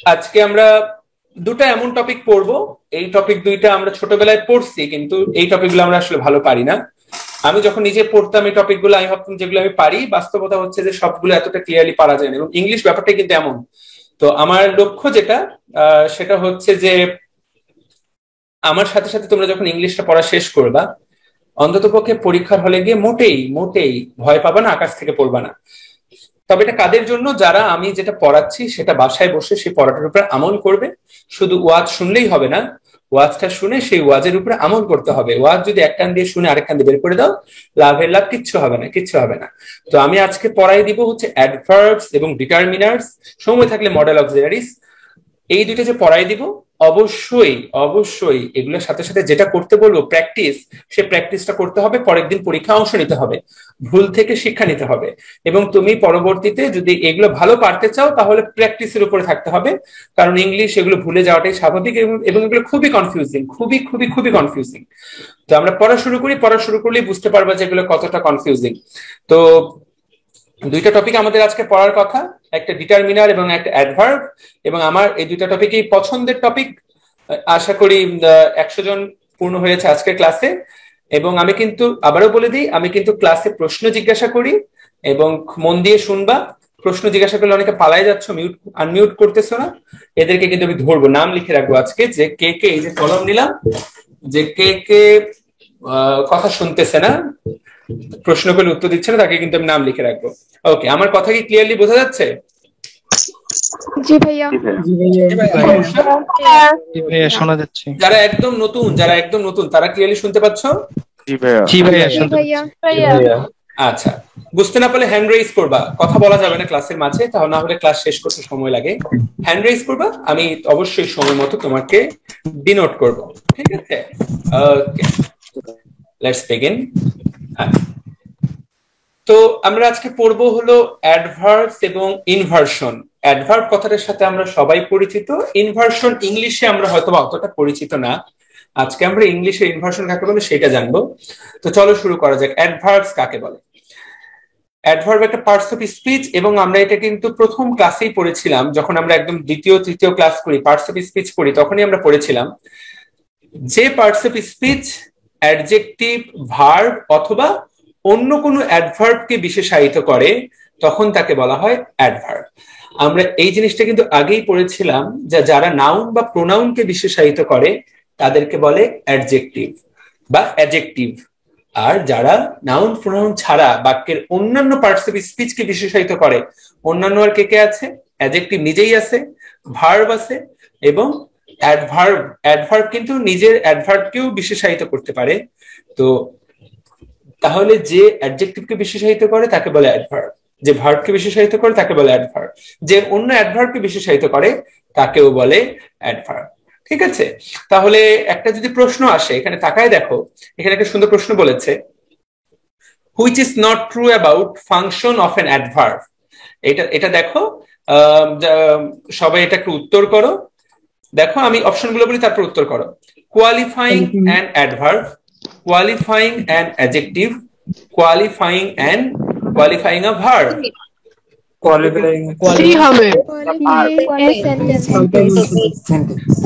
আজকে আমরা দুটো এমন টপিক পড়বো। এই টপিক দুইটা আমরা ছোটবেলায় পড়ছি, কিন্তু এই টপিকগুলো আমরা আসলে ভালো পারি না। আমি যখন নিজে পড়তাম এই টপিকগুলো, আমি ভাবতাম যেগুলো আমি পারি, বাস্তবতা হচ্ছে যে সবগুলো এতটা ক্লিয়ারলি পারা যায় না, এবং ইংলিশ ব্যাপারটা কিন্তু এমন। তো আমার লক্ষ্য যেটা, সেটা হচ্ছে যে আমার সাথে সাথে তোমরা যখন ইংলিশটা পড়া শেষ করবা, অন্ততপক্ষে পরীক্ষার হলে গিয়ে মোটেই মোটেই ভয় পাবা না, আকাশ থেকে পড়বা না। তবে এটা কাদের জন্য? যারা আমি যেটা পড়াচ্ছি সেটা বাসায় বসে সেই পড়াটার উপর আমল করবে। শুধু ওয়াজ শুনলেই হবে না, ওয়াজটা শুনে সেই ওয়াজের উপরে আমল করতে হবে। ওয়াজ যদি এক কান দিয়ে শুনে আরেক কান দিয়ে বের করে দাও, লাভের লাভ, কিচ্ছু হবে না, কিচ্ছু হবে না। তো আমি আজকে পড়াই দিব হচ্ছে অ্যাডভার্বস এবং ডিটারমিনার্স, সময় থাকলে মডেল অক্সিলারিজ। এই দুইটা যে পড়াই দিব, অবশ্যই অবশ্যই এগুলোর সাথে সাথে যেটা করতে বলবো প্র্যাকটিস, সে প্র্যাকটিসটা করতে হবে। পরের দিন পরীক্ষা অংশ নিতে হবে, ভুল থেকে শিক্ষা নিতে হবে। এবং তুমি পরবর্তীতে যদি এগুলো ভালো পারতে চাও তাহলে প্র্যাকটিসের উপরে থাকতে হবে, কারণ ইংলিশ এগুলো ভুলে যাওয়াটাই স্বাভাবিক, এবং এগুলো খুবই কনফিউজিং, খুবই খুবই খুবই কনফিউজিং। তো আমরা পড়া শুরু করি, পড়া শুরু করলেই বুঝতে পারবো যে এগুলো কতটা কনফিউজিং। তো দুইটা টপিক আমাদের আজকে পড়ার কথা, একটা ডিটারমিনার এবং একটা অ্যাডভার্ব। এবং আমার এই দুইটা টপিকই পছন্দের টপিক। আশা করি 100 জন পূর্ণ হয়েছে আজকের ক্লাসে। এবং আমি কিন্তু আবারও বলে দিই, আমি কিন্তু ক্লাসে প্রশ্ন জিজ্ঞাসা করি, এবং মন দিয়ে শুনবা। প্রশ্ন জিজ্ঞাসা করলে অনেকে পালাই যাচ্ছ, মিউট আনমিউট করতেছো না, এদেরকে কিন্তু আমি ধরবো, নাম লিখে রাখবো আজকে, যে কে কে, এই যে কলম নিলাম, যে কে কে কথা শুনতেছে না, প্রশ্ন করলে উত্তর দিচ্ছে না, তাকে কিন্তু আমি নাম লিখে রাখবো। ওকে, আমার কথা কি ক্লিয়ারলি বোঝা যাচ্ছে? জি ভাইয়া। সমস্যা? জি ভাইয়া, শোনা যাচ্ছে। যারা একদম নতুন, যারা একদম নতুন, তারা ক্লিয়ারলি শুনতে পাচ্ছ? জি ভাইয়া, জি ভাইয়া, জি শুনতে ভাইয়া। আচ্ছা, বুঝতে না পারলে হ্যান্ড রেইজ করবা। কথা বলা যাবে না ক্লাসের মাঝে, তাহলে না হলে ক্লাস শেষ করতে সময় লাগে। হ্যান্ড রেইজ করবা, আমি অবশ্যই সময় মতো তোমাকে ডিনোট করব। ঠিক আছে? ওকে, লেটস বিগিন। তো আমরা আজকে পড়বো হলো অ্যাডভার্বস এবং ইনভার্সন। অ্যাডভার্ব কথাটার সাথে আমরা সবাই পরিচিত, ইনভার্সন ইংলিশে আমরা হয়তো অতটা পরিচিত না। আজকে আমরা ইংলিশে ইনভার্সন কাকে বলে সেটা জানবো। তো চলো শুরু করা যাক। অ্যাডভার্বস কাকে বলে? অ্যাডভার্ব একটা পার্টস অফ স্পিচ, এবং আমরা এটা কিন্তু প্রথম ক্লাসেই পড়েছিলাম, যখন আমরা একদম দ্বিতীয় তৃতীয় ক্লাস করি, পার্টস অফ স্পিচ পড়ি, তখনই আমরা পড়েছিলাম যে parts of speech adjective, verb অথবা অন্য কোনো অ্যাডভার্বকে বিশেষায়িত করে, তখন তাকে বলা হয় অ্যাডভার্ব। আমরা এই জিনিসটা কিন্তু আগেই পড়েছিলাম, যে যারা নাউন বা প্রোনাউনকে বিশেষায়িত করে তাদেরকে বলে অ্যাডজেক্টিভ বা অ্যাডজেক্টিভ। আর যারা নাউন প্রোনাউন ছাড়া বাক্যের অন্যান্য পার্টস অফ স্পিচকে বিশেষায়িত করে, অন্যান্য আর কে কে আছে? অ্যাডজেক্টিভ নিজেই আছে, ভার্ব আছে, এবং অ্যাডভার্ব, অ্যাডভার্ব কিন্তু নিজের অ্যাডভার্বকেও বিশেষায়িত করতে পারে। তো তাহলে যে অ্যাডজেক্টিভকে বিশেষায়িত করে তাকে বলে অ্যাডভার্ব, যে ভার্বকে বিশেষায়িত করে তাকে বলে অ্যাডভার্ব, যে অন্য অ্যাডভার্বকে বিশেষায়িত করে তাকেও বলে অ্যাডভার্ব। ঠিক আছে? তাহলে একটা যদি প্রশ্ন আসে, এখানে তাকায় দেখো, এখানে একটা সুন্দর প্রশ্ন বলেছে, which is not true about function of an adverb. এটা এটা দেখো, সবাই এটা একটু উত্তর করো। দেখো আমি অপশনগুলো বলি, তারপর উত্তর করো। Qualifying an adverb, qualifying an adjective, qualifying a verb.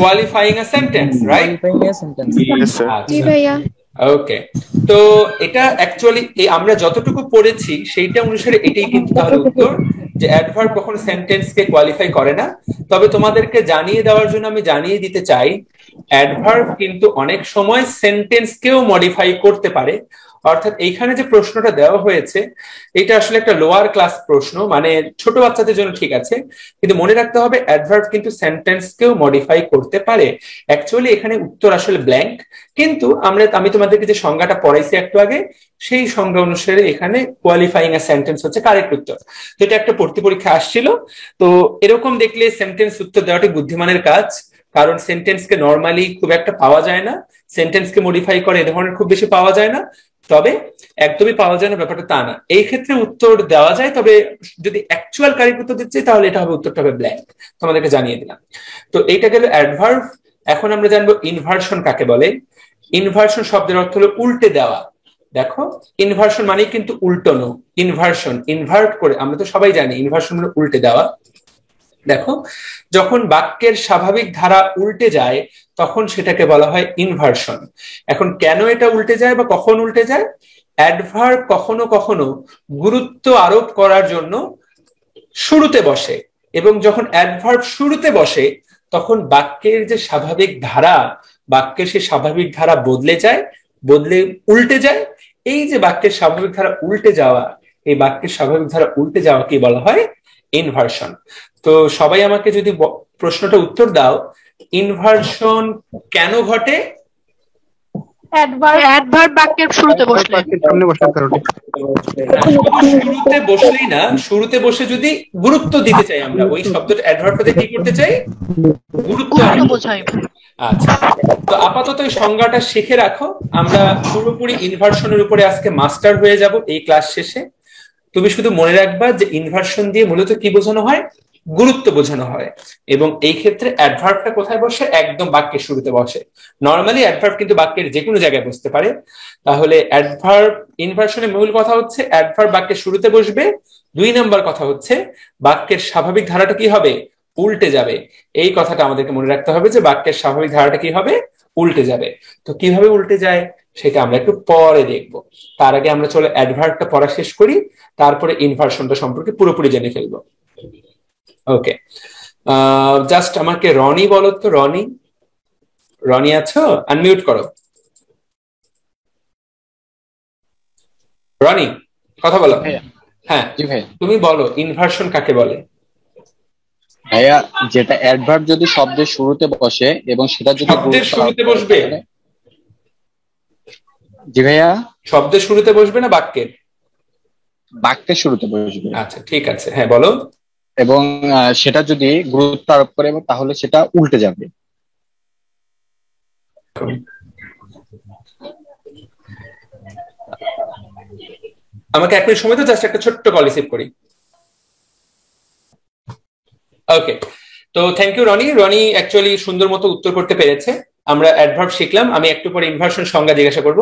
Qualifying a sentence, right? Yes, sir. জি ভাইয়া। ওকে, তো এটা অ্যাকচুয়ালি আমরা যতটুকু পড়েছি সেইটা অনুসারে এটাই কিন্তু তাহলে উত্তর, যে অ্যাডভার্ব কখনো সেন্টেন্সকে কোয়ালিফাই করে না। তবে তোমাদেরকে জানিয়ে দেওয়ার জন্য আমি জানিয়ে দিতে চাই, অ্যাডভার্ব কিন্তু অনেক সময় সেন্টেন্সকেও মডিফাই করতে পারে। অর্থাৎ এইখানে যে প্রশ্নটা দেওয়া হয়েছে, এটা আসলে একটা লোয়ার ক্লাস প্রশ্ন, মানে ছোট বাচ্চাদের জন্য ঠিক আছে, কিন্তু মনে রাখতে হবে অ্যাডভার্ব কিন্তু সেন্টেন্সকেও মডিফাই করতে পারে। অ্যাকচুয়ালি এখানে উত্তর আসলে ব্ল্যাঙ্ক, কিন্তু আমি তোমাদেরকে যে সংজ্ঞাটা পড়াইছি একটু আগে, সেই সংজ্ঞা অনুসারে এখানে কোয়ালিফাইং এ সেন্টেন্স হচ্ছে কারেক্ট উত্তর। তো এটা একটা ভর্তি পরীক্ষা আসছিল, তো এরকম দেখলে সেন্টেন্স উত্তর দেওয়াটি বুদ্ধিমানের কাজ, কারণ সেন্টেন্সকে নর্মালি খুব একটা পাওয়া যায় না, সেন্টেন্সকে মডিফাই করে এ ধরনের খুব বেশি পাওয়া যায় না। তবে একদমই পাওয়া যায় না ব্যাপারটা তা না, এই ক্ষেত্রে উত্তর দেওয়া যায়। তবে যদি অ্যাকচুয়াল কারেক্ট উত্তর দিতে চাই তাহলে এটা হবে, উত্তরটা হবে ব্ল্যাঙ্ক। তোমাদেরকে জানিয়ে দিলাম। তো এইটা গেল অ্যাডভার্ব। এখন আমরা জানবো ইনভার্সন কাকে বলে। ইনভার্সন শব্দের অর্থ হলো উল্টে দেওয়া। দেখো, ইনভার্সন মানে কিন্তু উল্টানো। ইনভার্সন, ইনভার্ট করে, আমরা তো সবাই জানি ইনভার্সন মানে উল্টে দেওয়া। দেখো, যখন বাক্যের স্বাভাবিক ধারা উল্টে যায় তখন সেটাকে বলা হয় ইনভার্সন। এখন কেন এটা উল্টে যায় বা কখন উল্টে যায়? অ্যাডভার্ব কখনো কখনো গুরুত্ব আরোপ করার জন্য শুরুতে বসে, এবং যখন অ্যাডভার্ব শুরুতে বসে তখন বাক্যের যে স্বাভাবিক ধারা, বাক্যের সেই স্বাভাবিক ধারা বদলে যায়, বদলে উল্টে যায়। এই যে বাক্যের স্বাভাবিক ধারা উল্টে যাওয়া, এই বাক্যের স্বাভাবিক ধারা উল্টে যাওয়া কি বলা হয়? ইনভার্সন। তো সবাই আমাকে যদি প্রশ্নটা উত্তর দাও, ইনভার্সন কেন ঘটে? অ্যাডভার্ব বাক্যের শুরুতে বসলে। শুরুতে বসলেই না, শুরুতে বসে যদি গুরুত্ব দিতে চাই আমরা, ওই শব্দটা অ্যাডভার্বটাতে কি করতে চাই? গুরুত্ব বোঝাই। আচ্ছা, তো আপাতত এই সংজ্ঞাটা শিখে রাখো। আমরা পুরোপুরি ইনভার্সনের উপরে আজকে মাস্টার হয়ে যাব এই ক্লাস শেষে। তুমি শুধু মনে রাখবা যে ইনভার্সন দিয়ে মূলত কি বোঝানো হয়? গুরুত্ব বোঝানো হয়। এবং এই ক্ষেত্রে অ্যাডভার্বটা কোথায় বসে? একদম বাক্যের শুরুতে বসে। নর্মালি অ্যাডভার্ব কিন্তু বাক্যের যে কোনো জায়গায় বসতে পারে। তাহলে অ্যাডভার্ব ইনভার্সনের মূল কথা হচ্ছে অ্যাডভার্ব বাক্যের শুরুতে বসবে। 2 নম্বর কথা হচ্ছে বাক্যের স্বাভাবিক ধারাটা কি হবে? উল্টে যাবে। এই কথাটা আমাদেরকে মনে রাখতে হবে যে বাক্যের স্বাভাবিক ধারাটা কি হবে? উল্টে যাবে। তো কিভাবে উল্টে যায় সেটা আমরা একটু পরে দেখব। তার আগে আমরা চলে অ্যাডভার্বটা পড়া শেষ করি, তারপরে ইনভার্সনটা সম্পর্কে পুরোপুরি জেনে ফেলবো। ওকে, জাস্ট আমাকে রনি বলো তো। রনি, রনি আছো? আনমিউট করো। রনি, কথা বলো। হ্যাঁ, তুমি বলো ইনভার্সন কাকে বলে? ভাইয়া, যেটা অ্যাডভার্ব যদি শব্দের শুরুতে বসে এবং সেটা যদি শব্দের শুরুতে বসবে? জি ভাইয়া। শব্দের শুরুতে বসবে না বাক্যের? বাক্যের শুরুতে বসবে। আচ্ছা, ঠিক আছে, হ্যাঁ বলো। এবং সেটা যদি গুরুত্ব আরোপ করে তাহলে সেটা উল্টে যাবে। আমাকে 1 মিনিট সময় তো, জাস্ট একটা ছোট্ট কল রিসিভ করি। ওকে, তো thank you Roni. Roni actually সুন্দর মতো উত্তর করতে পেরেছে। আমরা অ্যাডভার্ব শিখলাম, আমি একটু পরে ইনভার্সন সংজ্ঞা জিজ্ঞাসা করব।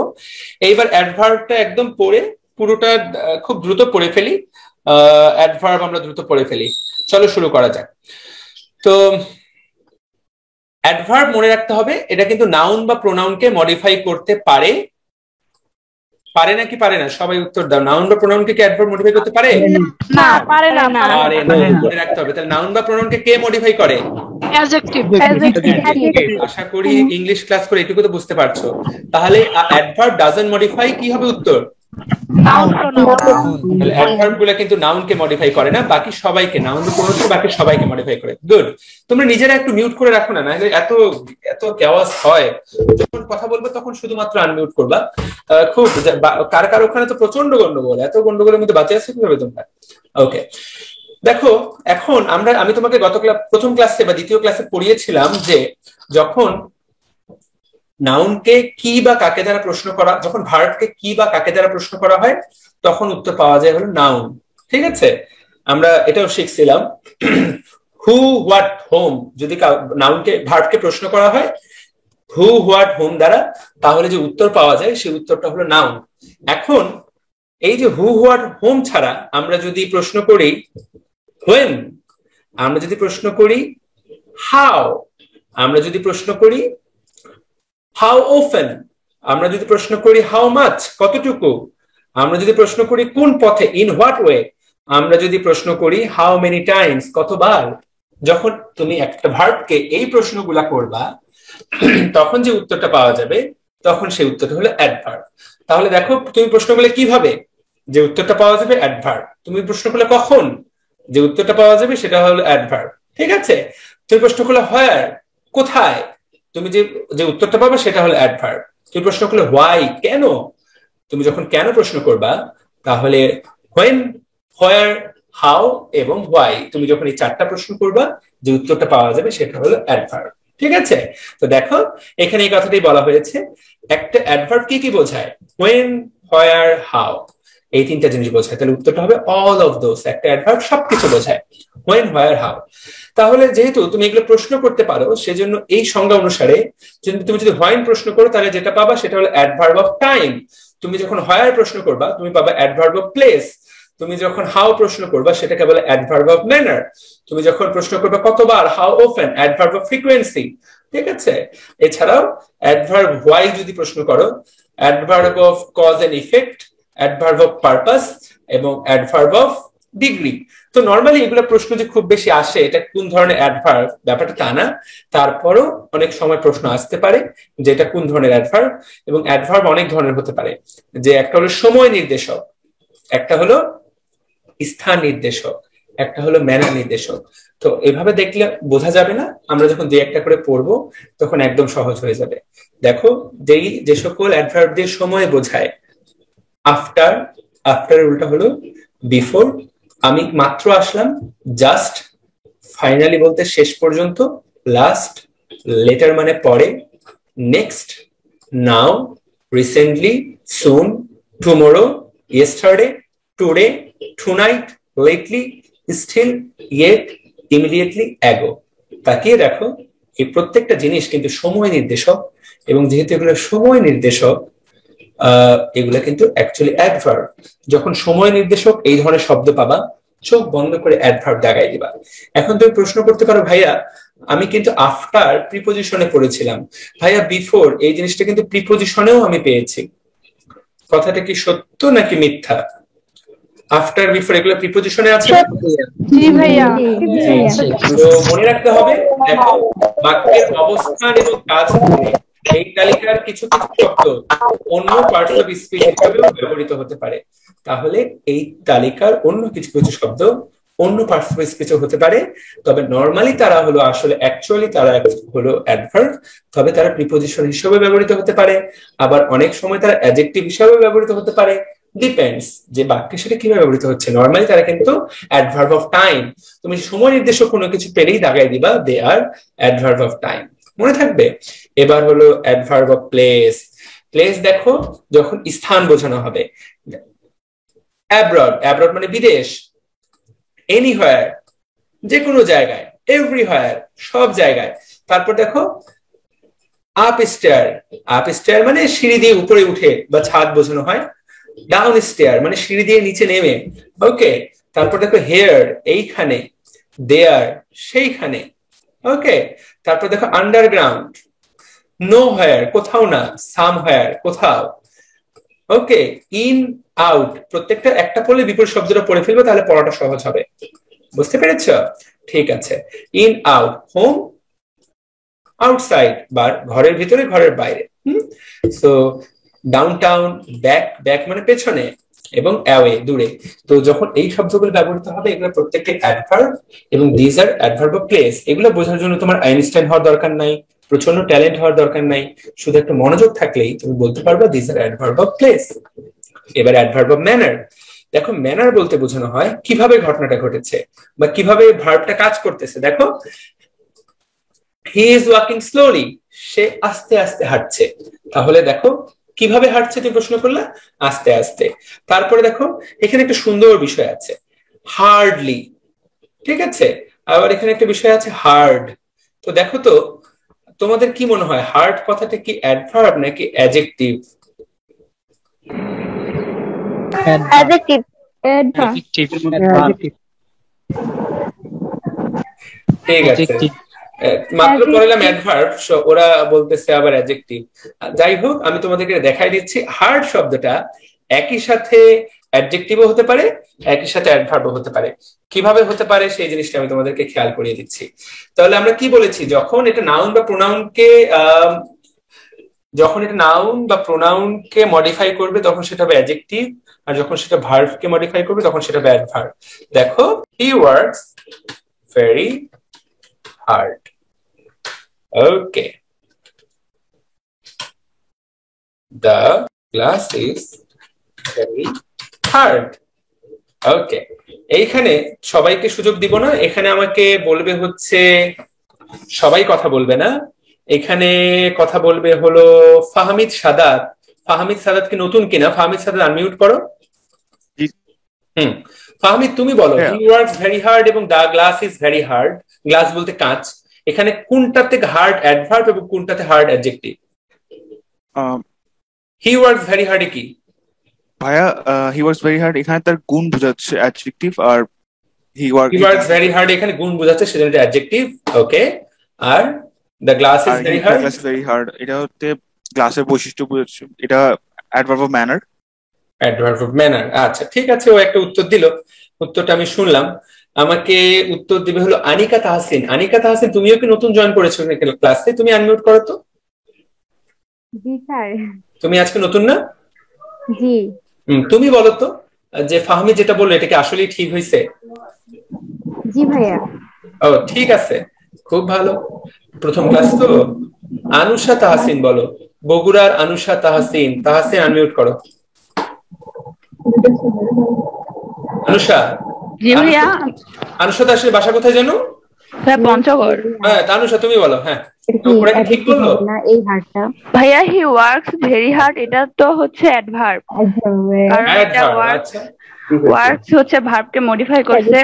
এইবার অ্যাডভার্বটা একদম পড়ে পুরোটা খুব দ্রুত পড়ে ফেলি। অ্যাডভার্ব আমরা দ্রুত পড়ে ফেলি। চলো শুরু করা যাক। তো অ্যাডভার্ব মনে রাখতে হবে এটা কিন্তু নাউন বা প্রোনাউনকে মডিফাই করতে পারে। পারে নাকি পারে না? সবাই উত্তর দাও। নাউন বা প্রোনাউনকে কি অ্যাডভার্ব মডিফাই করতে পারে? না, পারে না। পারে না, মনে রাখতে হবে। তাহলে নাউন বা প্রোনাউনকে কে মডিফাই করে? অ্যাডজেক্টিভ। আশা করি ইংলিশ ক্লাস করে এটুকু তো বুঝতে পারছো। তাহলে অ্যাডভার্ব ডাজন্ট মডিফাই, কি হবে উত্তর? তাহলে অ্যাডভার্ব গুলো কিন্তু নাউনকে মডিফাই করে না, বাকি সবাইকে, নাউন বা প্রোনাউনকে বাকি সবাইকে মডিফাই করে। গুড। তোমরা নিজেরা একটু মিউট করে রাখো না, নাহলে এত এত কেওয়াস হয়। যখন কথা বলবো তখন শুধুমাত্র আনমিউট করবা। খুব কার কার ওখানে তো প্রচন্ড গন্ডগোল, এত গন্ডগোলের মধ্যে বাঁচে আছে কিভাবে তোমরা? ওকে, দেখো এখন আমি তোমাকে গত প্রথম ক্লাসে বা দ্বিতীয় ক্লাসে পড়িয়েছিলাম যে যখন নাউনকে কি বা কাকে দ্বারা প্রশ্ন করা, যখন ভার্বকে কি বা কাকে দ্বারা প্রশ্ন করা হয় তখন উত্তর পাওয়া যায় হলো নাউন। ঠিক আছে, আমরা এটাও শিখছিলাম। হু, হোয়াট, হোম যদি নাউনকে ভার্বকে প্রশ্ন করা হয় হু, হোয়াট, হোম দ্বারা, তাহলে যে উত্তর পাওয়া যায় সেই উত্তরটা হলো নাউন। এখন এই যে হু, হোয়াট, হোম ছাড়া আমরা যদি প্রশ্ন করি হোয়েন, আমরা যদি প্রশ্ন করি হাউ, আমরা যদি প্রশ্ন করি হাউ অফেন, আমরা যদি প্রশ্ন করি হাউ মাচ, কতটুকু, আমরা যদি প্রশ্ন করি কোন পথে, ইন হোয়াট ওয়ে, আমরা যদি প্রশ্ন করি হাউ মেনি টাইমস, কতবার, যখন তুমি একটা ভার্বকে এই প্রশ্নগুলা করবা তখন যে উত্তরটা পাওয়া যাবে তখন সেই উত্তরটা হলো অ্যাডভার্ব। তাহলে দেখো তুমি প্রশ্ন করলে কিভাবে, যে উত্তরটা পাওয়া যাবে অ্যাডভার্ব। তুমি প্রশ্ন করলে কখন, যে উত্তরটা পাওয়া যাবে সেটা হলো অ্যাডভার্ব। ঠিক আছে, তুমি প্রশ্ন করলে হোয়ার, কোথায়, তুমি যে উত্তরটা পাবে সেটা হলো অ্যাডভার্ব। তুমি প্রশ্ন করলে হোয়াই, কেন, তুমি যখন কেন প্রশ্ন করবা তাহলে হোয়েন, হোয়ার, হাউ এবং হোয়াই, তুমি যখন এই 4টা প্রশ্ন করবা যে উত্তরটা পাওয়া যাবে সেটা হলো অ্যাডভার্ব। ঠিক আছে, তো দেখো এখানে এই কথাটাই বলা হয়েছে। একটা অ্যাডভার্ব কি কি বোঝায়? হোয়েন, হোয়ার, হাউ, এই 3টা জিনিস বোঝায়। তাহলে উত্তরটা হবে অল অফ দোজ। একটা অ্যাডভার্ব সবকিছু বোঝায়, হোয়েন, হোয়ার, হাউ। তাহলে যেহেতু তুমি এগুলো প্রশ্ন করতে পারো সেজন্য এই সংজ্ঞা অনুসারে তুমি যদি হোয়েন প্রশ্ন করো তাহলে যেটা পাবা সেটা হলো অ্যাডভার্ব অফ টাইম। তুমি যখন হোয়ার প্রশ্ন করবা তুমি পাবা অ্যাডভার্ব অফ প্লেস। তুমি যখন হাউ প্রশ্ন করবা সেটাকে বলে অ্যাডভার্ব অফ ম্যানার। তুমি যখন প্রশ্ন করবে কতবার, how often, adverb of frequency. ঠিক আছে, এছাড়াও অ্যাডভার্ব হোয়াই যদি প্রশ্ন করো, adverb of cause and effect, adverb of purpose এবং অ্যাডভার্ব অফ ডিগ্রি। তো নর্মালি এগুলো প্রশ্ন যে খুব বেশি আসে এটা কোন ধরনের অ্যাডভার্ব ব্যাপারটা তা না, তারপরও অনেক সময় প্রশ্ন আসতে পারে যে এটা কোন ধরনের অ্যাডভার্ব। এবং অ্যাডভার্ব অনেক ধরনের হতে পারে, যে একটা হলো সময় নির্দেশক, একটা হলো স্থান নির্দেশক, একটা হলো ম্যানার নির্দেশক। তো এভাবে দেখলে বোঝা যাবে না, আমরা যখন দুই একটা করে পড়বো তখন একদম সহজ হয়ে যাবে। দেখো যে সকল অ্যাডভার্ব দিয়ে সময় বোঝায়, আফটার, আফটার উল্টা হলো বিফোর, আমি মাত্র আসলাম, জাস্ট, ফাইনালি বলতে শেষ পর্যন্ত, লাস্ট, লেটার মানে পরে, next, now, recently, soon, tomorrow, yesterday, today, tonight, lately, still, yet, immediately, ago. তাকিয়ে দেখো এই প্রত্যেকটা জিনিস কিন্তু সময় নির্দেশক, এবং যেহেতু এগুলো সময় নির্দেশক এগুলা কিন্তু অ্যাকচুয়ালি অ্যাডভার্ব। যখন সময় নির্দেশক এই ধরনের শব্দ পাবা, চোখ বন্ধ করে অ্যাডভার্ব দাগাই দিবা। এখন তুমি প্রশ্ন করতে পারো, ভাইয়া আমি কিন্তু আফটার প্রিপোজিশনে পড়েছিলাম, ভাইয়া বিফোর এই জিনিসটা কিন্তু প্রিপোজিশনেও আমি পেয়েছি, কথাটা কি সত্য নাকি মিথ্যা? আফটার বিফোর এগুলো প্রিপোজিশনে আছে। জি ভাইয়া। তো মনে রাখতে হবে, দেখো বাক্যের অবস্থান এবং কাজ ধরে এই তালিকার কিছু কিছু শব্দ অন্য পার্টস অফ স্পিচ হিসেবেও ব্যবহৃত হতে পারে। তাহলে এই তালিকার অন্য কিছু কিছু শব্দ অন্য পার্টস অফ স্পিচও হতে পারে, তবে নর্মালি তারা হলো আসলে অ্যাকচুয়ালি তারা হলো অ্যাডভার্ব, তবে তারা প্রিপোজিশন হিসেবে ব্যবহৃত হতে পারে, আবার অনেক সময় তারা অ্যাডজেক্টিভ হিসেবে ব্যবহৃত হতে পারে, ডিপেন্ডস যে বাক্যে সেটা কিভাবে ব্যবহৃত হচ্ছে। নর্মালি তারা কিন্তু অ্যাডভার্ব অফ টাইম, তুমি সময় নির্দেশক কোনো কিছু পেলেই দাগাই দিবা দে আর অ্যাডভার্ব অফ টাইম, মনে থাকবে। এবার হলো অ্যাডভার্ব অফ প্লেস। প্লেস দেখো যখন স্থান বোঝানো হবে, অ্যাব্রড, অ্যাব্রড মানে বিদেশ, এনিহোয়ার যে কোনো জায়গায়, এভরিহোয়ার সব জায়গায়। তারপর দেখো আপ স্টেয়ার, আপ স্টেয়ার মানে সিঁড়ি দিয়ে উপরে উঠে বা ছাদ বোঝানো হয়, ডাউন স্টেয়ার মানে সিঁড়ি দিয়ে নিচে নেমে। ওকে, তারপর দেখো হেয়ার এইখানে, দেয়ার সেইখানে। ওকে, তারপর দেখো আন্ডারগ্রাউন্ড, নো হোয়ার কোথাও না, সাম হোয়ার কোথাও। ওকে, ইন আউট, প্রত্যেকটা একটা পড়লে বিপরীত শব্দটা পড়ে ফেলবে, তাহলে পড়াটা সহজ হবে। বুঝতে পেরেছ? ঠিক আছে, ইন আউট, হোম, আউটসাইড বা ঘরের ভিতরে ঘরের বাইরে। সো ডাউনটাউন, ব্যাক, ব্যাক মানে পেছনে, এবং অ্যাওয়ে দূরে। তো যখন এই শব্দগুলো ব্যবহৃত হবে এগুলো প্রত্যেকটি অ্যাডভার্ব, এবং these are adverb of place. এগুলো বোঝার জন্য তোমার আইনস্টাইন হওয়ার দরকার নাই, প্রচন্ড ট্যালেন্ট হওয়ার দরকার নাই, শুধু একটা মনোযোগ থাকলেই তুমি বলতে পারবে these are adverb of place. এবার অ্যাডভার্ব অফ ম্যানার। দেখো ম্যানার বলতে বোঝানো হয় কিভাবে ঘটনাটা ঘটেছে বা কিভাবে ভার্বটা কাজ করতেছে। দেখো হি ইজ ওয়াকিং স্লোলি, সে আস্তে আস্তে হাঁটছে। তাহলে দেখো কিভাবে হাঁটছে তুমি প্রশ্ন করলে, আস্তে আস্তে। তারপরে দেখো এখানে একটা সুন্দর বিষয় আছে, হার্ডলি। ঠিক আছে, আবার এখানে একটা বিষয় আছে হার্ড। তো দেখো তো তোমাদের কি মনে হয় হার্ড কথাটা কি অ্যাডভার্ব নাকি অ্যাডজেক্টিভ? অ্যাডজেক্টিভ। ঠিক আছে, মাত্র পড়লাম অ্যাডভার্ব, ওরা বলতেছে আবার অ্যাডজেক্টিভ। যাই হোক, আমি তোমাদেরকে দেখাই দিচ্ছি হার্ড শব্দটা একই সাথে অ্যাডজেক্টিভও হতে পারে, একই সাথে অ্যাডভার্বও হতে পারে। কিভাবে হতে পারে সেই জিনিসটা আমি তোমাদেরকে খেয়াল করিয়ে দিচ্ছি। তাহলে আমরা কি বলেছি, যখন এটা নাউন বা প্রোনাউনকে মডিফাই করবে তখন সেটা হবে অ্যাডজেক্টিভ, আর যখন সেটা ভার্বকে মডিফাই করবে তখন সেটা হবে অ্যাডভার্ব। দেখো হি works very hard. Okay. The glass is very hard. Okay. এইখানে সবাইকে সুযোগ দিব না, এখানে আমাকে বলবে হচ্ছে, সবাই কথা বলবে না, এখানে কথা বলবে হলো ফাহমিদ সাদাত। ফাহমিদ সাদাত কি নতুন কিনা? ফাহমিদ সাদাত আনমিউট করো। ফাহমিদ তুমি বলো, হি ওয়ার্কস ভেরি হার্ড এবং the glass is very hard. Glass বলতে কাঁচ, এখানে কোনটাতে হার্ড অ্যাডভার্ব এবং কোনটাতে hard adjective? He works very hard কি ভাইয়া হি ওয়ার্কস ভেরি হার্ড এখানে তার গুণ বোঝাচ্ছে অ্যাডজেক্টিভ, আর হি ওয়ার্কস ভেরি হার্ড এখানে গুণ বোঝাচ্ছে, সেটা একটা অ্যাডজেক্টিভ। ওকে, আর the glass is very hard, glass is very hard এটা হচ্ছে গ্লাসের বৈশিষ্ট্য বোঝাচ্ছে, এটা adverb of manner. Adverb of manner. আচ্ছা ঠিক আছে, ও একটা উত্তর দিল, উত্তরটা আমি শুনলাম। আমাকে উত্তর দিবে হলো আনিকা তাহসিন। আনিকা তাহসিন, তুমিও কি নতুন জয়েন করেছো ক্লাসে? তুমি আনমিউট করো তো। জি স্যার। তুমি আজকে নতুন না? জি। তুমি বলো তো যে ফাহমি যেটা বললো এটা কি আসলেই ঠিক হয়েছে? জি ভাইয়া। ও ঠিক আছে, খুব ভালো, প্রথম ক্লাস তো। আনুষা তাহসিন বলো, বগুড়ার আনুষা তাহসিন। তাহসিন আনমিউট করো। আনুষা। জি ভাইয়া। আনুষা তাহসিন বাসা কোথায় জানো? স্যার পঞ্চগড়। হ্যাঁ আনুষা তুমি বলো। হ্যাঁ ওরা কি ঠিক বললো? না এই হার্ডটা ভাইয়া, হি ওয়ার্কস ভেরি হার্ড এটা তো হচ্ছে অ্যাডভার্ব, কারণ এটা ওয়ার্কস হচ্ছে ভার্বকে মডিফাই করছে,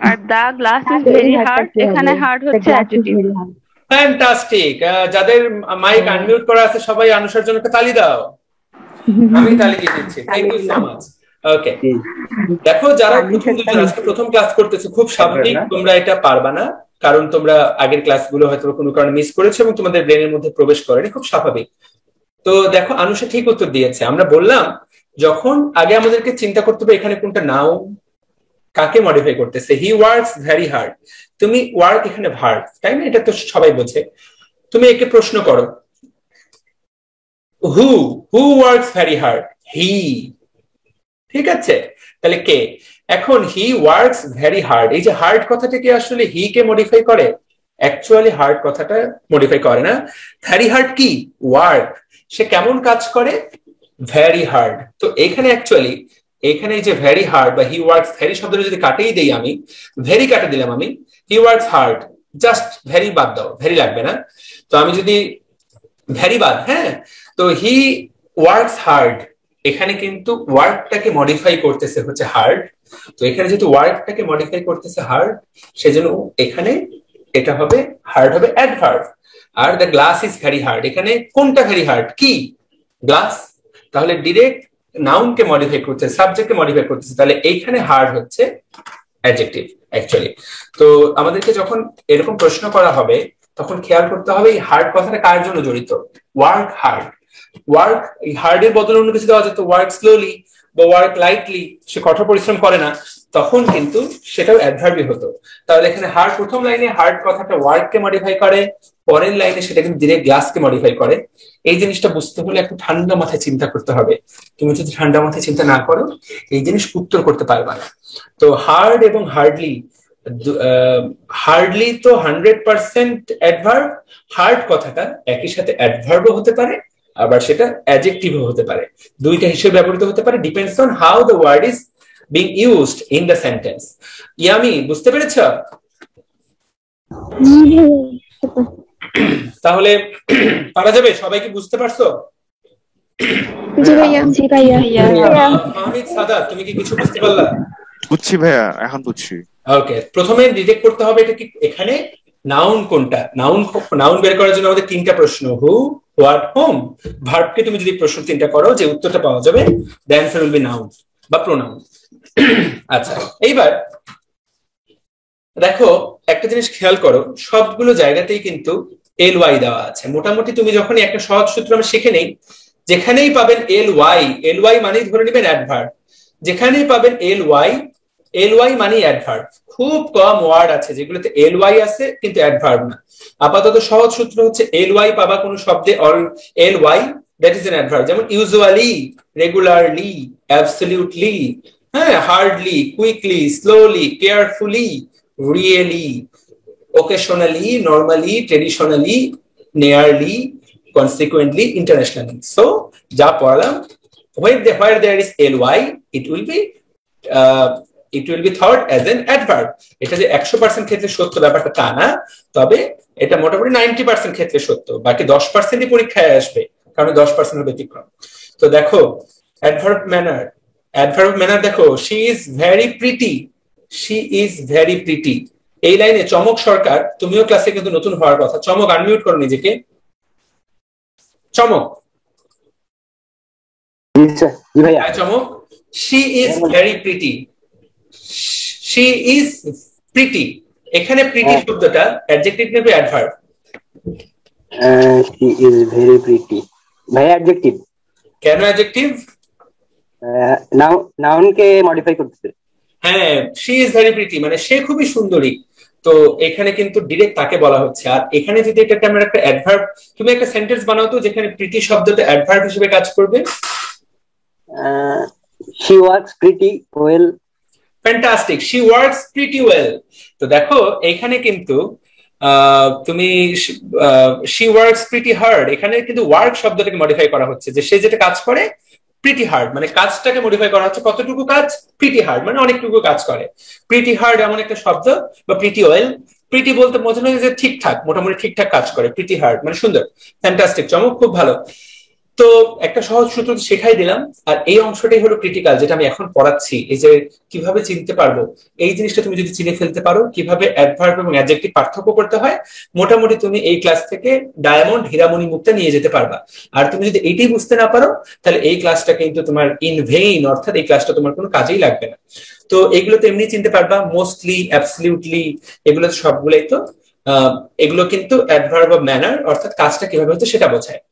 আর দা গ্লাস ইজ ভেরি হার্ড এখানে হার্ড হচ্ছে অ্যাডজেক্টিভ। ফ্যান্টাস্টিক। যাদের মাইক আনমিউট করা আছে সবাই আনুষার জন্য একটা তালি দাও। আমি তালি দিয়ে দিচ্ছি। Thank you so much. Okay, দেখো যারা আজকে প্রথম ক্লাস করতেছে, খুব স্বাভাবিক তোমরা এটা পারবা না, কারণ তোমরা আগের ক্লাসগুলো হয়তো কোনো কারণে মিস করেছো এবং তোমাদের ব্রেনের মধ্যে প্রবেশ করেনি, খুব স্বাভাবিক। তো দেখো আনুষা ঠিক উত্তর দিয়েছে। আমরা বললাম যখন আগে আমাদেরকে চিন্তা করতে হবে এখানে কোনটা নাউন, কাকে মডিফাই করতেছে। হি ওয়ার্কস ভেরি হার্ড, তুমি ওয়ার্ক এখানে ভার্ব, তাই না? এটা তো সবাই বোঝে। তুমি একে প্রশ্ন করো, হু হু ওয়ার্কস ভেরি হার্ড? হি। ঠিক আছে, তাহলে কে? এখন হি ওয়ার্কস ভেরি হার্ড, এই যে হার্ড কথাটা কি আসলে হি কে মডিফাই করে? অ্যাকচুয়ালি হার্ড কথাটা মডিফাই করে না। ভেরি হার্ড কি? ওয়ার্ক। সে কেমন কাজ করে? Very hard. তো এখানে অ্যাকচুয়ালি এখানে যে ভেরি হার্ড বা হি ওয়ার্কস ভেরি শব্দটা যদি কাটেই দেই আমি, ভেরি কাটে দিলাম আমি, he works hard, just very বাদ দাও, ভেরি লাগবে না। তো আমি যদি ভেরি বাদ, হ্যাঁ, তো হি ওয়ার্কস হার্ড, এখানে কিন্তু ওয়ার্কটাকে মডিফাই করতেছে হচ্ছে হার্ড। তো এখানে যেহেতু ওয়ার্কটাকে মডিফাই করতেছে হার্ড, সেজন্য এখানে এটা হবে হার্ড, হবে adverb. R the glass is very hard, এখানে কোনটা ভেরি হার্ড? কি? গ্লাস। তাহলে ডিরেক্ট নাউনকে মডিফাই করতেছে, সাবজেক্টকে মডিফাই করতেছে, তাহলে এইখানে হার্ড হচ্ছে অ্যাডজেক্টিভ অ্যাকচুয়ালি। তো আমাদেরকে যখন এরকম প্রশ্ন করা হবে তখন খেয়াল করতে হবে এই হার্ড কথাটা কার জন্য জড়িত। ওয়ার্ক হার্ড, ওয়ার্ক, এই হার্ডের বদলে অন্য কিছু দেওয়া যেত, ওয়ার্ক স্লোলি বা ওয়ার্ক লাইটলি, সে কঠোর পরিশ্রম করে না, তখন কিন্তু সেটাও অ্যাডভার্বই হতো। তাহলে এখানে হার্ড, প্রথম লাইনে হার্ড কথাটা ওয়ার্ককে মডিফাই করে, পরের লাইনে সেটা কিন্তু ডিরেক্ট গ্লাসকে মডিফাই করে। এই জিনিসটা বুঝতে হলে একটু ঠান্ডা মাথায় চিন্তা করতে হবে। তুমি যদি ঠান্ডা মাথায় চিন্তা না করো এই জিনিস উত্তর করতে পারবা না। তো হার্ড এবং হার্ডলি, হার্ডলি তো 100% অ্যাডভার্ব, হার্ড কথাটা একই সাথে অ্যাডভার্বও হতে পারে, আবার সেটা অ্যাডজেক্টিভও হতে পারে, দুইটা হিসেবে ব্যবহৃত হতে পারে, depends on how the word is being used in the sentence. Yami, বুঝতে পেরেছ? তাহলে পারা যাবে? সবাই কি বুঝতে পারছো? জি ভাইয়া। জি ভাইয়া। মাহমিদ সাদাত, তুমি কি কিছু বুঝতে পারলা? বুঝছি ভাইয়া, এখন বুঝছি। ওকে, প্রথমে ডিটেক্ট করতে হবে এটা কি এখানে নাউন কোনটা। নাউন নাউন বের করার জন্য আমাদের তিনটা প্রশ্ন, হু, হোয়াট, হোম। ভার্বকে তুমি যদি প্রশ্ন তিনটা করো, যে উত্তরটা পাওয়া যাবে, the answer will be noun বা প্রোনাউন। আচ্ছা, এইবার দেখো একটা জিনিস খেয়াল করো, সবগুলো জায়গাতেই কিন্তু এল ওয়াই দেওয়া আছে। মোটামুটি তুমি যখনই একটা সহজ সূত্র আমরা শিখে নেই, যেখানেই পাবেন এল ওয়াই মানেই ধরে নেবেন অ্যাডভার্ব। যেখানেই পাবেন এল ওয়াই মানে অ্যাডভার্ব। খুব কম ওয়ার্ড আছে যেগুলোতে এল ওয়াই আছে কিন্তু অ্যাডভার্ব না। আপাতত সহজ সূত্র হচ্ছে এল ওয়াই পাবা কোনো শব্দে, or L Y that is an adverb. যেমন ইউজুয়ালি, রেগুলারলি, অ্যাবসলিউটলি, হ্যাঁ, hardly, quickly, slowly, carefully, really, occasionally, normally, traditionally, nearly, consequently, internationally. So যা পড়ালাম, where there is ly, it will be thought as an adverb. এটা যে 100% ক্ষেত্রে সত্য ব্যাপারটা তা না, তবে এটা মোটামুটি 90% ক্ষেত্রে সত্য, বাকি 10%ই পরীক্ষায় আসবে, কারণ 10% ব্যতিক্রম। তো দেখো অ্যাডভার্ব ম্যানার দেখো, she is very pretty। এই লাইনে চমক সরকার, তুমিও ক্লাসে কিন্তু নতুন হওয়ার কথা। চমক, আনমিউট করো নিজেকে। চমক, চমক, she is very pretty, she is pretty, এখানে প্রিটি শব্দটা অ্যাডজেক্টিভ নেবে adverb? She is very pretty ভাই অ্যাডজেক্টিভ। কেন অ্যাডজেক্টিভ? নাউনকে মডিফাই করতেছে। হ্যাঁ, শি ইজ ভেরি প্রিটি মানে সে খুবই সুন্দরী, তো এখানে কিন্তু ডিরেক্ট তাকে বলা হচ্ছে। আর এখানে যদি এটাকে আমরা একটা অ্যাডভার্ব, তুমি একটা সেন্টেন্স বানাও তো যেখানে প্রিটি শব্দটা অ্যাডভার্ব হিসেবে কাজ করবে। She works pretty well. Fantastic, she works pretty well. তো দেখো এখানে কিন্তু তুমি শি ওয়ার্কস প্রিটি হার্ড, এখানে কিন্তু ওয়ার্ক শব্দটাকে মডিফাই করা হচ্ছে, যে সে যেটা কাজ করে প্রিটি হার্ড মানে কাজটাকে মডিফাই করা হচ্ছে। কতটুকু কাজ? প্রিটি হার্ড মানে অনেকটুকু কাজ করে। প্রিটি হার্ড এমন একটা শব্দ, বা প্রিটি ওয়েল, প্রিটি বলতে বোঝানো হয় যে ঠিকঠাক, মোটামুটি ঠিকঠাক কাজ করে। প্রিটি হার্ড মানে সুন্দর, ফ্যান্টাস্টিক, চমক, খুব ভালো। তো একটা সহজ সূত্র শেখাই দিলাম, আর এই অংশটাই হলো ক্রিটিক্যাল, যেটা আমি এখন পড়াচ্ছি। এই যে কিভাবে চিনতে পারবো, এই জিনিসটা তুমি যদি চিনে ফেলতে পারো কিভাবে অ্যাডভার্ব এবং অ্যাডজেক্টিভ পার্থক্য করতে হয়, মোটামুটি তুমি এই ক্লাস থেকে ডায়মন্ড, হীরামণি মুক্তা নিয়ে যেতে পারবা। আর তুমি যদি এইটাই বুঝতে না পারো, তাহলে এই ক্লাসটা কিন্তু তোমার ইন ভেইন, অর্থাৎ এই ক্লাসটা তোমার কোনো কাজেই লাগবে না। তো এগুলো তো এমনি চিনতে পারবা, মোস্টলি, অ্যাবসলিউটলি, এগুলো সবগুলোই তো এগুলো কিন্তু অ্যাডভার্ব অফ ম্যানার, অর্থাৎ কাজটা কিভাবে হচ্ছে সেটা বোঝায়।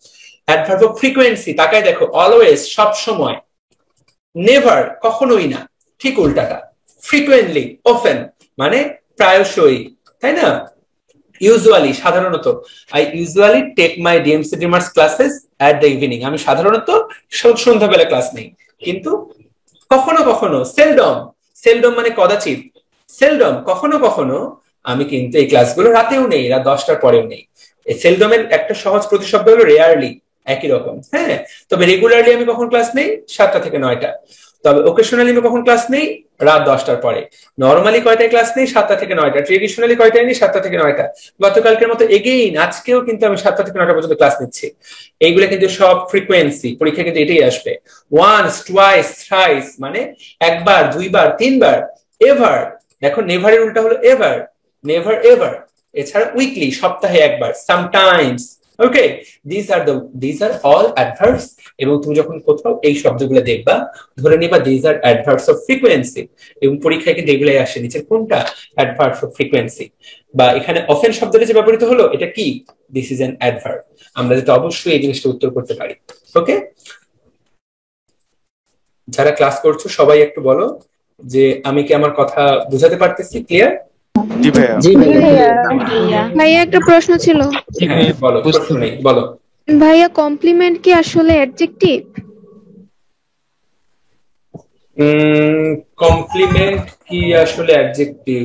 অ্যাডভার্ব অফ ফ্রিকোয়েন্সি, তাকায় দেখো, অলওয়েজ সব সময়, নেভার কখনোই না, ঠিক উল্টাটা, ফ্রিকোয়েন্টলি, অফেন মানে প্রায়শই, তাই না? ইউজুয়ালি সাধারণত, I usually take my DMC Dreamers classes at the evening, আমি সাধারণত সন্ধ্যাবেলা ক্লাস নেই। কিন্তু কখনো কখনো, সেলডম, সেলডম মানে কদাচিৎ, সেলডম কখনো কখনো আমি কিন্তু এই ক্লাসগুলো রাতেও নেই, রাত 10টার পরেও নেই। এই সেলডমের একটা সহজ প্রতিশব্দ হলো রেয়ারলি, একই রকম। হ্যাঁ, তবে রেগুলারলি আমি কখন ক্লাস নেই? 7টা থেকে 9টা। তবে ওকেশনালি আমি কখন ক্লাস নেই? রাত 10টার পরে। নর্মালি কয়টায় ক্লাস নেই? 7টা থেকে 9টা। ট্রেডিশনালি কয়টায় নেই? 7টা থেকে 9টা। গতকালকের মতো এগেইন আজকেও কিন্তু আমি 7টা থেকে 9টা পর্যন্ত ক্লাস নিচ্ছি। এইগুলো কিন্তু সব ফ্রিকোয়েন্সি, পরীক্ষা কিন্তু এটাই আসবে। ওয়ান্স, টুয়াইস, থ্রাইস মানে একবার, দুইবার, তিনবার। এভার, দেখো নেভারের উল্টা হলো এভার, নেভার এভার। এছাড়া উইকলি, সপ্তাহে একবার, sometimes. Okay, this are all adverbs. এবং তুমি যখন কোথাও এই শব্দগুলো দেখবা, ধরে নিবা this are adverbs of frequency. এবং পরীক্ষায় কিন্তু এগুলাই আসে, নিচের কোনটা অ্যাডভার্বস অফ ফ্রিকোয়েন্সি। বা এখানে অফেন শব্দটা যে ব্যবহৃত হলো, এটা কি? This is an adverb. আমরা যাতে অবশ্যই এই জিনিসটা উত্তর করতে পারি। ওকে, যারা ক্লাস করছো সবাই একটু বলো যে আমি কি আমার কথা বুঝাতে পারতেছি? ক্লিয়ার? জি ভাইয়া। জি ভাইয়া একটা প্রশ্ন ছিল। বলো, প্রশ্ন নেই, বলো। ভাইয়া কমপ্লিমেন্ট কি আসলে অ্যাডজেক্টিভ? কমপ্লিমেন্ট কি আসলে অ্যাডজেক্টিভ?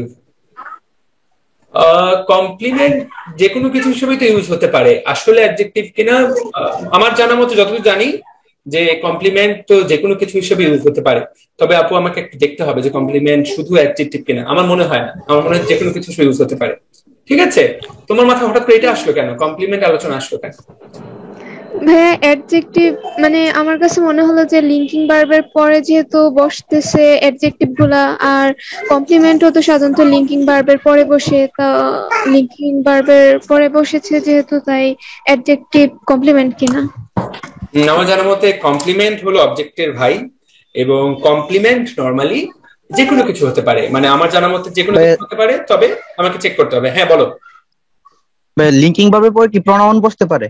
কমপ্লিমেন্ট যে কোনো কিছু হিসেবে তো ইউজ হতে পারে, আসলে অ্যাডজেক্টিভ কিনা আমার জানা মতো, যতটুকু জানি যে কমপ্লিমেন্ট তো যে কোনো কিছু হিসেবে ইউজ হতে পারে। তবে আপু আমাকে একটু দেখতে হবে যে কমপ্লিমেন্ট শুধু অ্যাডজেক্টিভ কিনা। আমার মনে হয় না, আমার মনে হয় যে কোনো কিছু হিসেবে ইউজ হতে পারে। ঠিক আছে, তোমার মাথায় হঠাৎ করে এটা আসলো কেন? কমপ্লিমেন্ট আলোচনা আসলো কেন? ভাইয়া অ্যাডজেক্টিভ মানে আমার কাছে মনে হলো যে লিঙ্কিং ভার্বের পরে যেহেতু বসতেছে অ্যাডজেক্টিভ গুলা, আর কমপ্লিমেন্টও তো সাধারণত লিঙ্কিং ভার্বের পরে বসে, তা লিঙ্কিং ভার্বের পরে বসেছে যেহেতু, তাই অ্যাডজেক্টিভ কমপ্লিমেন্ট কিনা। আমার জানার মতে কমপ্লিমেন্ট হলো অবজেক্টের ভাই, এবং কমপ্লিমেন্ট নরমালি যে কোনো কিছু হতে পারে। মানে আমার জানার মতে যে কোনো কিছু হতে পারে, তবে আমাকে চেক করতে হবে। হ্যাঁ বলো। লিঙ্কিং ভার্বের পরে কি প্রোনাউন বসতে পারে?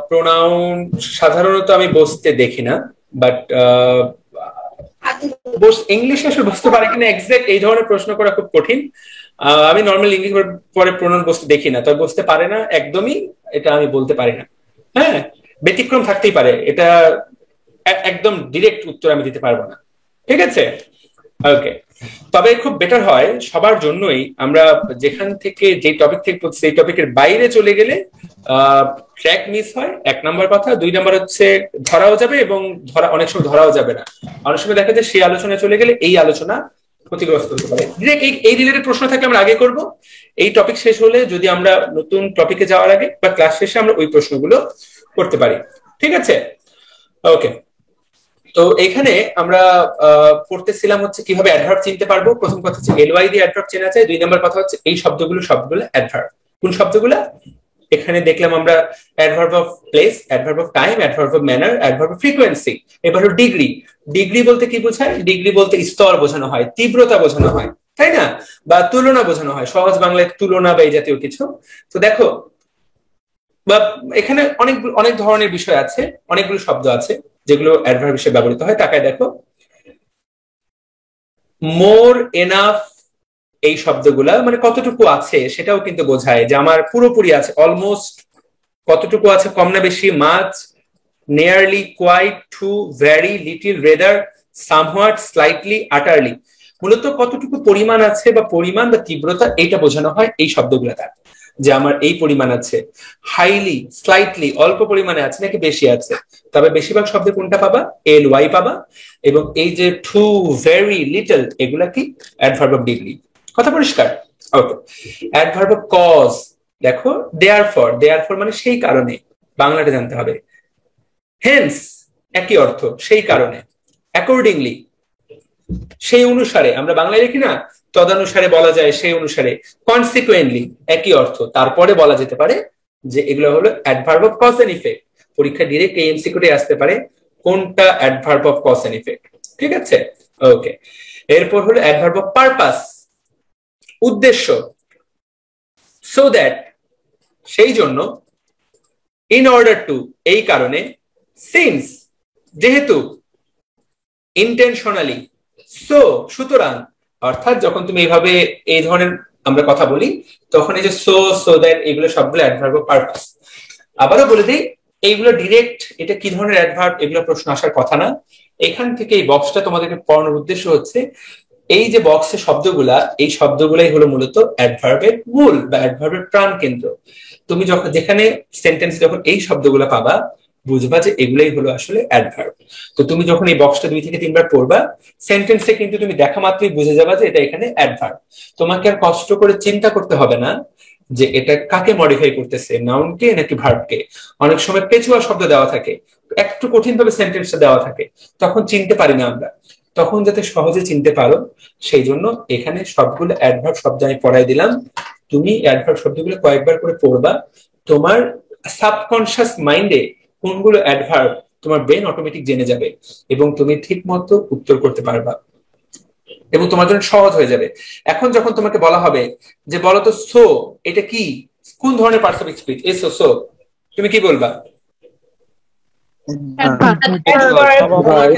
প্রোনাউন সাধারণত আমি বসতে দেখি না, বাট ইংলিশে আসলে বসতে পারে কিনা এক্সাক্ট এই ধরনের প্রশ্ন করা খুব কঠিন। আমি নর্মাল ইংলিশ পরে প্রোনাউন বসতে দেখি না, তবে বসতে পারে না একদমই, এটা আমি বলতে পারি না। হ্যাঁ, ব্যতিক্রম থাকতেই পারে, এটা একদম ডিরেক্ট উত্তর আমি দিতে পারবো না। ঠিক আছে, ওকে। তবে খুব বেটার হয় সবার জন্যই, আমরা যেখান থেকে যে টপিক থেকে সেই টপিকের বাইরে চলে গেলে ট্র্যাক মিস হয়, 1 নাম্বার কথা। 2 নাম্বার হচ্ছে ধরাও যাবে, এবং অনেক সময় ধরাও যাবে না। অনেক সময় দেখা যায় সেই আলোচনায় চলে গেলে এই আলোচনা ক্ষতিগ্রস্ত হতে পারে। ডিরেক্ট এই রিলেটেড প্রশ্ন থাকে আমরা আগে করব, এই টপিক শেষ হলে যদি আমরা নতুন টপিকে যাওয়ার আগে বা ক্লাস শেষে আমরা ওই প্রশ্নগুলো করতে পারি। ঠিক আছে, ওকে। তো এখানে আমরা পড়তেছিলাম হচ্ছে কিভাবে অ্যাডভার্ব চিনতে পারবো। প্রথম কথা হচ্ছে এলওয়াই দিয়ে অ্যাডভার্ব চেনা যায়। 2 নাম্বার কথা হচ্ছে এই শব্দগুলো সবগুলো অ্যাডভার্ব। কোন শব্দগুলো? এখানে দেখলাম আমরা adverb of place, adverb of time, adverb of manner, adverb of frequency. এবার হলো ডিগ্রি। ডিগ্রি বলতে কি বোঝায়? ডিগ্রি বলতে স্তর বোঝানো হয়, তীব্রতা বোঝানো হয়, তাই না? বা তুলনা বোঝানো হয়, সহজ বাংলায় তুলনা বা এই জাতীয় কিছু। তো দেখো, বা এখানে অনেক অনেক ধরনের বিষয় আছে, অনেকগুলো শব্দ আছে যেগুলো অ্যাডভার্ব হিসেবে ব্যবহৃত হয়। তাকায় দেখো, মোর, এনাফ, এই শব্দগুলা মানে কতটুকু আছে সেটাও কিন্তু বোঝায়, যে আমার পুরোপুরি আছে, অলমোস্ট, কতটুকু আছে, কম না বেশি, much, nearly, quite, too, very, little, rather, somewhat, slightly, utterly. মূলত কতটুকু পরিমাণ আছে বা পরিমাণ বা তীব্রতা, এইটা বোঝানো হয় এই শব্দগুলা দ্বারা, যে আমার এই পরিমাণ আছে। হাইলি, স্লাইটলি, অল্প পরিমাণে আছে নাকি বেশি আছে। তবে বেশিরভাগ শব্দে কোনটা পাবা? এল ওয়াই পাবা। এবং এই যে টু, ভেরি, লিটল, এগুলা কি? Adverb of degree. কথা পরিষ্কার? ওকে। অ্যাডভার্ব অফ কজ, দেখো, দেয়ারফর, দেয়ারফর মানে সেই কারণে, বাংলাটা জানতে হবে। হেন্স, একই অর্থ, সেই কারণে। অ্যাকর্ডিংলি, সেই অনুসারে, আমরা বাংলায় লিখি না তদানুসারে বলা যায়, সেই অনুসারে। কনসিকুয়েন্টলি, একই অর্থ। তারপরে বলা যেতে পারে যে এগুলো হলো adverb of cause and effect. পরীক্ষা ডিরেক্ট এই এমসিকিউতে আসতে পারে কোনটা adverb of cause and effect. ঠিক আছে? ওকে। এরপর হলো অ্যাডভার্ব অফ পারপাস, উদ্দেশ্য। সো দ্যাট, সেই জন্য। ইন অর্ডার টু, এই কারণে। সিন্স, যেহেতু। ইন্টেনশনালি, সো, সুতরাং। অর্থাৎ যখন তুমি এইভাবে এই ধরনের আমরা কথা বলি, তখন এই যে সো, সো দ্যাট, এগুলো সবগুলো অ্যাডভার্ব অফ পারপাস। আবারও বলে দিই, এইগুলো ডিরেক্ট এটা কি ধরনের অ্যাডভার্ব, এগুলো প্রশ্ন আসার কথা না। এখান থেকে এই বক্সটা তোমাদেরকে পড়ানোর উদ্দেশ্য হচ্ছে, এই যে বক্সের শব্দগুলা, এই শব্দগুলাই হলো মূলত অ্যাডভার্বের মূল বা অ্যাডভার্বের প্রাণ কেন্দ্র। তুমি যখন যেখানে সেন্টেন্স যখন এই শব্দগুলা পাবা, বুঝবা যে এগুলাই হলো আসলে অ্যাডভার্ব। তো তুমি যখন এই বক্সটা 2 থেকে 3 বার পড়বা, সেন্টেন্সে কিন্তু তুমি দেখা মাত্রই বুঝে যাবা যে এটা এখানে অ্যাডভার্ব। তোমাকে আর কষ্ট করে চিন্তা করতে হবে না যে এটা কাকে মডিফাই করতেছে, নাউনকে নাকি ভার্বকে। অনেক সময় পেছুয়া শব্দ দেওয়া থাকে, একটু কঠিন ভাবে সেন্টেন্সটা দেওয়া থাকে, তখন চিনতে পারি না আমরা। তখন যাতে সহজে চিনতে পারো, সেই জন্য এখানে সবগুলো অ্যাডভার্ব শব্দ আমি পড়াই দিলাম। তুমি অ্যাডভার্ব শব্দগুলো কয়েকবার করে পড়বা, তোমার সাবকনশিয়াস মাইন্ডে কোনগুলো অ্যাডভার্ব তোমার ব্রেন অটোমেটিক জেনে যাবে, এবং তুমি ঠিক মতো উত্তর করতে পারবা, এবং তোমার জন্য সহজ হয়ে যাবে। এখন যখন তোমাকে বলা হবে যে বলো তো সো এটা কি, কোন ধরনের পার্টস অফ স্পিচ, এসো, সো, তুমি কি বলবা?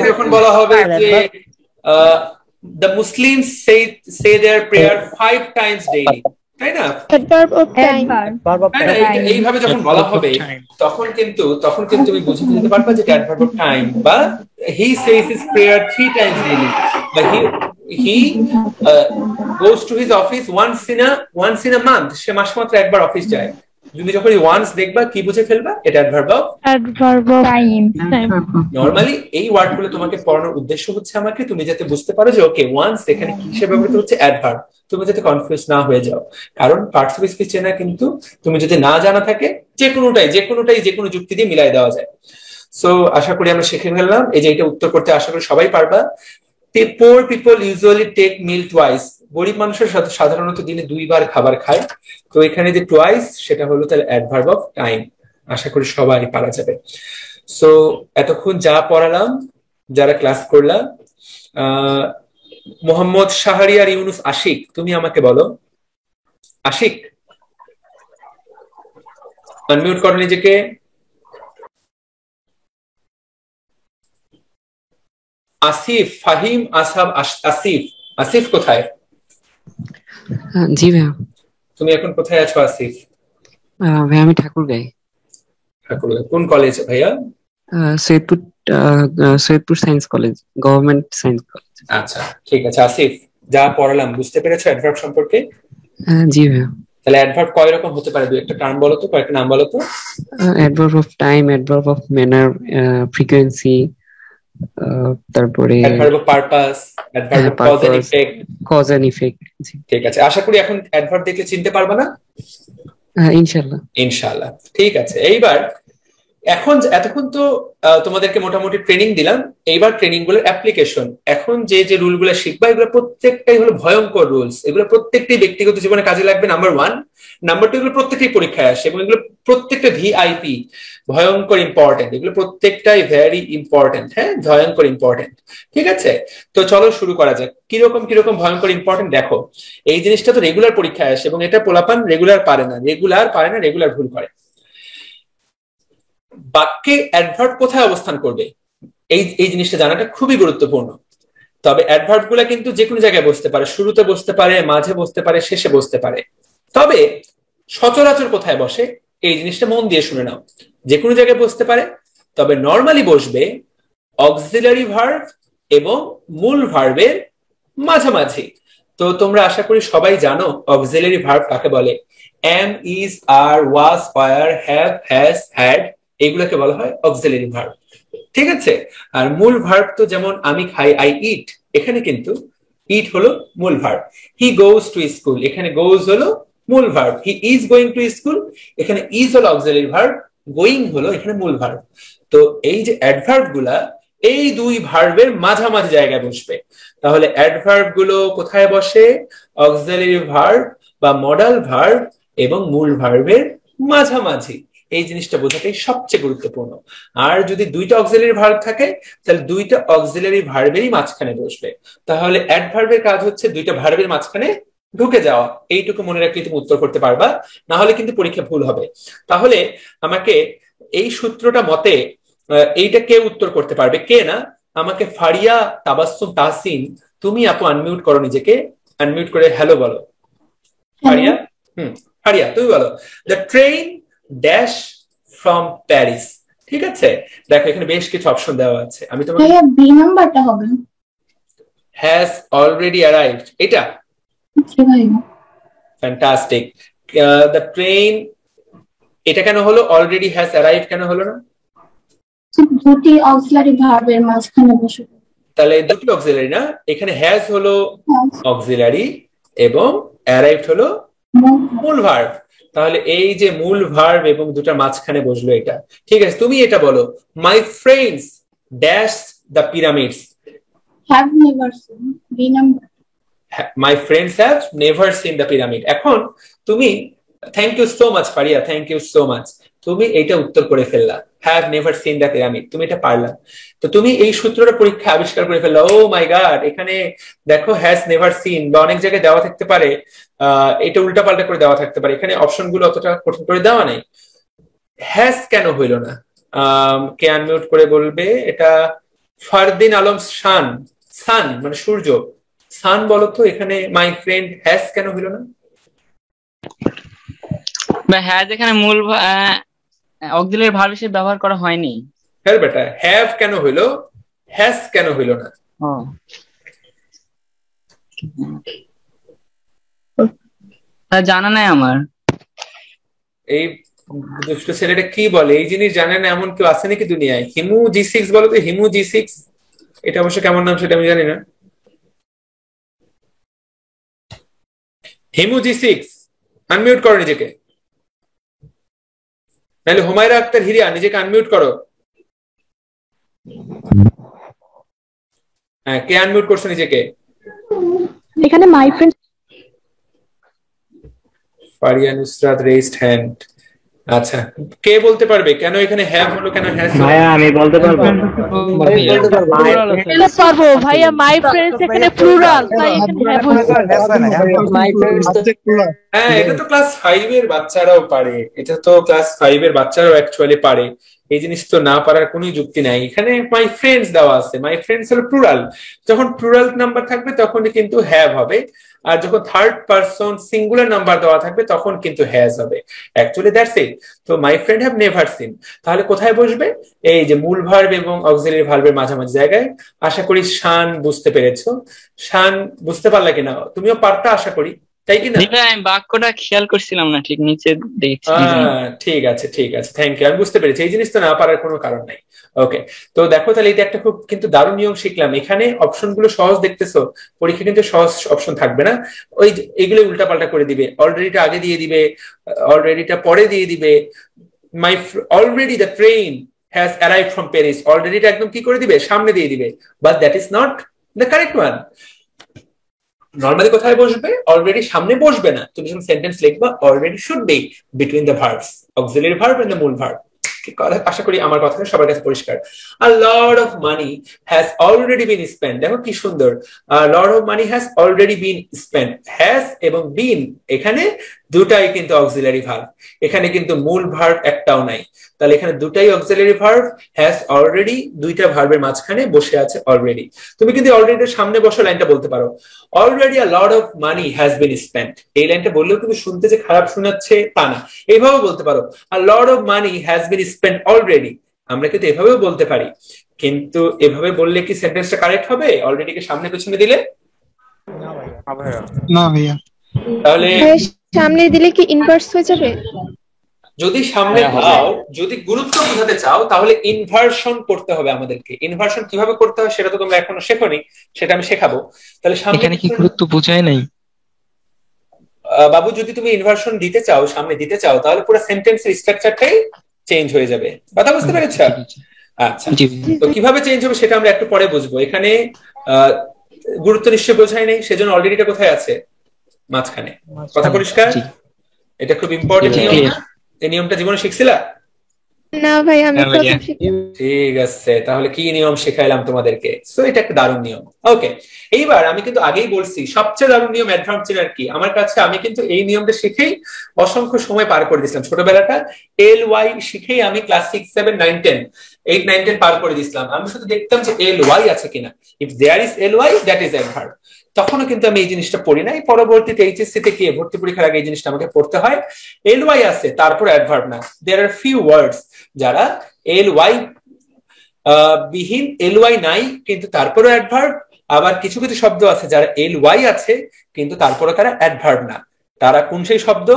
যখন বলা হবে যে the Muslims say their prayer 5 times daily, তাই না? Adverb of time. এইভাবে যখন বলা হবে, তখন কিন্তু তুমি বুঝে নিতে পারবা যে অ্যাডভার্ব অফ টাইম। বা he says his prayer 3 times daily, বা he goes to his office once in a month, সে মাসে মাত্র একবার অফিস যায়। তুমি যখন ওয়ান্স দেখবা, কি বুঝে ফেলবা? এটা অ্যাডভার্ব অফ টাইম। নরমালি এই ওয়ার্ডগুলো তোমাকে পড়ানোর উদ্দেশ্য হচ্ছে আমাকে, তুমি যাতে বুঝতে পারো যে ওকে ওয়ান্স এখানে কি হিসেবে ব্যবহৃত হচ্ছে, অ্যাডভার্ব। তুমি যাতে কনফিউজ না হয়ে যাও, কারণ পার্টস অফ স্পিচ চেনা কিন্তু তুমি যদি না জানা থাকে, যে কোনো যুক্তি দিয়ে মিলাই দেওয়া যায়। সো আশা করি আমরা শিখে ফেললাম। এই যে এটা উত্তর করতে আশা করি সবাই পারবা। পোর পিপল ইউজুয়ালি টেক মিল টুয়াইস, গরিব মানুষের সাধারণত দিনে 2 বার খাবার খায়। তো এখানে যে টুয়াইস, সেটা হলো তাহলে অ্যাডভার্ব অফ টাইম। আশা করি সবাই পারা যাবে। সো এতক্ষণ যা পড়ালাম, যারা ক্লাস করলাম, মোহাম্মদ শাহরিয়ার ইউনুস আশিক, তুমি আমাকে বলো, আশিক আনমিউট করো নিজেকে। আসিফ, ফাহিম, আসাব, আসিফ, আসিফ কোথায়? জি ভাইয়া। তুমি এখন কোথায় আছো আসিফ? ভাইয়া আমি ঠাকুরগাঁও। ঠাকুরগাঁও কোন কলেজ ভাইয়া? Saidpur science college, government science college. আচ্ছা ঠিক আছে আসিফ, যা পড়ালাম বুঝতে পেরেছো অ্যাডভার্ব সম্পর্কে? জি ভাইয়া। তাহলে অ্যাডভার্ব কয় রকম হতে পারে? 2-একটা টার্ম বলো তো, কয়েকটা নাম বলো তো। Adverb of time, adverb of manner, frequency, তারপরে adverb of purpose, adverb of cause and effect. Cause and effect. ঠিক আছে, আশা করি এখন অ্যাডভার্ব দেখলে চিনতে পারবা না? ইনশাআল্লাহ। ইনশাআল্লাহ, ঠিক আছে। এইবার এখন এতক্ষণ তো তোমাদেরকে মোটামুটি ট্রেনিং দিলাম, এইবার ট্রেনিং গুলোর অ্যাপ্লিকেশন। এখন যে যে রুল গুলো শিখবা এগুলো প্রত্যেকটাই হলো ভয়ঙ্কর রুলস, এগুলো প্রত্যেকটাই ব্যক্তিগত জীবনে কাজে লাগবে, নাম্বার 1। নাম্বার 2, এগুলো প্রত্যেকটাই পরীক্ষায় আসে এবং এগুলো প্রত্যেকটা ভিআইপি, ভয়ঙ্কর ইম্পর্টেন্ট, এগুলো প্রত্যেকটাই ভেরি ইম্পর্টেন্ট। হ্যাঁ, ভয়ঙ্কর ইম্পর্টেন্ট। ঠিক আছে, তো চলো শুরু করা যাক। কিরকম কিরকম ভয়ঙ্কর ইম্পর্টেন্ট দেখো। এই জিনিসটা তো রেগুলার পরীক্ষায় আসে এবং এটা পোলাপান রেগুলার পারে না, রেগুলার ভুল করে। বাক্যে অ্যাডভার্ব কোথায় অবস্থান করবে এই জিনিসটা জানাটা খুবই গুরুত্বপূর্ণ। তবে অ্যাডভার্ব গুলা কিন্তু যে কোনো জায়গায় বসতে পারে, শুরুতে বসতে পারে, মাঝে বসতে পারে, শেষে বসতে পারে। তবে সচরাচর কোথায় বসে এই জিনিসটা মন দিয়ে শুনে নাও। যে কোনো জায়গায় বসতে পারে, তবে নর্মালি বসবে অক্সিলারি ভার্ব এবং মূল ভার্বের মাঝামাঝি। তো তোমরা আশা করি সবাই জানো অক্সিলারি ভার্ব কাকে বলে। Am, is, are, was, were, have, has, had, এগুলোকে বলা হয় অক্সিলারি ভার্ব। ঠিক আছে, আর মূল ভার্ব তো যেমন আমি খাই, আই ইট, এখানে কিন্তু ইট হলো মূল verb. He goes to school, এখানে গোজ হলো মূল verb. He is going to school, এখানে ইজ হলো অক্সিলারি ভার্ব, গোয়িং হলো এখানে মূল ভার্ব। তো এই যে অ্যাডভার্ব গুলা এই দুই ভার্বের মাঝামাঝি জায়গায় বসবে। তাহলে অ্যাডভার্ব গুলো কোথায় বসে? অক্সিলারি ভার্ব বা মডাল ভার্ব এবং মূল ভার্বের মাঝামাঝি। এই জিনিসটা বোঝাটাই সবচেয়ে গুরুত্বপূর্ণ। আর যদি দুইটা অক্সিলারি ভার্ব থাকে তাহলে দুইটা অক্সিলারি ভার্বেরই মাঝখানে বসবে। তাহলে অ্যাডভার্বের কাজ হচ্ছে দুইটা ভার্বের মাঝখানে ঢুকে যাওয়া। এইটুকু মনে রাখলে তুমি উত্তর করতে পারবা, না হলে কিন্তু পরীক্ষা ভুল হবে। তাহলে আমাকে এই সূত্রটা মতে এইটা কে উত্তর করতে পারবে? কে না, আমাকে ফারিয়া, তাবাসসুম, তাহসিন, তুমি আপু আনমিউট করো নিজেকে, আনমিউট করে হ্যালো বলো। ফারিয়া, ফারিয়া তুমি বলো the train dash from Paris. ঠিক আছে, দেখো এখানে বেশ কিছু অপশন দেওয়া আছে। আমি তোমাকে বি নাম্বারটা হবে হ্যাজ অলরেডি অ্যারাইভড, এটা ফ্যান্টাস্টিক। দ্য ট্রেন, এটা কেন হলো? অলরেডি হ্যাজ অ্যারাইভড কেন হলো না? দুটি অক্সিলারি ভার্বের মাঝখানে বসে। তাহলে দুটি অক্সিলারি না, এখানে হ্যাজ হলো অক্সিলারি এবং অ্যারাইভড হলো মূল ভার্ব। তাহলে এই যে মূল ভার্ব এবং দুটার মাঝখানে বসলো এটা। ঠিক আছে, তুমি এটা বলো, my friends dash the pyramids. Have never seen, B number. My friends have never seen the pyramid. এখন তুমি, thank you so much Faria, thank you so much, তুমি এইটা উত্তর করে ফেললা, have never seen the pyramid, তুমি এটা পারলা। তো তুমি এই সূত্রটা পরীক্ষা আবিষ্কার করে ফেললা। ও মাই গড, এখানে দেখো হ্যাজ নেভার সিন বা অনেক জায়গায় দেওয়া থাকতে পারে, এটা উল্টাপাল্টা করে দেওয়া থাকতে পারে, এখানে অপশন গুলো অতটা কঠিন করে দেওয়া নেই। হ্যাজ কেন হইল না? কে আনমিউট করে বলবে এটা? ফারদিন আলম শান, সান মানে সূর্য, সান বলো তো এখানে মাই ফ্রেন্ড হ্যাজ কেন হইল না? হ্যাজ এখানে মূল অক্সিলারি ভার্ব হিসেবে ব্যবহার করা হয়নি। হ্যাঁ বেটা, হ্যাভ কেন হইলো, হ্যাজ কেন হইল না? জানা নাই আমার। এই দুষ্ট ছেলেটা কি বলে, এই জিনিস জানে না এমন কেউ আছে নাকি দুনিয়ায়? হিমু G6 বলো তো, হিমু G6, এটা অবশ্য কেমন নাম সেটা আমি জানি না। হিমু G6 আনমিউট করো নিজেকে, নাহলে হুমায়রা আক্তার হিরিয়া নিজেকে আনমিউট করো। হ্যাঁ, কে আনমিউট করছো নিজেকে? এখানে my friend Faria Nusrat raised hand. আচ্ছা, কে বলতে পারবে কেন এখানে হ্যাভ হলো, কেন হ্যাজ? ভাইয়া আমি বলতে পারবো। পারবো ভাইয়া, মাই ফ্রেন্ডস এখানে প্লুরাল, তাই এখানে হ্যাভ হচ্ছে। হ্যাঁ, এটা তো ক্লাস 5 এর বাচ্চারাও পারে, এটা তো ক্লাস 5 এর বাচ্চারাও অ্যাকচুয়ালি পারে। এই জিনিস তো না পারার কোনো যুক্তি নাই। এখানে মাই ফ্রেন্ডস দেওয়া আছে, মাই ফ্রেন্ডস হলো প্লুরাল, যখন প্লুরাল নাম্বার থাকবে তখনই কিন্তু হ্যাভ হবে, আর যখন থার্ড পারসন সিঙ্গুলার নাম্বার দেওয়া থাকবে তখন কিন্তু হ্যাজ হবে। Actually that's it. তো my friend have never seen, তাহলে কোথায় বসবে? এই যে মূল ভার্ব এবং অক্সিলারি ভার্বের মাঝামাঝি জায়গায়। আশা করি শান বুঝতে পেরেছো। শান বুঝতে পারলা কিনা? তুমিও পারতা আশা করি, তাই কিনা? আমি বাক্যটা খেয়াল করছিলাম না, ঠিক নিচে দেখছি। ঠিক আছে, ঠিক আছে, থ্যাংক ইউ, আমি বুঝতে পেরেছি। এই জিনিস তো না পারার কোনো কারণ নাই। ওকে, তো দেখো তাহলে এটা একটা খুব কিন্তু দারুণ নিয়ম শিখলাম। এখানে অপশন গুলো সহজ দেখতেছো, পরীক্ষা কিন্তু সহজ অপশন থাকবে না, ওই এগুলো উল্টাপাল্টা করে দিবে। অলরেডিটা আগে দিয়ে দিবে, অলরেডিটা পরে দিয়ে দিবে, already the train has arrived from Paris. Already এটা একদম কি করে দিবে, সামনে দিয়ে দিবে, but that is not the correct one. Normally কোথায় বসবে, অলরেডি সামনে বসবে না, তুমি যখন সেন্টেন্স লিখবা already should be between the verbs, auxiliary verb and the মূল ভার্ব। আশা করি আমার কথাটা সবার কাছে পরিষ্কার। A lot of money has already been spent, দেখো কি সুন্দর, a lot of money has already been spent, has এবং been এখানে দুটাই কিন্তু অক্সিলারি ভার্ব, এখানে কিন্তু মূল ভার্ব একটাও নাই, তাহলে এখানে দুটাই অক্সিলারি ভার্ব, has already দুইটা ভার্বের মাঝখানে বসে আছে অলরেডি। তুমি কিন্তু অলরেডি সামনে বসে লাইনটা বলতে পারো, already a lot of money has been spent, এই লাইনটা বললেও কিন্তু শুনতে যে খারাপ শোনাচ্ছে তা না, এইভাবে বলতে পারো a lot of money has been spent already, আমরা কিন্তু এভাবেও বলতে পারি, কিন্তু এভাবে বললে কি সেন্টেন্সটা কারেক্ট হবে অলরেডি কে সামনে পেছনে দিলে? না ভাইয়া। তাহলে সামনে দিলে কি ইনভার্স হয়ে যাবে? যদি সামনে দাও, যদি গুরুত্ব বোঝাতে চাও তাহলে ইনভার্সন করতে হবে আমাদেরকে। ইনভার্সন কিভাবে করতে হয় সেটা তো তোমরা এখনো শেখোনি, সেটা আমি শেখাবো। তাহলে সামনে এখানে কি গুরুত্ব বোঝায় নাই বাবু? যদি তুমি ইনভার্সন দিতে চাও, সামনে দিতে চাও, তাহলে পুরো সেন্টেন্সের স্ট্রাকচারটাই চেঞ্জ হয়ে যাবে। কথা বুঝতে পেরেছো? আচ্ছা, তো কিভাবে চেঞ্জ হবে সেটা আমরা একটু পরে বুঝবো। এখানে গুরুত্ব নিশ্চয় বোঝায় নেই, সেজন্য অলরেডিটা কোথায় আছে? মাঝখানে। কথা পরিষ্কার? এটা খুব ইম্পর্টেন্ট নিয়ম না? এই নিয়মটা জীবনে শিখছিলা? না ভাই, আমি প্রথম শিখি। ঠিক আছে, তাহলে কি নিয়ম শেখাইলাম তোমাদেরকে? সো এটা একটা দারুণ নিয়ম। ওকে, এইবার আমি কিন্তু আগেই বলছি সবচেয়ে দারুণ নিয়ম অ্যাডভার্ব চেনার কি আমার কাছে, আমি কিন্তু এই নিয়মটা শিখেই অসংখ্য সময় পার করে দিয়েছিলাম ছোটবেলাটা। ly শিখেই আমি ক্লাস 6, 7, 9, 10, 8, 9, 10 পার করে দিয়েছিলাম। আমি শুধু দেখতাম যে ly আছে কিনা, if there is ly that is adverb. তখনও কিন্তু আমি এই জিনিসটা পড়ি নাই, পরবর্তীতে এইচএসসি তে গিয়ে ভর্তি পরীক্ষার আগে এই জিনিসটা আমাকে পড়তে হয়। ly আছে তারপর অ্যাডভার্ব না। দেয়ার আর ফিউ ওয়ার্ডস যারা ly বিহীন, ly নাই কিন্তু তারপরও অ্যাডভার্ব, আবার কিছু কিছু শব্দ আছে যারা ly আছে কিন্তু তারপরও তারা অ্যাডভার্ব না। তারা কোন সেই শব্দ?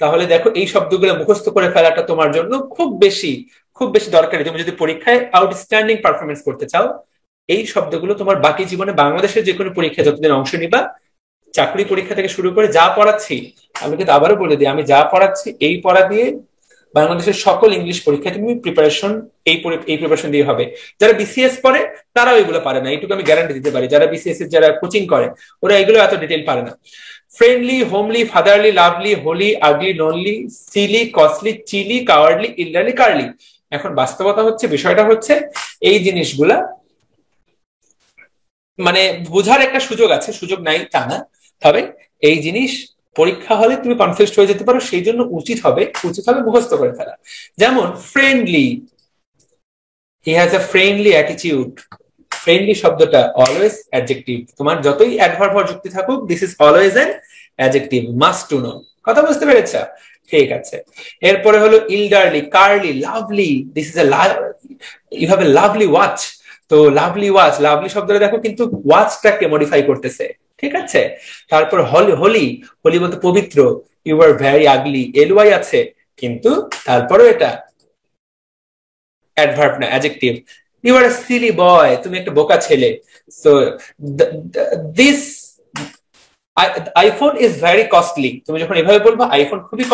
তাহলে দেখো, এই শব্দগুলো মুখস্থ করে ফেলাটা তোমার জন্য খুব বেশি দরকারি। তুমি যদি পরীক্ষায় আউটস্ট্যান্ডিং পারফরমেন্স করতে চাও, এই শব্দগুলো তোমার বাকি জীবনে বাংলাদেশের যে কোনো পরীক্ষায় যতদিন অংশ নিবা, চাকরি পরীক্ষা থেকে শুরু করে যা পড়াচ্ছি, আমি কিন্তু আবারও বলে দিই, আমি যা পড়াচ্ছি এই পড়া দিয়ে বাংলাদেশের সকল ইংলিশ পরীক্ষায় তুমি প্রিপারেশন এই প্রিপারেশন দিয়ে হবে। যারা বিসিএস পড়ে তারাও এগুলো পারে না, এইটুকু আমি গ্যারান্টি দিতে পারি। যারা বিসিএস এর যারা কোচিং করে ওরা এগুলো এত ডিটেইল পারে না। Friendly, homely, fatherly, lovely, holy, ugly, lonely, silly, costly, chilly, cowardly, elderly, curly. এখন বাস্তবতা হচ্ছে, বিষয়টা হচ্ছে এই জিনিসগুলা মানে বোঝার একটা সুযোগ আছে, সুযোগ নাই তা না, তবে এই জিনিস পরীক্ষা হলে তুমি কনফিউজড হয়ে যেতে পারো, সেই জন্য উচিত হবে মুখস্থ করে ফেলা। যেমন friendly, he has a friendly attitude. Friendly শব্দটা অলওয়েজ অ্যাডজেক্টিভ, তোমার যতই অ্যাডভার্ব যুক্তি থাকুক, this is always an adjective, must to know. কথা বুঝতে পেরেছ? ঠিক আছে। এরপরে হলো elderly, curly, lovely, this is you have a lovely watch. তো লাভলি ওয়াচ, লাভলি শব্দটা দেখো কিন্তু ওয়াচটাকে মডিফাই করতেছে, ঠিক আছে। তারপর হোলি বলতে পবিত্র, you are very ugly, ly আছে কিন্তু তারপরও এটা অ্যাডভার্ব না, adjective. You are a silly boy, তুমি একটা বোকা ছেলে। So this iPhone is very costly, তুমি যখন এভাবে বলবো আইফোন খুবই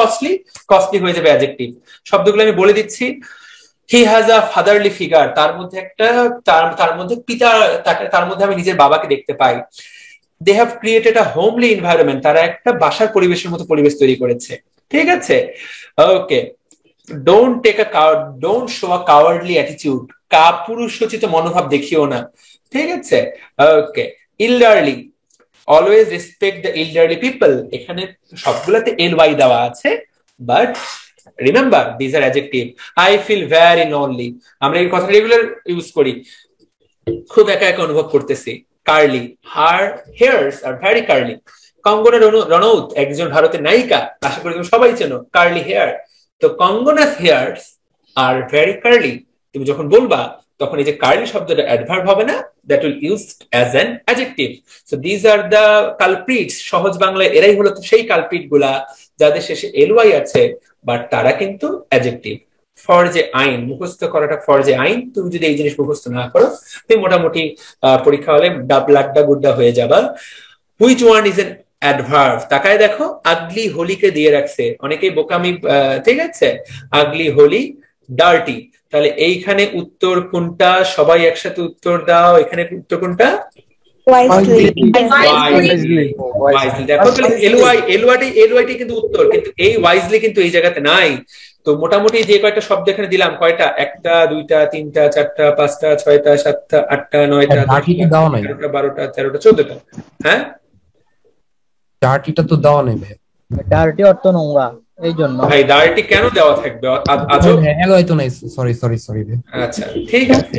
কস্টলি হয়ে যাবে অ্যাডজেক্টিভ। শব্দগুলো আমি বলে দিচ্ছি। হি হ্যাজ আ ফাদারলি ফিগার, তার মধ্যে একটা তার মধ্যে পিতা, তার মধ্যে আমি নিজের বাবাকে দেখতে পাই। They have created a homely environment, তারা একটা বাসার পরিবেশের মতো পরিবেশ তৈরি করেছে, ঠিক আছে। Okay, don't show a cowardly attitude, কাপুরুষোচিত মনোভাব দেখিও না, ঠিক আছে। Okay, elderly, always respect the elderly people. এখানে সবগুলোতে ly দেওয়া আছে, but remember this are adjective. I feel very lonely, আমরা এই কথাটা রেগুলার ইউজ করি, খুব একা একা অনুভব করতেছি। Curly, her hairs are very curly. Kangana Ranaut একজন ভারতের নায়িকা, আশা করি তুমি সবাই চেনো, কার্লি হেয়ার। তো কঙ্গনাস হেয়ার্স আর ভেরি কার্লি, তুমি যখন বলবা তখন এই যে কার্লি শব্দটা অ্যাডভার্ব হবে না, that will used as an adjective. So this are the culprits, সহজ বাংলায় এরাই হলো সেই কালপ্রিট গুলা যাদের শেষে ly আছে, বাট তারা কিন্তু অ্যাডজেক্টিভ। ফরজে আইন, মুখস্থ করাটা ফরজে আইন। তুমি যদি এই জিনিস মুখস্থ না করো, তুমি মোটামুটি পরীক্ষা হলে লাড্ডা গুড্ডা হয়ে যাবা। Which one is an adverb. তাকায় দেখো, আগলি হোলিকে দিয়ে রাখছে, অনেকেই বোকামি, ঠিক আছে, আগলি হোলি ডার্টি। তাহলে এইখানে উত্তর কোনটা? সবাই একসাথে উত্তর দাও, এখানে উত্তর কোনটা? ওয়াইজলি। দেখো তাহলে এলওয়াইটি কিন্তু উত্তর, কিন্তু এই ওয়াইজলি কিন্তু এই জায়গাতে নাই। তো মোটামুটি যে কয়টা শব্দ এখানে দিলাম, কয়টা? 1টা 2টা 3টা 4টা 5টা 6টা 7টা 8টা 9টা 10টা 11টা 12টা 13টা 14টা। হ্যাঁ, ডার্টিটা তো দেওয়া নেই ভাই। ডার্টি অর্থ নোংরা, এই জন্য ভাই ডার্টি কেন দেওয়া থাকবে? আজও তো নাই। সরি ভাই। আচ্ছা ঠিক আছে,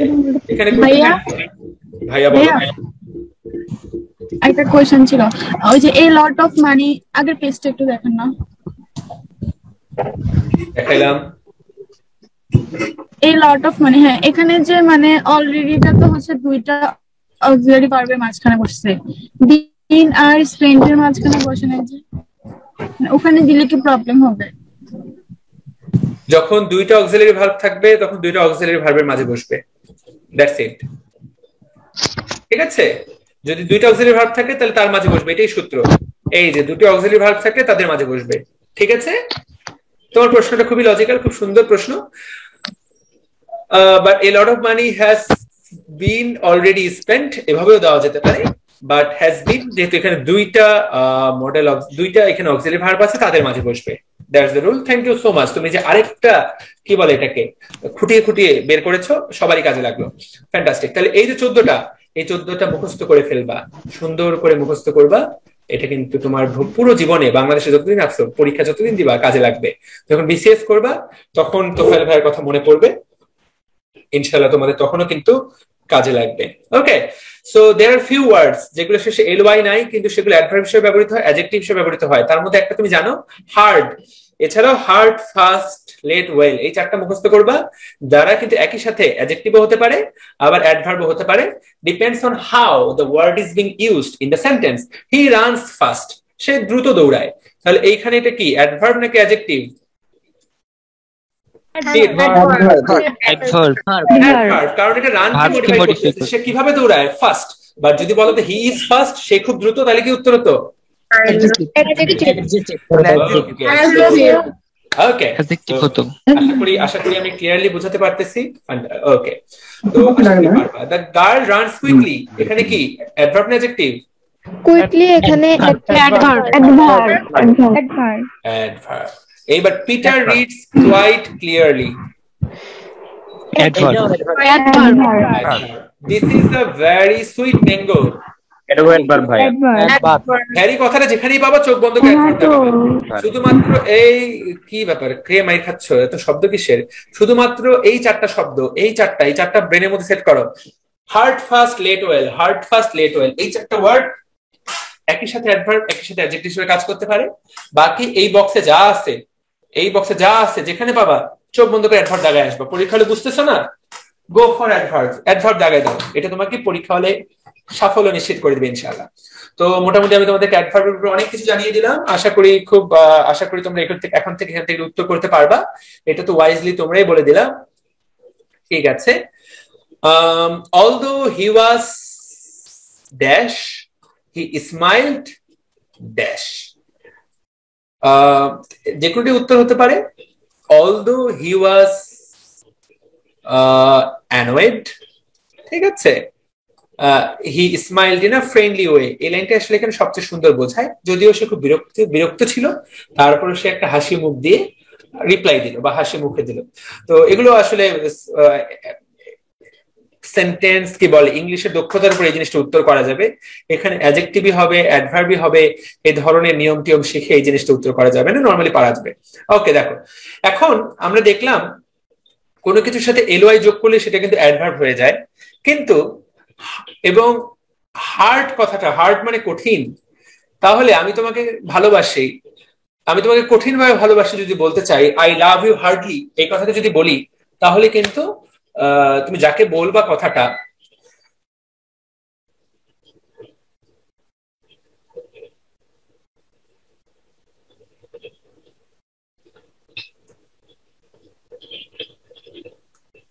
এখানে ভাইয়া ভাইয়া বলো। একটা কোয়েশ্চেন ছিল, ওই যে এ লট অফ মানি, আগের পেজটা একটু দেখেন না। দেখাইলাম এই লট অফ মানি, হ্যাঁ এখানে যে মানে অলরেডিটা তো হচ্ছে দুইটা অক্সিলারি ভার্বের মাঝখানে বসছে, বিন আর স্পেন্টের মাঝখানে বসে নাই যে, ওখানে দিলে কি প্রবলেম হবে? যখন দুইটা অক্সিলারি ভার্ব থাকবে তখন দুইটা অক্সিলারি ভার্বের মাঝে বসবে, দ্যাটস ইট। ঠিক আছে, যদি দুইটা অক্সিলারি ভার্ব থাকে তাহলে তার মাঝে বসবে, এটাই সূত্র। এই যে দুটো অক্সিলারি ভার্ব থাকে তাদের মাঝে বসবে। ঠিক আছে, তোমার প্রশ্নটা খুবই লজিক্যাল, খুব সুন্দর প্রশ্ন। But A lot of money has been already spent, এভাবেও দেওয়া যেতে পারে। বাট হ্যাজ বিন, যেহেতু এখানে দুইটা মডেল দুইটা এখানে অক্সিলারি ভার্ব আছে, তাদের মাঝে বসবে। That's the rule. Thank you so much. তুমি যে আরেকটা কি বলে এটাকে খুঁটিয়ে বের করেছো, সবারই কাজে লাগলো। ফ্যান্টাস্টিক। তাহলে এই যে 14টা মুখস্থ করে ফেলবা, সুন্দর করে মুখস্থ করবা। এটা কিন্তু তোমার পুরো জীবনে, বাংলাদেশে যতদিন আছো, পরীক্ষা যতদিন দিবা, কাজে লাগবে। যখন বিসিএস করবা তখন তোফায়েল ভাইয়ের কথা মনে পড়বে, ইনশাআল্লাহ তোমাদের তখনও কিন্তু কাজে লাগবে। ওকে, so there R few words যেগুলো শেষে এলওয়াই নাই, কিন্তু সেগুলো অ্যাডভার্ব হিসেবে ব্যবহৃত হয়, অ্যাডজেক্টিভ হিসেবে ব্যবহৃত হয়। তার মধ্যে একটা তুমি জানো, হার্ড। এছাড়াও হার্ড, ফাস্ট, লেট, ওয়েল, এই 4টা মুখস্থ করবা। যারা কিন্তু একই সাথে অ্যাডজেক্টিভও হতে পারে, আবার অ্যাডভার্বও হতে পারে, depends on how the word is being used in the sentence. He runs fast, সে দ্রুত দৌড়ায়। তাহলে এইখানে এটা কি, অ্যাডভার্ব নাকি অ্যাডজেক্টিভ? কারণ এটা রানকে মডিফাই করতেছে, সে কিভাবে দৌড়ায়? ফাস্ট। বাট যদি বলো হি ইজ ফাস্ট, সে খুব দ্রুত, তাহলে কি উত্তর হতো? ওকে, আশা করি আমি ক্লিয়ারলি বোঝাতে পারতেছি। ওকে, তো দ্য গার্ল রানস কুইকলি, এখানে কি অ্যাডভার্ব না অ্যাডজেক্টিভ? কুইকলি এখানে অ্যাডভার্ব। এইবার Peter reads quite clearly, this is a very sweet mango. Harry কথাটা যেখানেই পাবা চোখ বন্ধ করে শুধুমাত্র এই কি ব্যাপার, খেয়ে মাই খাচ্ছ, এত শব্দ কিসের? শুধুমাত্র এই 4টা শব্দ, এই 4টা ব্রেনের মধ্যে সেট করো। Hard, fast, late, well. Hard, fast, late, well, এই 4টা ওয়ার্ড একই সাথে অ্যাডভার্ব, একই সাথে অ্যাডজেক্টিভ হিসেবে কাজ করতে পারে। বাকি এই বক্সে যা আছে যেখানে পাবা চোখ বন্ধ করে অ্যাডভার্ব দাগায় আসবা। পরীক্ষা হলে বুঝতেছো না, গো ফর অ্যাডভার্ব দাগায় দাও। এটা তোমাকে পরীক্ষা হলে সাফল্য নিশ্চিত করে দিবে ইনশাআল্লাহ। তো মোটামুটি আমি তোমাদেরকে অ্যাডভার্বের উপর অনেক কিছু জানিয়ে দিলাম। আশা করি তোমরা এখান থেকে উত্তর করতে পারবা। এটা তো ওয়াইজলি তোমরাই বলে দিলাম। ঠিক আছে, although he was dash, he smiled dash। যে কোনটি উত্তর হতে পারে। although he was annoyed, ঠিক আছে, he smiled in a friendly way, এই লাইনটা আসলে এখানে সবচেয়ে সুন্দর বোঝায়। যদিও সে খুব বিরক্ত ছিল, তারপরে সে একটা হাসি মুখ দিয়ে রিপ্লাই দিল বা হাসি মুখে দিল। তো এগুলো আসলে সেন্টেন্স কি বলে, ইংলিশের দক্ষতার উপর এই জিনিসটা উত্তর করা যাবে। এখানে অ্যাডজেক্টিভই হবে, অ্যাডভার্বই হবে, এই ধরনের নিয়ম টিয়ম শিখে এই জিনিসটা উত্তর করা যাবে না, নর্মালি পারা যাবে। ওকে, দেখো এখন আমরা দেখলাম কোনো কিছুর সাথে এলওয়াই যোগ করলে সেটা কিন্তু অ্যাডভার্ব হয়ে যায়। কিন্তু এবং হার্ড কথাটা, হার্ড মানে কঠিন, তাহলে আমি তোমাকে ভালোবাসি, আমি তোমাকে কঠিন ভাবে ভালোবাসি যদি বলতে চাই, আই লাভ ইউ হার্ডলি, এই কথাটা যদি বলি, তাহলে কিন্তু তুমি যাকে বলবা কথাটা,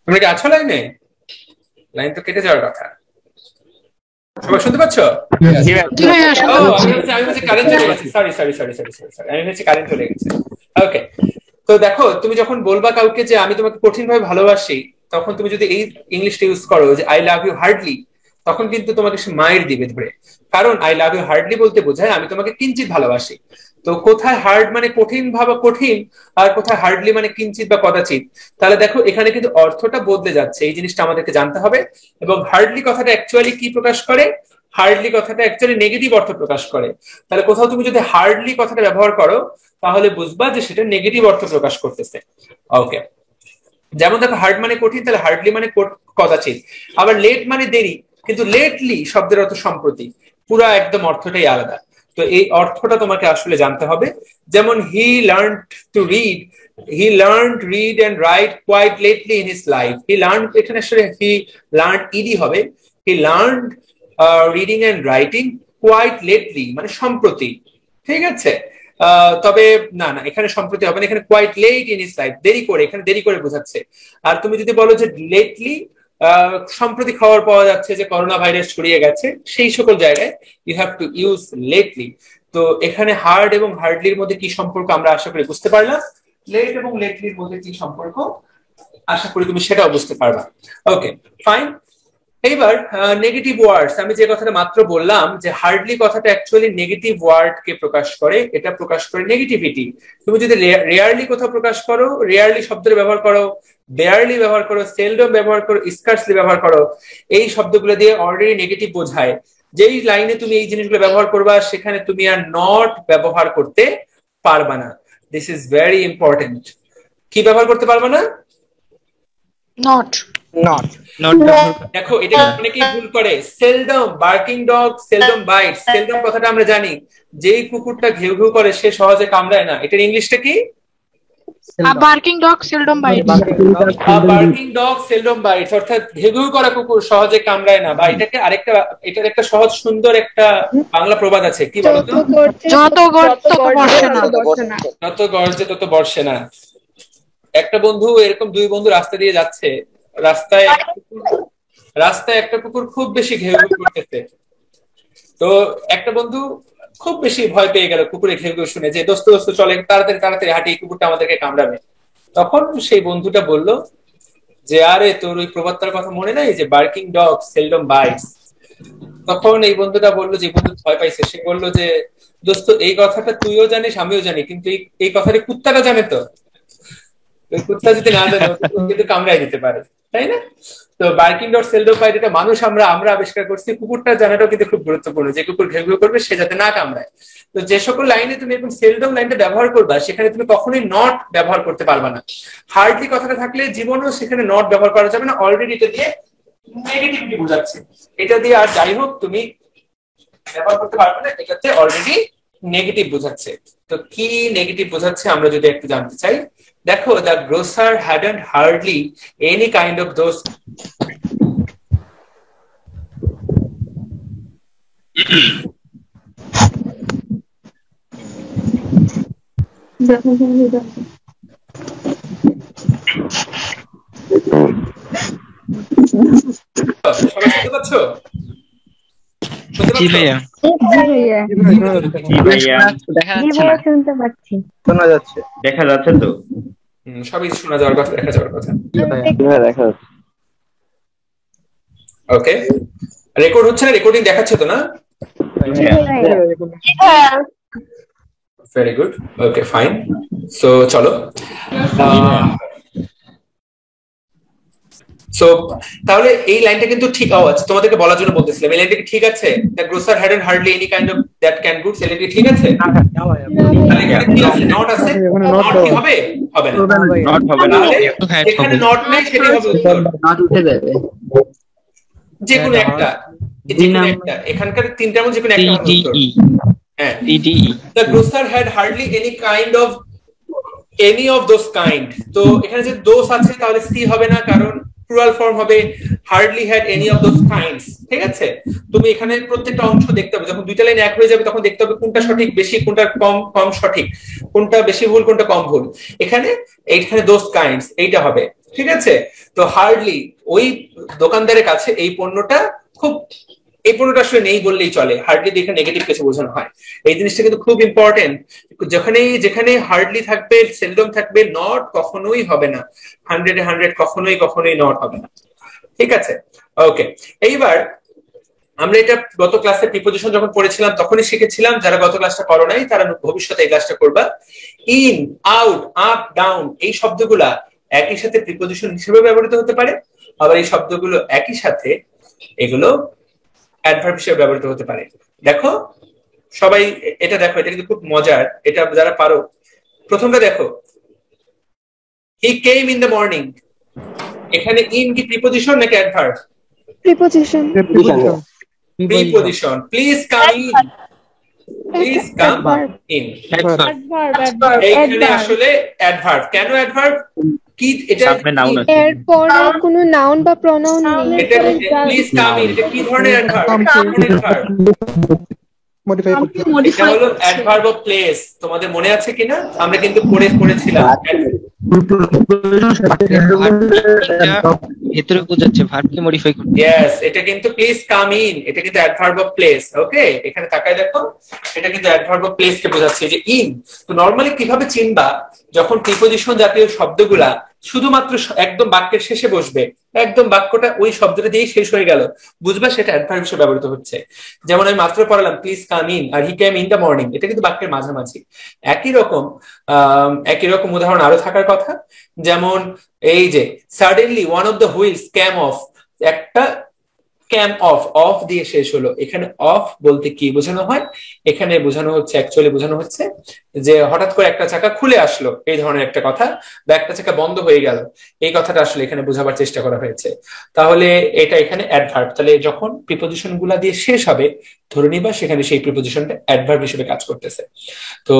তোমরা কি আছো লাইনে? লাইন তো কেটে যাওয়ার কথা। সবাই শুনতে পাচ্ছ? জি ভাইয়া আমি হচ্ছে কারেন্ট চলে গেছে, সরি আমি হচ্ছে কারেন্ট চলে গেছে। ওকে, তো দেখো তুমি যখন বলবা কাউকে যে আমি তোমাকে কঠিন ভাবে ভালোবাসি, তখন তুমি যদি এই ইংলিশটা ইউজ করো যে আই লাভ ইউ হার্ডলি, তখন কিন্তু তোমাকে সে মায়ের দিবে ধরে। কারণ আই লাভ ইউ হার্ডলি বলতে বোঝায় আমি তোমাকে কিঞ্চিত ভালোবাসি। তো কোথায় হার্ড মানে কঠিন ভাবা কঠিন, আর কোথায় হার্ডলি মানে কিঞ্চিত বা কদাচিৎ, তাহলে দেখো এখানে কিন্তু অর্থটা বদলে যাচ্ছে। এই জিনিসটা আমাদেরকে জানতে হবে। এবং হার্ডলি কথাটা অ্যাকচুয়ালি কি প্রকাশ করে? হার্ডলি কথাটা অ্যাকচুয়ালি নেগেটিভ অর্থ প্রকাশ করে। তাহলে কোথাও তুমি যদি হার্ডলি কথাটা ব্যবহার করো তাহলে বুঝবা যে সেটা নেগেটিভ অর্থ প্রকাশ করতেছে। ওকে, যেমন দেখো হার্ড মানে কঠিন, তাহলে হার্ডলি মানে কদাচিৎ। আবার লেট মানে দেরি, কিন্তু লেটলি শব্দের অর্থ সম্প্রতি, পুরো একদম অর্থটাই আলাদা। তো এই অর্থটা তোমাকে আসলে জানতে হবে। যেমন he learned to read, he learned read and write quite lately in his life. He learned, এখানে আসলে হি লার্নড ইডি হবে। He learned reading and writing quite lately মানে সম্প্রতি, ঠিক আছে। তবে না, এখানে সম্প্রতি হবে না, এখানে quite late in his life, দেরি করে, এখানে দেরি করে বোঝাচ্ছে। আর তুমি যদি বলো যে লেটলি, সম্প্রতি খবর পাওয়া যাচ্ছে যে করোনা ভাইরাস ছড়িয়ে গেছে, সেই সকল জায়গায় you have to use lately. তো এখানে হার্ড এবং হার্ডলির মধ্যে কি সম্পর্ক আমরা আশা করি বুঝতে পারলাম। লেট এবং লেটলির মধ্যে কি সম্পর্ক আশা করি তুমি সেটাও বুঝতে পারবা। Okay fine. এইবার নেগেটিভ ওয়ার্ডস, আমি যে কথাটা মাত্র বললাম যে হার্ডলি কথাটা অ্যাকচুয়ালি নেগেটিভ ওয়ার্ড কে প্রকাশ করে, এটা প্রকাশ করে নেগেটিভিটি। তুমি যদি রেয়ারলি কোথাও প্রকাশ করো, রেয়ারলি শব্দের ব্যবহার করো, বেয়ারলি ব্যবহার করো, সেলডম ব্যবহার করো, স্কার্সলি ব্যবহার করো, এই শব্দগুলো দিয়ে অলরেডি নেগেটিভ বোঝায়। যেই লাইনে তুমি এই জিনিসগুলো ব্যবহার করবা সেখানে তুমি আর নট ব্যবহার করতে পারবা না। This is very important. কি ব্যবহার করতে পারবা না? নট। দেখো এটা অনেকেই ভুল করে। Seldom, barking dog seldom bites. Seldom কথাটা আমরা জানি, যেই কুকুরটা ঘেউ ঘেউ করে সে সহজে কামড়ায় না। এটার ইংলিশটা কি? Barking dog seldom bites. Barking dog seldom bites অর্থাৎ ঘেউ ঘেউ করা কুকুর সহজে কামড়ায় না। বা এটাকে আরেকটা, এটার একটা সহজ সুন্দর একটা বাংলা প্রবাদ আছে, কি বলতো? যত গর্তে তত বর্ষে না। যত গর্জে তত বর্ষে না। একটা বন্ধু, এরকম দুই বন্ধু রাস্তা দিয়ে যাচ্ছে, রাস্তায় একটা কুকুর খুব বেশি ঘেউ ঘেউ করতেছে। তো একটা বন্ধু খুব বেশি ভয় পেয়ে গেল কুকুরে ঘেউ ঘেউ শুনে, যে দোস্ত দোস্ত চলে তাড়াতাড়ি তাড়াতাড়ি হাঁটি, এই কুকুরটা আমাদেরকে কামড়াবে। তখন সেই বন্ধুটা বলল যে আরে তোর ওই প্রবাদটার কথা মনে নাই যে বার্কিং ডগ সেলডম বাইটস। তখন এই বন্ধুটা বললো, যে বন্ধু ভয় পাইছে, সে বললো যে দোস্ত এই কথাটা তুইও জানিস আমিও জানি, কিন্তু এই কথাটা কুত্তাটা জানে তো? ওই কুত্তা যদি না জানে কিন্তু কামড়াই দিতে পারে, তাই না? তো বার্কিং ডগ সেলডম বাইট এটা মানুষ আমরা আবিষ্কার করছি। কুকুরটা জানাটাও কিন্তু খুব গুরুত্বপূর্ণ, যে কুকুর ঘেউ ঘেউ করবে সে যাতে না কামড়ায়। তো যে সকল লাইনে তুমি এখন সেলডম লাইনটা ব্যবহার করবা সেখানে তুমি কখনোই নট ব্যবহার করতে পারবা না। হার্ডলি কথাটা থাকলে জীবনেও সেখানে নট ব্যবহার করা যাবে না, অলরেডি এটা দিয়ে নেগেটিভিটি বোঝাচ্ছে। এটা দিয়ে আর যাই হোক তুমি ব্যবহার করতে পারবে না, এটাতে অলরেডি নেগেটিভ বোঝাচ্ছে। তো কি নেগেটিভ বোঝাচ্ছে আমরা যদি একটু জানতে চাই, দেখো the grocer hadn't hardly any kind of those সবাই শুনতে পাচ্ছ? জি ভাইয়া। দেখা যাচ্ছে না? শুনতে পাচ্ছি। শোনা যাচ্ছে, দেখা যাচ্ছে তো? সবই শোনা যাওয়ার কথা, দেখা যাওয়ার কথা। দেখা যাচ্ছে। ওকে, রেকর্ড হচ্ছে না? রেকর্ডিং দেখাচ্ছে তো না? Very good. Okay fine. So চলো, সো তাহলে এই লাইনটা কিন্তু ঠিক আছে, তোমাদেরকে বলার জন্য বলতেছিলাম। এই লাইনটা কি ঠিক আছে? The grosser hadn't hardly any kind of that can goods, এটা কি ঠিক আছে? তাহলে এখানে কি আছে? নট আছে। নট কি হবে? হবে না, নট হবে না। এখানে নট নাই, সেটাই হবে উত্তর। নট উঠে যাবে, যে কোনো একটা, এখানকার তিনটার মধ্যে যে কোনো একটা হবে উত্তর। হ্যাঁ, the grosser had hardly any kind of any of those kind. তো এখানে যে দোষ আছে তাহলে সি হবে না, কারণ প্লুরাল ফর্ম হবে hardly had any of those kinds. ঠিক আছে, তুমি এখানে প্রত্যেকটা অংশ দেখতে হবে। যখন দুইটা লাইন এক হয়ে যাবে তখন দেখতে হবে কোনটা সঠিক বেশি, কোনটা কম সঠিক, কোনটা বেশি ভুল, কোনটা কম ভুল। এখানে দোজ কাইন্ডস এইটা হবে। ঠিক আছে, তো হার্ডলি ওই দোকানদারের কাছে এই পণ্যটা খুব এই পণ্যটা আসলে নেই বললেই চলে, হার্ডলি দেখে নেগেটিভ কিছু বোঝানো হয়। এই জিনিসটা কিন্তু খুব ইম্পর্টেন্ট। যেখানে হার্ডলি থাকবে, সেলডম থাকবে, নট কখনোই হবে না। 100-এ 100 কখনোই নট হবে না। ঠিক আছে, ওকে। এইবার আমরা এটা গত ক্লাসে প্রিপোজিশন যখন পড়েছিলাম তখনই শিখেছিলাম, যারা গত ক্লাসটা করো নাই তারা ভবিষ্যতে এই ক্লাসটা করবা। ইন, আউট, আপ, ডাউন এই শব্দগুলা একই সাথে প্রিপোজিশন হিসেবে ব্যবহৃত হতে পারে, আবার এই শব্দগুলো একই সাথে এগুলো অ্যাডভার্ব হিসেবে ব্যবহৃত হতে পারে। দেখো সবাই এটা দেখো, এটা কিন্তু খুব মজার, এটা যারা পারো। প্রথমটা দেখো, he came in the morning, এখানে ইন কি প্রিপোজিশন নাকি adverb? Preposition. Preposition. Please come in, please come in. এইখানে আসলে অ্যাডভার্ব। কেন অ্যাডভার্ব? কি এটা? এর পরে কোনো নাউন বা প্রনাউন নেই। এটা প্লিজ কাম ইন, এটা কি ধরনের অ্যাডভার্ব? এটা হলো অ্যাডভার্ব অফ প্লেস। তোমাদের মনে আছে কিনা? আমরা কিন্তু পড়েছিলাম। ভেতরে বোঝাচ্ছে ভার্বকে মডিফাই করতে। ইয়েস, এটা কিন্তু প্লিজ কাম ইন, এটা কিন্তু অ্যাডভার্ব অফ প্লেস। ওকে, এখানে তাকায় দেখো, এটা কিন্তু অ্যাডভার্ব অফ প্লেস কে বোঝাচ্ছে যে ইন। তো নরমালি কিভাবে চিনবা যখন প্রিপোজিশন জাতীয় শব্দগুলা শুধুমাত্র একদম বাক্যের শেষে বসবে, একদম বাক্যটা ওই শব্দটা দিয়েই শেষ হয়ে গেল, বুঝবা সেটা অ্যাডভার্ব হিসেবে ব্যবহৃত হচ্ছে। যেমন আমি মাত্র পড়ালাম প্লিজ কাম ইন আর he came in the morning, এটা কিন্তু বাক্যের মাঝামাঝি। একই রকম উদাহরণ আরো থাকার কথা। যেমন এই যে suddenly one of the wheels came off, একটা ক্যাম অফ দিয়ে শেষ হলো। এখানে অফ বলতে কি বোঝানো হয়? এখানে অ্যাকচুয়ালি বোঝানো হচ্ছে যে হঠাৎ করে একটা চাকা খুলে আসলো, এই ধরনের একটা কথা, বা একটা চাকা বন্ধ হয়ে গেল, এই কথাটা আসলে এখানে বোঝাবার চেষ্টা করা হয়েছে। তাহলে এটা এখানে অ্যাডভার্ব। তাহলে যখন প্রিপোজিশন গুলা দিয়ে শেষ হবে, ধরে নিবা সেখানে সেই প্রিপোজিশনটা অ্যাডভার্ব হিসেবে কাজ করতেছে। তো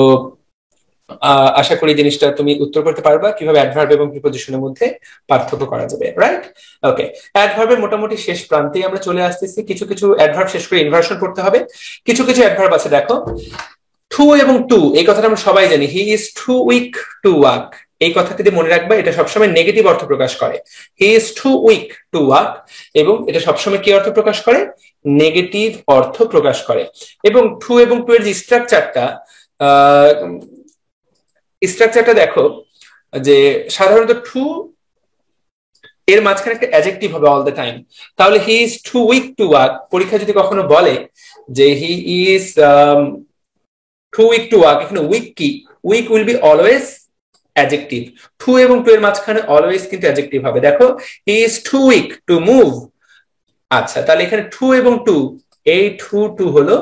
আশা করি জিনিসটা তুমি উত্তর করতে পারবা কিভাবে অ্যাডভার্ব এবং প্রিপোজিশনের মধ্যে পার্থক্য করা যাবে, রাইট? ওকে, অ্যাডভার্বের মোটামুটি শেষ প্রান্তেই আমরা চলে আসতেছি। কিছু অ্যাডভার্ব শেষ করে ইনভার্সন পড়তে হবে। কিছু অ্যাডভার্ব আছে, দেখো টু এবং টু, এই কথাটা আমরা সবাই জানি। He is too weak to walk, এই কথাটি দিয়ে মনে রাখবা, এটা সবসময় নেগেটিভ অর্থ প্রকাশ করে। He is too weak to walk, এবং এটা সবসময় কি অর্থ প্রকাশ করে? নেগেটিভ অর্থ প্রকাশ করে। এবং টু এর যে স্ট্রাকচারটা দেখো, যে সাধারণত টু এর মাঝখানে একটা অ্যাডজেক্টিভ হবে অল দ্য টাইম। তাহলে he is too weak to walk, পরীক্ষা যদি কখনো বলে যে he is too weak to walk, এখানে উইক কি? Weak will be always adjective. Too এবং টু এর মাঝখানে অলওয়েজ কিন্তু অ্যাডজেক্টিভ হবে। দেখো he is too weak to move. আচ্ছা, তাহলে এখানে টু এবং টু, এই টু হলো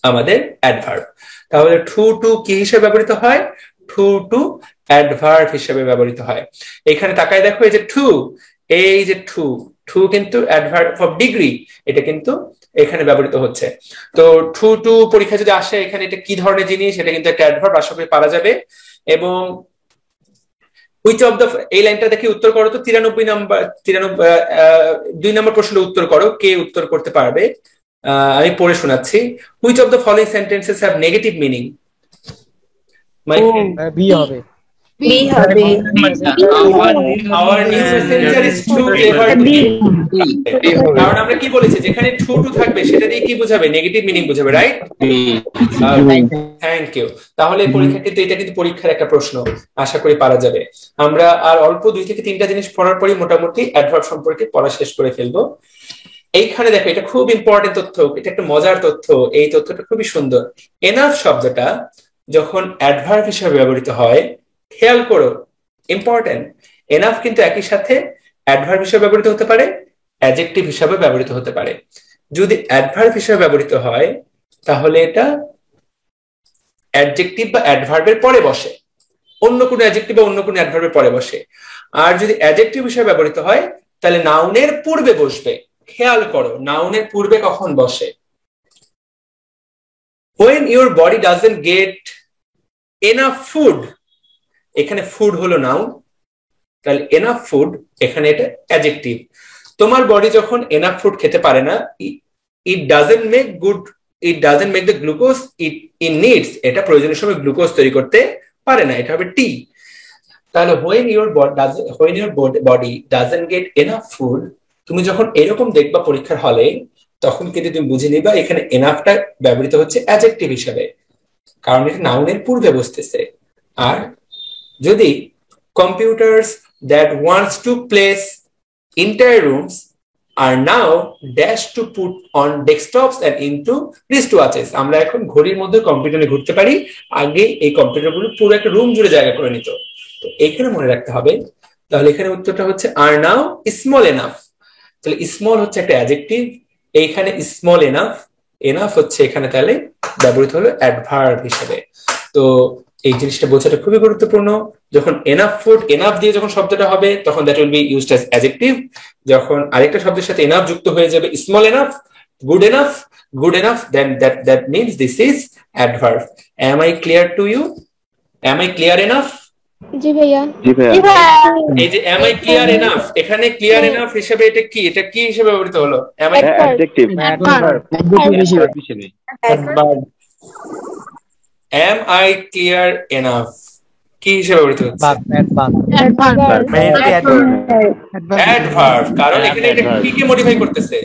আমাদের অ্যাডভার্ব। তাহলে টু কি হিসেবে ব্যবহৃত হয়? টু অ্যাডভার্ব হিসেবে ব্যবহৃত হয়। এখানে তাকায় দেখো, এই যে টু কিন্তু অ্যাডভার্ব অফ ডিগ্রি, এটা কিন্তু এখানে ব্যবহৃত হচ্ছে। তো টু পরীক্ষা যদি আসে এখানে এটা কি ধরনের জিনিস, এটা কিন্তু একটা অ্যাডভার্ব, আশা করি পারা যাবে। এবং হুইচ অফ দ্য, এই লাইনটা দেখে উত্তর করো তো, 93 নম্বর 2 নম্বর প্রশ্নের উত্তর করো, কে উত্তর করতে পারবে? আমি পড়ে শোনাচ্ছি। Which of the following sentences have negative meaning? My friend, B হবে। Our new messenger is too clever to be. কারণ আমরা কি বলেছি, যেখানে টু থাকবে সেটা দিয়ে কি বোঝাবে? নেগেটিভ মিনিং বোঝাবে, রাইট? Thank you. তাহলে পরীক্ষা কিন্তু এটা কিন্তু পরীক্ষার একটা প্রশ্ন, আশা করি পারা যাবে। আমরা আর অল্প 2 থেকে 3টা জিনিস পড়ার পরই মোটামুটি অ্যাডভার্ব সম্পর্কে পড়া শেষ করে ফেলবো। এইখানে দেখো, এটা খুব ইম্পর্টেন্ট তথ্য, এটা একটা মজার তথ্য, এই তথ্যটা খুবই সুন্দর। এনাফ শব্দটা যখন অ্যাডভার্ব হিসেবে ব্যবহৃত হয়, খেয়াল করো, ইম্পর্টেন্ট, এনাফ কিন্তু একই সাথে অ্যাডভার্ব হিসেবে ব্যবহৃত হতে পারে, অ্যাডজেক্টিভ হিসেবে ব্যবহৃত হতে পারে। যদি অ্যাডভার্ব হিসেবে ব্যবহৃত হয় তাহলে এটা অ্যাডজেক্টিভ বা অ্যাডভার্বের পরে বসে, অন্য কোনো অ্যাডজেক্টিভ বা অন্য কোনো অ্যাডভার্বের পরে বসে। আর যদি অ্যাডজেক্টিভ হিসেবে ব্যবহৃত হয় তাহলে নাউনের পূর্বে বসবে। খেয়াল করো, নাউনের পূর্বে কখন বসে? when your body doesn't get enough food, এখানে ফুড হলো নাউন, তাহলে এনাফ ফুড এখানে এটা অ্যাডজেক্টিভ। তোমার বডি যখন এনাফ ফুড খেতে পারে না, it doesn't make the glucose it needs, এটা প্রয়োজনীয় সময় গ্লুকোজ তৈরি করতে পারে না, এটা হবে টি। তাহলে when your body doesn't get enough food, তুমি যখন এরকম দেখবা পরীক্ষার হলে, তখন কিন্তু তুমি বুঝে নিবা এখানে এনাফটা ব্যবহৃত হচ্ছে অ্যাডজেক্টিভ হিসাবে, কারণ এটা নাউনের পূর্বে বসতেছে। আর যদি computers that wants to place entire rooms are now dashed to put on desktops and into wristwatches, আমরা এখন ঘড়ির মধ্যে কম্পিউটারে ঘুরতে পারি, আগে এই কম্পিউটারগুলো পুরো একটা রুম জুড়ে জায়গা করে নিত। তো এখানে মনে রাখতে হবে, তাহলে এখানে উত্তরটা হচ্ছে are now small enough। তাহলে স্মল হচ্ছে একটা অ্যাডজেক্টিভ, এইখানে স্মল এনাফ, এনাফ হচ্ছে এখানে তাহলে ব্যবহৃত হলো অ্যাডভার্ব হিসেবে। তো এই জিনিসটা বোঝাটা খুবই গুরুত্বপূর্ণ। যখন এনাফ ফুড, এনাফ দিয়ে যখন শব্দটা হবে তখন that will be used as adjective. যখন আরেকটা শব্দের সাথে এনাফ যুক্ত হয়ে যাবে, small enough, good enough, good enough, then that means this is adverb. Am I clear to you? Am I clear enough? জি ভাইয়া। এই যে am I clear enough, এখানে clear enough হিসেবে এটা কি, এটা কি হিসেবে ব্যবহৃত হলো? Am I adjective Am I clear enough কি হিসেবে ব্যবহৃত হচ্ছে? অ্যাডভার্ব, কারণ এখানে এটা কি কে মডিফাই করতেছে?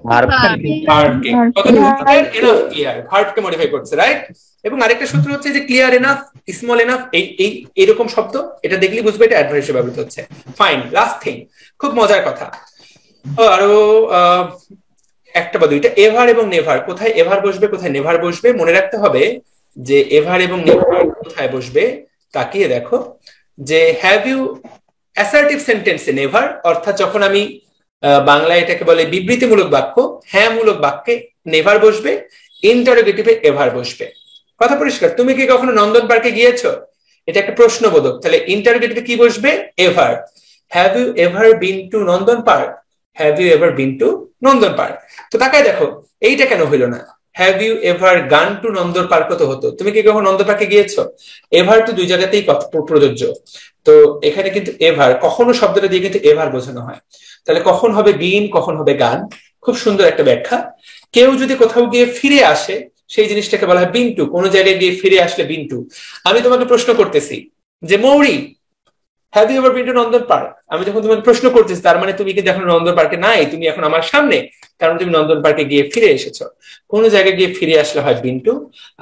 ভার্বকে। কতটুকু ক্লিয়ার? এনাফ ক্লিয়ার, ভার্বকে মডিফাই করছে, রাইট? এবং আরেকটা সূত্র হচ্ছে যে ক্লিয়ার এনাফ, স্মল এনাফ, এই এরকম শব্দ এটা দেখলেই বুঝবে এটা অ্যাডভার্ব হিসেবে ব্যবহৃত হচ্ছে। ফাইন, লাস্ট থিং, খুব মজার কথা, আরো একটা বা দুইটা, এভার এবং নেভার, কোথায় এভার বসবে কোথায় নেভার বসবে মনে রাখতে হবে। যে এভার এবং নেভার কোথায় বসবে তাকিয়ে দেখো, যে হ্যাভ ইউ অ্যাসার্টিভ সেন্টেন্সে নেভার, অর্থাৎ যখন আমি বাংলায় এটাকে বলে বিবৃতিমূলক বাক্য, হ্যাঁ মূলক বাক্যে নেভার বসবে, ইন্টারোগেটিভে এভার বসবে। কথা পরিষ্কার? তুমি কি কখনো নন্দন পার্কে গিয়েছো? এটা একটা প্রশ্নবোধক, তাহলে ইন্টারোগেটিভে কি বসবে? Ever. Have you ever been to Nandan park? Have you ever been to Nandan park. তো তাকায় দেখো এইটা কেন হইলো না? Have you ever gone to Nandan park তো হতো। তুমি কি কখনো নন্দন পার্কে গিয়েছো? এভার তো দুই জায়গাতেই প্রযোজ্য। তো এখানে কিন্তু এভার, কখনো শব্দটা দিয়ে কিন্তু এভার বোঝানো হয়। তাহলে কখন হবে বিন, কখন হবে গান? খুব সুন্দর একটা ব্যাখ্যা। কেউ যদি কোথাও গিয়ে ফিরে আসে সেই জিনিসটাকে বলা হয় বিন টু, কোনো জায়গায় গিয়ে ফিরে আসলে বিন টু। আমি তোমাকে প্রশ্ন করতেছি যে Mouri, have you ever been to Nandan park? আমি যখন তোমাকে প্রশ্ন করতেছি তার মানে তুমি কিন্তু এখন নন্দন পার্কে নাই, তুমি এখন আমার সামনে, কারণ তুমি নন্দন পার্কে গিয়ে ফিরে এসেছো। কোন জায়গায় গিয়ে ফিরে আসলে হয় বিন টু,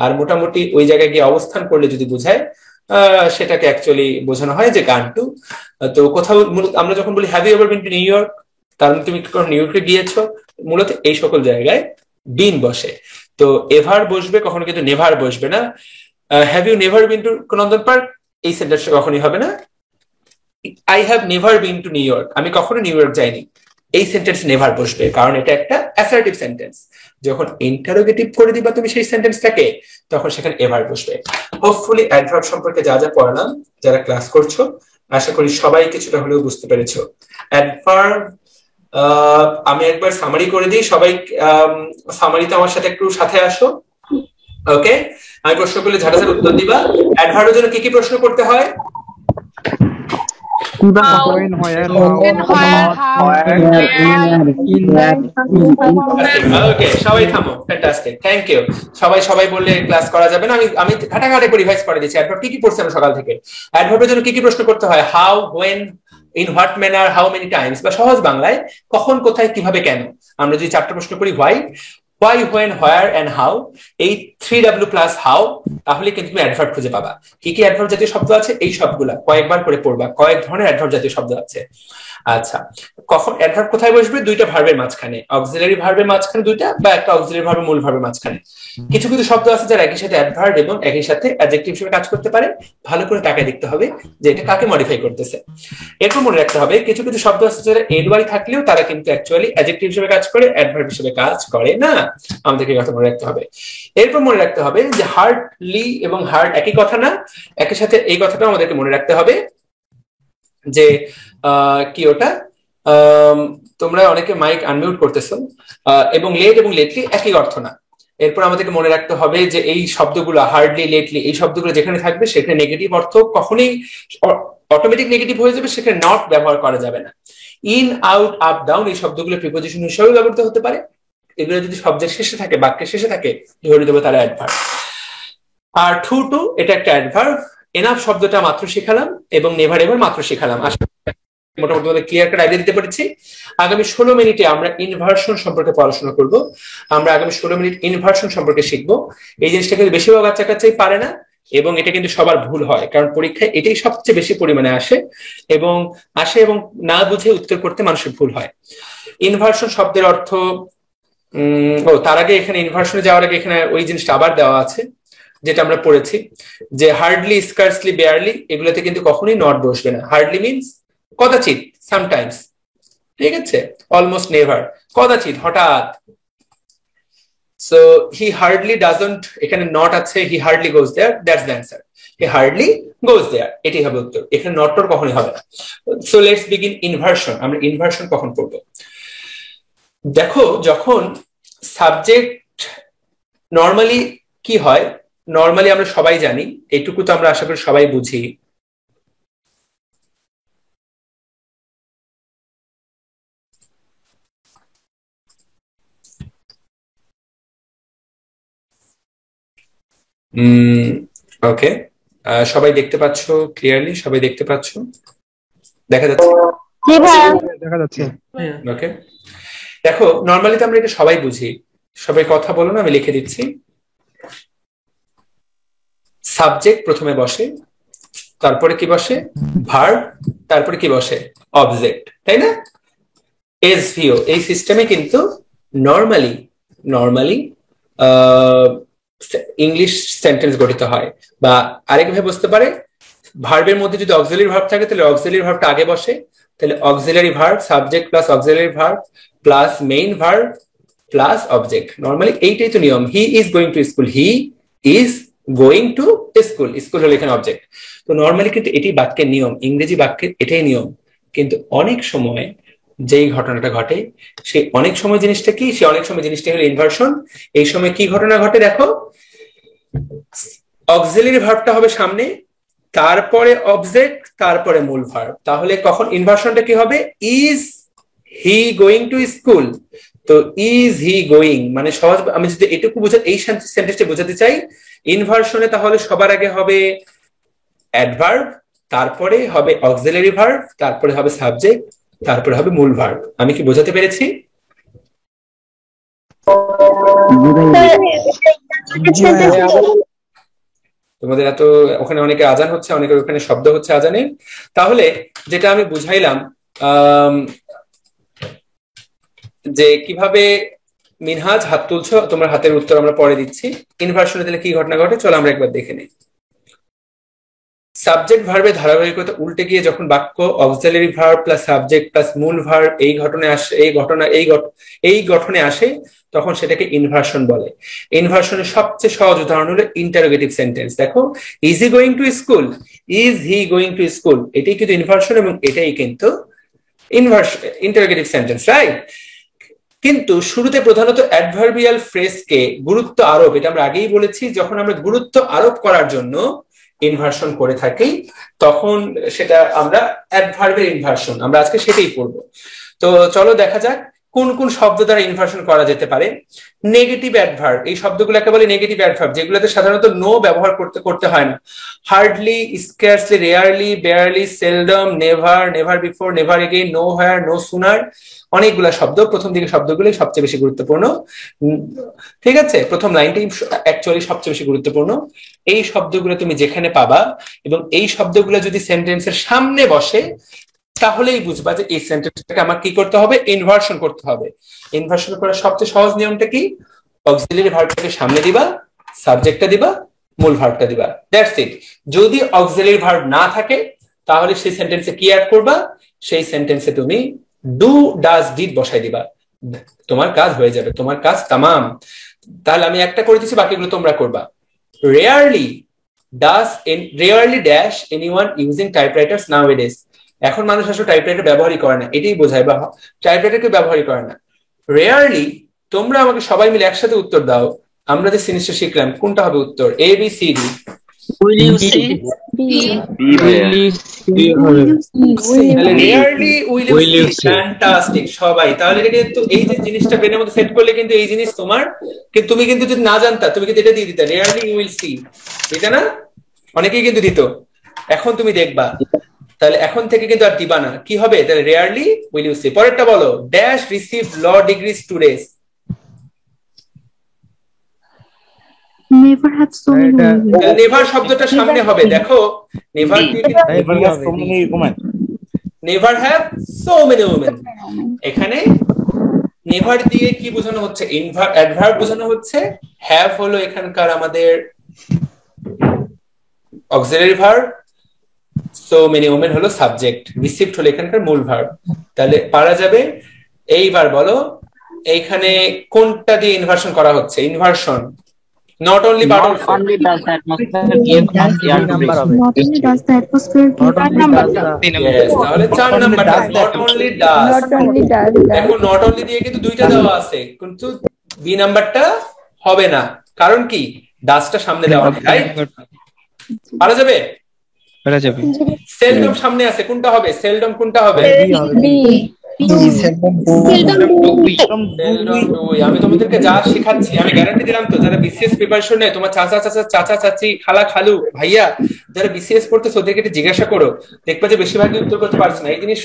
আর মোটামুটি ওই জায়গায় গিয়ে অবস্থান করলে যদি বোঝায় সেটাকে অ্যাকচুয়ালি বোঝানো হয় যে গান টু। তো কোথাও আমরা যখন বলি have you ever been to New York, কারণ তুমি নিউ ইয়র্কে গিয়েছো, মূলত এই সকল জায়গায় বিন বসে। তো এভার বসবে, কখনো কিন্তু নেভার বসবে না। Have you never been to Nandan park, এই সেন্টেন্সটা কখনই হবে না। I have never been to New York, আমি কখনো নিউ ইয়র্ক যাইনি, এই সেন্টেন্স নেভার বসবে, কারণ এটা একটা অ্যাসার্টিভ সেন্টেন্স। যখন ইন্টারোগেটিভ করে দিবা তুমি সেই সেন্টেন্সটাকে, তখন সেখানে এভার বসবে। হোপফুলি অ্যাডভার্ব সম্পর্কে যা যা পড়ালাম, যারা ক্লাস করছো আশা করি সবাই কিছুটা হলেও বুঝতে পেরেছো। অ্যাডভার্ব আমি একবার সামারি করে দিই, সবাই সামারিতে আমার সাথে একটু সাথে আসো। ওকে, আমি প্রশ্ন করলে ঝাড়াঝাড় উত্তর দিবা। অ্যাডভার্বের জন্য কি কি প্রশ্ন করতে হয়? ওকে, সবাই থামো। Fantastic, thank you. সবাই বললে ক্লাস করা যাবে না, আমি ঘাটাঘাটি করে রিভাইজ করে দিচ্ছি। অ্যাডভার্ব কি কি পড়ছি আমরা সকাল থেকে। অ্যাডভার্বের জন্য কি কি প্রশ্ন করতে হয়? How, when, in what manner, how many Times, বা সহজ বাংলায় কখন, কোথায়, কিভাবে, কেন। আমরা যদি চারটা প্রশ্ন করি, why, when, where and how, এই 3W প্লাস হাউ, তাহলে কিন্তু তুমি অ্যাডভার্ব খুঁজে পাবা। কি কি অ্যাডভার্ব জাতীয় শব্দ আছে এই সবগুলা কয়েকবার করে পড়বা, কয়েক ধরনের অ্যাডভার্ব জাতীয় শব্দ আছে। আচ্ছা, কখন অ্যাডভার্ব কোথায় বসবে? দুইটা ভার্বের মাঝখানে, অক্সিলারি ভার্বের মাঝখানে দুইটা, বা একটা অক্সিলারি ভার্ব মূল ভার্বের মাঝখানে। কিছু কিছু শব্দ আছে যারা একই সাথে অ্যাডভার্ব এবং একই সাথে অ্যাডজেক্টিভ হিসেবে কাজ করতে পারে। ভালো করে তাকায় দেখতে হবে যে এটা কাকে মডিফাই করতেছে। এরপর মনে রাখতে হবে কিছু কিছু শব্দ আছে যারা এডওয়াই থাকলেও তারা কিন্তু অ্যাকচুয়ালি অ্যাডজেক্টিভ হিসেবে কাজ করে, অ্যাডভার্ব হিসেবে কাজ করে না। আমাদেরকে কথা মনে রাখতে হবে। এরপর মনে রাখতে হবে যে হার্ডলি এবং হার্ড একই কথা না, একই সাথে এই কথাটাও আমাদেরকে মনে রাখতে হবে যে কি ওটা, তোমরা অনেকে মাইক আনমিউট করতেছো, এবং লেট এবং লেটলি একই অর্থ না। এরপর আমাদেরকে মনে রাখতে হবে যে এই শব্দগুলো হার্ডলি, লেটলি, এই শব্দগুলো যেখানে থাকবে সেখানে নেগেটিভ অর্থ কখনোই অটোমেটিক নেগেটিভ হয়ে যাবে, সেখানে নট ব্যবহার করা যাবে না। ইন, আউট, আপ, ডাউন এই শব্দগুলো প্রিপোজিশন হিসেবে ব্যবহৃত হতে পারে। এগুলো যদি শব্দের শেষে থাকে, বাক্যের শেষে থাকে, ধরে দেবো তারা অ্যাডভার্ব। আর টু এটা একটা অ্যাডভার্ব। এনাফ শব্দটা মাত্র শিখালাম এবং নেভার এভার মাত্র শিখালাম। মোটামুটি তোমাদের ক্লিয়ার কাট আইডিয়া দিতে পেরেছি। আগামী 16 মিনিটে আমরা ইনভার্সন সম্পর্কে পড়াশোনা করব। আমরা আগামী 16 মিনিট ইনভার্সন সম্পর্কে শিখবো। এই জিনিসটা কিন্তু বেশিরভাগ বাচ্চা কাচ্চাই পারে না, এবং এটা কিন্তু সবার ভুল হয়, কারণ পরীক্ষায় এটাই সবচেয়ে বেশি পরিমাণে আসে এবং না বুঝে উত্তর করতে মানুষের ভুল হয়। ইনভার্সন শব্দের অর্থ তার আগে এখানে ইনভার্সনে যাওয়ার আগে এখানে ওই জিনিসটা আবার দেওয়া আছে যেটা আমরা পড়েছি, যে হার্ডলি, স্কার্সলি, বেয়ারলি এগুলোতে কিন্তু কখনোই নট বসবে না। হার্ডলি মিনস কদাচিৎ, সামটাইমস, ঠিক আছে, অলমোস্ট নেভার, কদাচিৎ, হঠাৎ। সো হি হার্ডলি ডাজন্ট, এখানে নট আছে, he hardly goes there, that's the answer. He hardly goes there, এটি হবে উত্তর, এখানে নট টর কখনোই হবে না। So let's begin inversion. আমরা ইনভার্সন কখন করব? দেখো, যখন সাবজেক্ট নর্মালি কি হয়, নর্মালি আমরা সবাই জানি, এইটুকু তো আমরা আশা করি সবাই বুঝি, ওকে, সবাই দেখতে পাচ্ছ ক্লিয়ারলি? সবাই দেখতে পাচ্ছ? দেখা যাচ্ছে? দেখা যাচ্ছে। ওকে, দেখো নর্মালি তো আমরা এটা সবাই বুঝি, সবাই কথা বলো না, আমি লিখে দিচ্ছি। সাবজেক্ট প্রথমে বসে, তারপরে কি বসে? ভার্ব, তারপরে কি বসে? অবজেক্ট, তাই না? এসভিও এই সিস্টেমে কিন্তু নর্মালি ইংলিশ সেন্টেন্স গঠিত হয়। বা আরেকভাবে বুঝতে পারে, ভার্বের মধ্যে যদি অক্সিলারি ভার্ব থাকে তাহলে অক্সিলারি ভার্বটা আগে বসে, তাহলে auxiliary verb, subject plus auxiliary verb plus main verb plus object. Normally এইটাই তো নিয়ম। He is going to school, he is going to school, school হলো এখানে অবজেক্ট। তো নর্মালি কিন্তু এটি বাক্যের নিয়ম, ইংরেজি বাক্যের এটাই নিয়ম। কিন্তু অনেক সময় যেই ঘটনাটা ঘটে, সেই অনেক সময় জিনিসটা কি, সে অনেক সময় জিনিসটা হলো ইনভার্সন। এই সময় কি ঘটনা ঘটে দেখো, অক্সিলারি ভার্বটা হবে সামনে, তারপরে অবজেক্ট, তারপরে মূল ভার্ব। তাহলে কখন ইনভার্সনটা কি হবে? Is he going to school. তো ইজ হি গোয়িং মানে সহজ, আমি যদি এটুকু এই সেন্টেন্সটা বোঝাতে চাই, ইনভার্সনে তাহলে সবার আগে হবে অ্যাডভার্ব, তারপরে হবে অক্সিলারি ভার্ব, তারপরে হবে সাবজেক্ট, তারপরে হবে মূল ভার্ব। আমি কি বোঝাতে পেরেছি? তোমাদের এত ওখানে অনেকে আজান হচ্ছে, অনেকের ওখানে শব্দ হচ্ছে আজানে। তাহলে যেটা আমি বুঝাইলাম যে কিভাবে, মিনহাজ হাত তুলছো, তোমার হাতের উত্তর আমরা পরে দিচ্ছি। ইনভার্সনে তাহলে কি ঘটনা ঘটে চলো আমরা একবার দেখে নিই। সাবজেক্ট ভার্বের ধারাবাহিকতা উল্টে গিয়ে যখন বাক্য auxiliary verb plus subject plus মূল ভার্ব এই গঠনে আসে, তখন সেটাকে ইনভার্সন বলে। ইনভার্সনের সবচেয়ে সহজ উদাহরণ হলো ইন্টারোগেটিভ সেন্টেন্স। দেখো, is he going to school, is he going to school, এটাই কিন্তু ইনভার্সন এবং এটাই কিন্তু ইন্টারোগেটিভ সেন্টেন্স, রাইট? কিন্তু শুরুতে প্রধানত অ্যাডভার্বিয়াল ফ্রেজকে গুরুত্ব আরোপ, এটা আমরা আগেই বলেছি, যখন আমরা গুরুত্ব আরোপ করার জন্য ইনভার্সন করে থাকি তখন সেটা আমরা অ্যাডভার্বের ইনভার্সন, আমরা আজকে সেটাই পড়বো। তো চলো দেখা যাক কোন কোন শব্দ দ্বারা ইনভার্সন করা যেতে পারে। নেগেটিভ অ্যাডভার্ব, এই শব্দগুলোকে বলে নেগেটিভ অ্যাডভার্ব, যেগুলোতে সাধারণত নো ব্যবহার করতে হয় না। Hardly, scarcely, rarely, barely, seldom, never, never before, never again, nowhere, no sooner, অনেকগুলা শব্দ। প্রথম দিকে শব্দগুলো সবচেয়ে বেশি গুরুত্বপূর্ণ, ঠিক আছে? প্রথম লাইনটাই অ্যাকচুয়ালি সবচেয়ে বেশি গুরুত্বপূর্ণ। এই শব্দগুলো তুমি যেখানে পাবা এবং এই শব্দগুলো যদি সেন্টেন্সের সামনে বসে, তাহলেই বুঝবা যে এই সেন্টেন্সটাকে আমার কি করতে হবে, ইনভার্সন করতে হবে। ইনভার্সন করার সবচেয়ে সহজ নিয়মটা কি? অক্সিলারি ভার্বটাকে সামনে দিবা, সাবজেক্টটা দিবা, মূল ভার্বটা দিবা, দ্যাটস ইট। যদি অক্সিলারি ভার্ব না থাকে তাহলে সেই সেন্টেন্সে কি অ্যাড করবা? সেই সেন্টেন্সে তুমি ডু, ডাজ, ডিড বসাই দিবা, তোমার কাজ হয়ে যাবে, তোমার কাজ তামাম। তাহলে আমি একটা করে দিচ্ছি, বাকিগুলো তোমরা করবা। Rarely dash anyone using typewriters nowadays. এখন মানুষ আসলে টাইপরাইটার ব্যবহারই করে না, এটাই বোঝায়, বা টাইপরাইটারকে ব্যবহারই করে না। রেয়ারলি, তোমরা আমাকে সবাই মিলে একসাথে উত্তর দাও, আমরা যে জিনিসটা শিখলাম কোনটা হবে উত্তর? এ, বি, সি, ডি। ফ্যান্টাস্টিক সবাই। তাহলে কিন্তু এই যে জিনিসটা ব্রেনের মধ্যে সেট করলে কিন্তু এই জিনিস তোমার, তুমি কিন্তু যদি না জানতা তুমি কিন্তু এটা দিয়ে দিতে, রেয়ারলি ইউ উইল সি, এটা না অনেকেই কিন্তু দিত। এখন তুমি দেখবা। তাহলে এখন থেকে কিন্তু আর দিবা না, কি হবে তাহলে রেয়ারলি উইল ইউ সে। পরেরটা বলো, dash receive law degrees today. Never have so many women. Never শব্দটা সামনে হবে, দেখো নেভার দিয়ে never have so many women, এখানে নেভার দিয়ে কি বোঝানো হচ্ছে? অ্যাডভার্ব বোঝানো হচ্ছে। হ্যাভ হলো এখানকার আমাদের auxiliary verb, so many women হলো সাবজেক্ট, রিসিভড হলো এখানকার মূল ভার্ব। তাহলে পারা যাবে। এইবার বলো এইখানে কোনটা দিয়ে ইনভার্সন করা হচ্ছে? Inversion not only but also. only does the atmosphere give us the air to breathe. Not only does the atmosphere give Yes, তাহলে 4 নাম্বারটা নট অনলি ডাজ। দেখো নট অনলি দিয়ে কিন্তু দুইটা দেওয়া আছে, কিন্তু বি নাম্বারটা হবে না, কারণ কি ডাজটা সামনে দেওয়া আছে, রাইট? পারা যাবে? পারা যাবে। সেলডম সামনে আছে, কোনটা হবে? সেলডম কোনটা হবে? আমি তোমাদেরকে যা শেখাচ্ছি আমি গ্যারান্টি দিলাম তো, যারা বিসিএস প্রিপারেশন নেয়, তোমার চাচা চাচি খালা খালু ভাইয়া যারা বিসিএস পড়তেছে ওদেরকে একটু জিজ্ঞাসা করো, দেখবা যে বেশিরভাগই উত্তর করতে পারছে না। এই জিনিস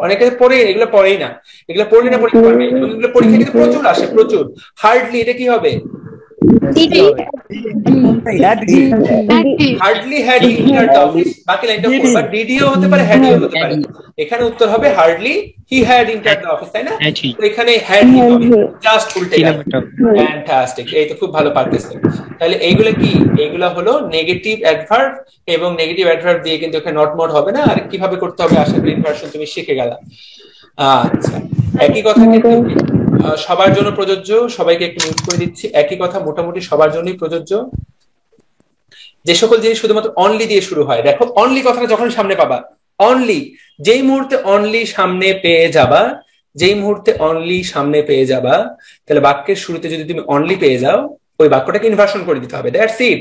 অনেকে পড়ে, এগুলো পড়েই না, এগুলো পড়লে না পড়তে পারবে। এগুলো পরীক্ষা কিন্তু প্রচুর আসে, প্রচুর। হার্ডলি এটা কি হবে? Hardly had entered the office, বাকি লাইনটা পড়বা, ডিডিও হতে পারে হ্যাডিও হতে পারে। এখানে উত্তর হবে hardly he had entered the office, তাই না? তো এখানে হ্যাড হি হবে, জাস্ট উল্টে গেল। ফ্যান্টাস্টিক, এই তো খুব ভালো পারতেছে। তাহলে এইগুলো কি? এইগুলা হলো নেগেটিভ অ্যাডভার্ব, এবং নেগেটিভ অ্যাডভার্ব দিয়ে কিন্তু এখানে নট মোড হবে না। আর কিভাবে করতে হবে আশা করি ইনভার্সন তুমি শিখে গেলা। আচ্ছা, একই কথা কিন্তু সবার জন্য প্রযোজ্য, সবাইকে একটু মিউট করে দিচ্ছি। একই কথা মোটামুটি সবার জন্যই প্রযোজ্য। যে সকল জিনিস শুধুমাত্র অনলি দিয়ে শুরু হয়, দেখো অনলি কথাটা যখন সামনে পাবা, অনলি যেই মুহূর্তে অনলি সামনে পেয়ে যাবা, যেই মুহূর্তে অনলি সামনে পেয়ে যাবা, তাহলে বাক্যের শুরুতে যদি তুমি অনলি পেয়ে যাও, ওই বাক্যটাকে ইনভার্সন করে দিতে হবে। That's it.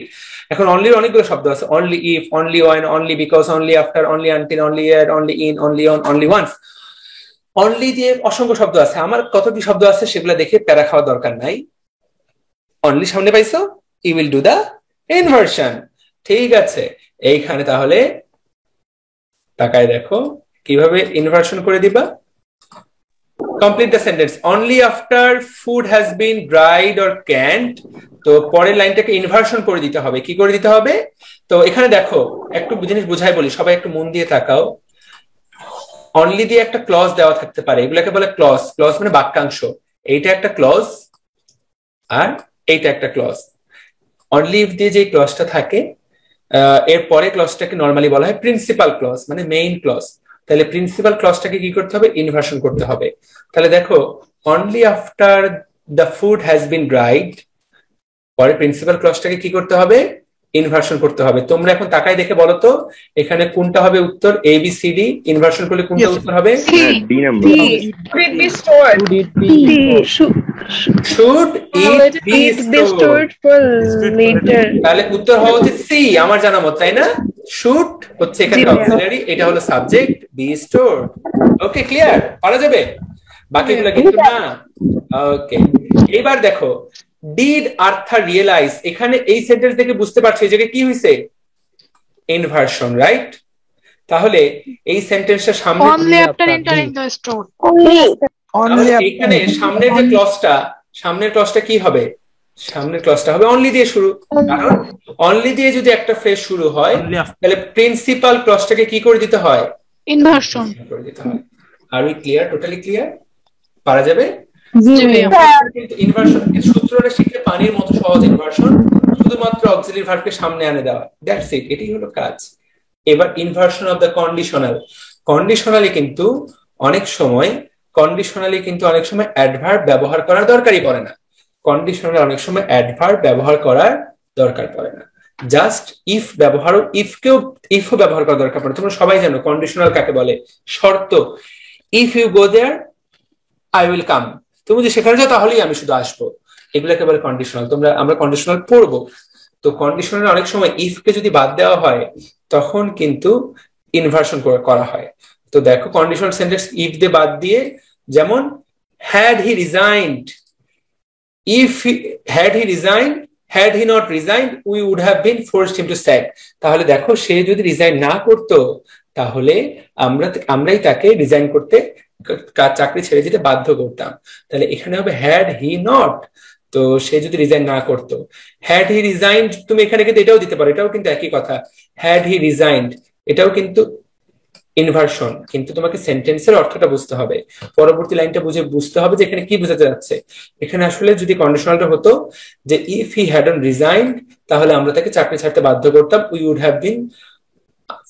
এখন অনলির অনেকগুলো শব্দ আছে, only if, only when, only because, only after, only until, only at, only in, only on, only once. Only দিয়ে অসংখ্য শব্দ আছে, আমার কতটি শব্দ আছে সেগুলো দেখে প্যারা খাওয়ার দরকার নাই। অনলি সামনে পাইছো, you will do the inversion. ঠিক আছে, এইখানে তাহলে তাকায় দেখো কিভাবে ইনভার্সন করে দিবা। Complete the sentence, only after food has been dried or ক্যান্ড। তো পরের লাইনটাকে ইনভার্সন করে দিতে হবে। কি করে দিতে হবে? তো এখানে দেখো একটু জিনিস বুঝাই বলি, সবাই একটু মন দিয়ে তাকাও। অনলি দিয়ে একটা ক্লজ দেওয়া থাকতে পারে, এগুলোকে বলে ক্লজ। ক্লজ মানে বাক্যাংশ। এইটা একটা ক্লজ আর এইটা একটা ক্লজ। অনলি ইফ দিয়ে যে ক্লজটা থাকে এর পরে ক্লজটাকে নরমালি বলা হয় প্রিন্সিপাল ক্লজ, মানে মেইন ক্লজ। তাহলে প্রিন্সিপাল ক্লজটাকে কি করতে হবে? ইনভার্সন করতে হবে। তাহলে দেখো only after the food has been dried, পরে প্রিন্সিপাল ক্লজটাকে কি করতে হবে? ইনভার্সন করতে হবে। তোমরা এখন তাকাই দেখে বলো তো এখানে কোনটা হবে উত্তর? এ বি সি ডি। ইনভার্সন করলে কোনটা উত্তর হবে? D number. Should it be stored for later? তাহলে উত্তর হওয়া উচিত সি, আমার জানা মত, তাই না? শুড হচ্ছে এখানে অক্সিলারি, এটা হলো সাবজেক্ট, বি স্টোরড। ওকে, ক্লিয়ার? পারা যাবে? বাকিগুলো কিন্তু না। ওকে, এবার দেখো ডিড আর্থার রিয়েলাইজ, এখানে এই সেন্টেন্স থেকে বুঝতে পারছো এই জায়গায় কি হয়েছে? Inversion, right? তাহলে এই সেন্টেন্সটা সামনে only after entering the store. এখানে সামনের যে ক্লজটা, সামনের ক্লজটা কি হবে? সামনের ক্লজটা হবে অনলি দিয়ে শুরু। কারণ অনলি দিয়ে যদি একটা ফ্রেজ শুরু হয় তাহলে প্রিন্সিপাল ক্লজটাকে কি করে দিতে হয়? Inversion করে দিতে হয়। আর উই ক্লিয়ার? Totally clear? পারা যাবে? ইনভার্সন সূত্রটা শিখলে পানির মতো সহজ ইনভার্সন, শুধুমাত্র অক্সিলারি ভার্বকে সামনে আনে দেওয়া। দ্যাটস ইট, এটাই হলো কাজ। এবার inversion of the conditional. Conditionally কিন্তু অনেক সময় অ্যাডভার্ব ব্যবহার করার দরকারই পড়ে না। কন্ডিশনালে অনেক সময় অ্যাডভার্ব ব্যবহার করার দরকার পড়ে না, জাস্ট ইফ ব্যবহারও, ইফও ব্যবহার করার দরকার পড়ে। তোমরা সবাই জানো কন্ডিশনাল কাকে বলে? শর্ত। If you go there I will come, তুমি যদি সেখানে যাও তাহলেই আমি শুধু আসবো, এগুলোকে বলে কন্ডিশনাল। আমরা কন্ডিশনাল পড়বো। তো কন্ডিশনাল অনেক সময় ইফকে যদি বাদ দেওয়া হয় তখন কিন্তু ইনভার্সন করা হয়। তো দেখো কন্ডিশনাল সেন্টেন্স ইফ দিয়ে বাদ দিয়ে, যেমন had he resigned, if had he resigned had he not resigned we would have been forced him to sack. তাহলে দেখো সে যদি রিজাইন না করতো তাহলে আমরাই তাকে রিজাইন করতে, চাকরি ছেড়ে দিতে বাধ্য করতাম। তাহলে এখানে হবে had he not, তো সে যদি রিজাইন না করতো। had he resigned তুমি এখানে কিন্তু এটাও দিতে পারো, এটাও কিন্তু একই কথা। had he resigned এটাও কিন্তু ইনভার্সন, কিন্তু তোমাকে সেন্টেন্সের অর্থটা বুঝতে হবে, পরবর্তী লাইনটা বুঝতে হবে যে এখানে কি বোঝাতে যাচ্ছে। এখানে আসলে যদি কন্ডিশনালটা হতো যে ইফ হি হ্যাডন্ট রিজাইন্ড তাহলে আমরা তাকে চাকরি ছাড়তে বাধ্য করতাম, we would have been